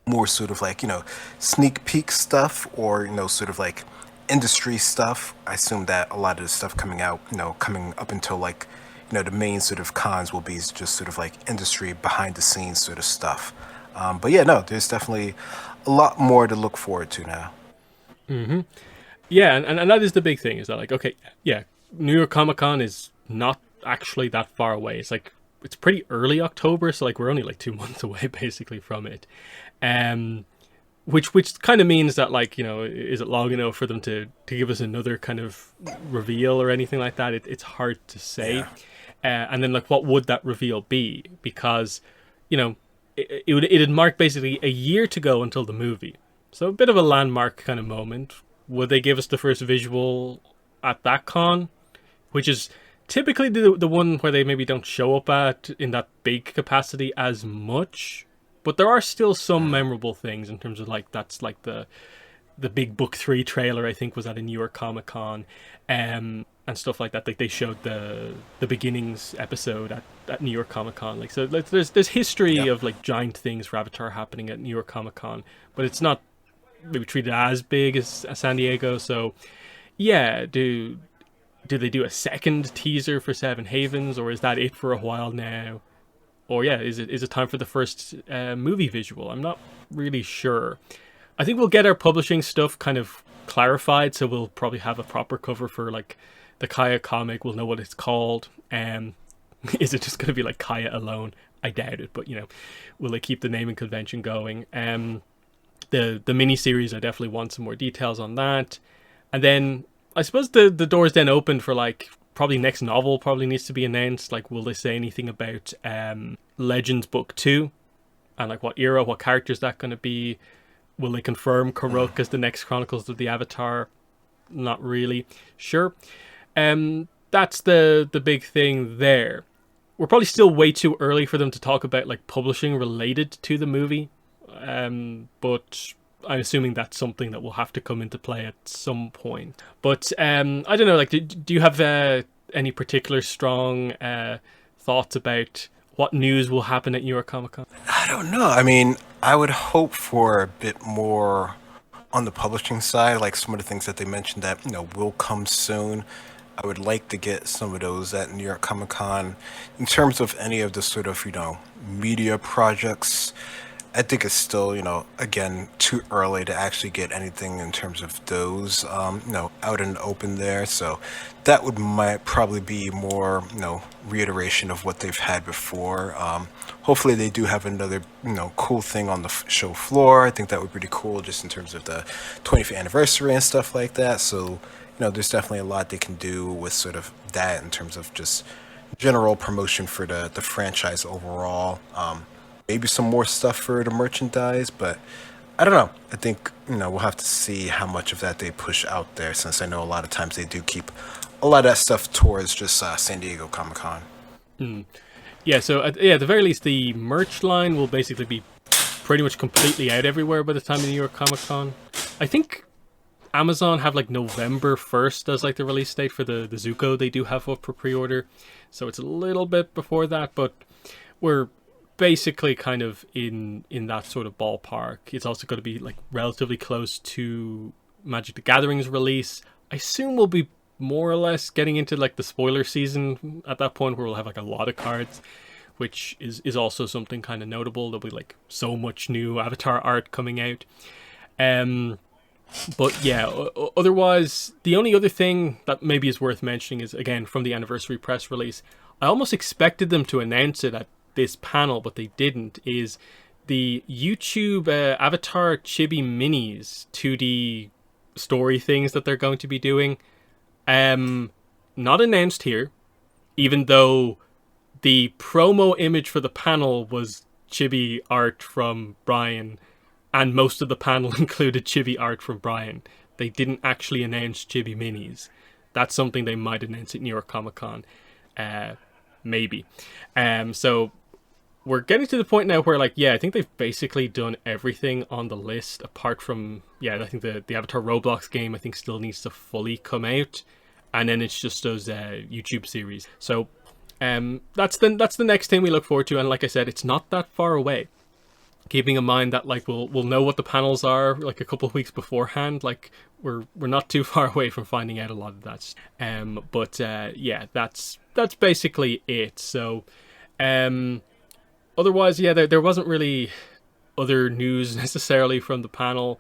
more sort of like, sneak peek stuff, or, sort of like industry stuff. I assume that a lot of the stuff coming out, coming up until like, the main sort of cons will be just sort of like industry behind the scenes sort of stuff. But yeah, no, there's definitely a lot more to look forward to now. Yeah, and that is the big thing, is that like, okay, yeah, New York Comic Con is not actually that far away. It's like it's pretty early October, so like we're only like 2 months away basically from it. Um which kind of means that, like, is it long enough for them to give us another kind of reveal or anything like that? It's hard to say. Yeah. And then, like, what would that reveal be? Because, it'd mark basically a year to go until the movie. So a bit of a landmark kind of moment. Would they give us the first visual at that con? Which is typically the one where they maybe don't show up at in that big capacity as much. But there are still some memorable things in terms of, like, that's like the big Book 3 trailer, I think, was at a New York Comic Con, and stuff like that. Like, they showed the beginnings episode at New York Comic Con. Like, so like, there's history Yep. of like giant things for Avatar happening at New York Comic Con, but it's not maybe treated as big as San Diego. So yeah, do they do a second teaser for Seven Havens, or is that it for a while now? Or yeah, is it time for the first movie visual? I'm not really sure. I think we'll get our publishing stuff kind of clarified, so we'll probably have a proper cover for like the Kaya comic. We'll know what it's called. Is it just going to be like Kaya alone? I doubt it, but will they keep the naming convention going? The mini series, I definitely want some more details on that. And then I suppose the doors then open for, like, probably next novel probably needs to be announced. Like, will they say anything about Legends Book 2? And like what era, what character is that going to be? Will they confirm Karuk as the next Chronicles of the Avatar? Not really sure. That's the big thing there. We're probably still way too early for them to talk about like publishing related to the movie. But I'm assuming that's something that will have to come into play at some point. But I don't know. Like, do you have any particular strong thoughts about what news will happen at New York Comic Con? I don't know. I mean, I would hope for a bit more on the publishing side, like some of the things that they mentioned that, will come soon. I would like to get some of those at New York Comic Con. In terms of any of the sort of, media projects, I think it's still, again, too early to actually get anything in terms of those, out in the open there. So that might probably be more, reiteration of what they've had before. Hopefully they do have another, cool thing on the show floor. I think that would be pretty cool just in terms of the 25th anniversary and stuff like that. So, there's definitely a lot they can do with sort of that in terms of just general promotion for the franchise overall. Maybe some more stuff for the merchandise, but I don't know. I think, we'll have to see how much of that they push out there, since I know a lot of times they do keep a lot of that stuff towards just San Diego Comic Con. Yeah, so at the very least, the merch line will basically be pretty much completely out everywhere by the time of New York Comic Con. I think Amazon have like November 1st as like the release date for the Zuko they do have up for pre-order. So it's a little bit before that, but we're basically kind of in that sort of ballpark. It's also going to be like relatively close to Magic the Gathering's release. I assume we'll be more or less getting into like the spoiler season at that point, where we'll have like a lot of cards, which is also something kind of notable. There'll be like so much new Avatar art coming out. But yeah, otherwise, the only other thing that maybe is worth mentioning is, again, from the anniversary press release. I almost expected them to announce it at this panel, but they didn't, is the YouTube Avatar Chibi Minis 2D story things that they're going to be doing. Not announced here, even though the promo image for the panel was chibi art from Brian, and most of the panel included chibi art from Brian. They didn't actually announce chibi minis. That's something they might announce at New York Comic Con. Maybe. So we're getting to the point now where, like, yeah, I think they've basically done everything on the list, apart from, yeah, I think the Avatar Roblox game, I think, still needs to fully come out, and then it's just those YouTube series. So that's the next thing we look forward to, and like I said, it's not that far away. Keeping in mind that, like, we'll know what the panels are like a couple of weeks beforehand. Like, we're not too far away from finding out a lot of that. But yeah, that's basically it. So otherwise, yeah, there wasn't really other news necessarily from the panel.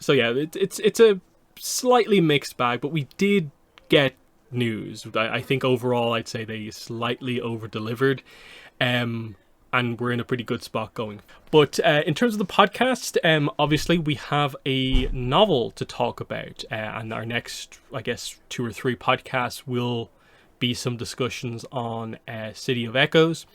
So yeah, it's a slightly mixed bag, but we did get news. I think overall I'd say they slightly over delivered. And we're in a pretty good spot going. But in terms of the podcast, obviously we have a novel to talk about, and our next, I guess, 2 or 3 podcasts will be some discussions on City of Echoes.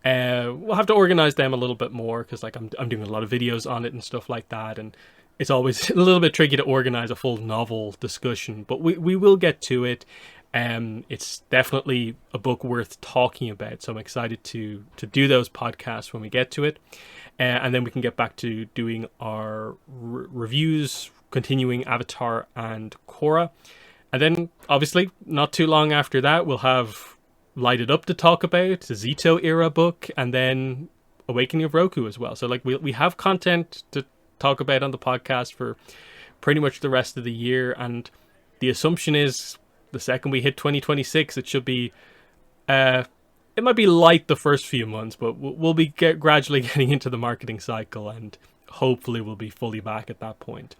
We'll have to organize them a little bit more because, like, I'm doing a lot of videos on it and stuff like that, and it's always a little bit tricky to organize a full novel discussion. But we will get to it. It's definitely a book worth talking about, so I'm excited to do those podcasts when we get to it, and then we can get back to doing our reviews, continuing Avatar and Korra, and then obviously not too long after that we'll have Light It Up to talk about, the Zito era book, and then Awakening of Roku as well. So like we have content to talk about on the podcast for pretty much the rest of the year, and the assumption is, the second we hit 2026, it should be, it might be light the first few months, but we'll be gradually getting into the marketing cycle, and hopefully we'll be fully back at that point.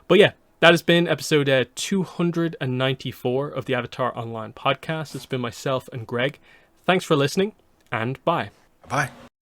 But yeah, that has been episode 294 of the Avatar Online podcast. It's been myself and Greg. Thanks for listening, and bye. Bye.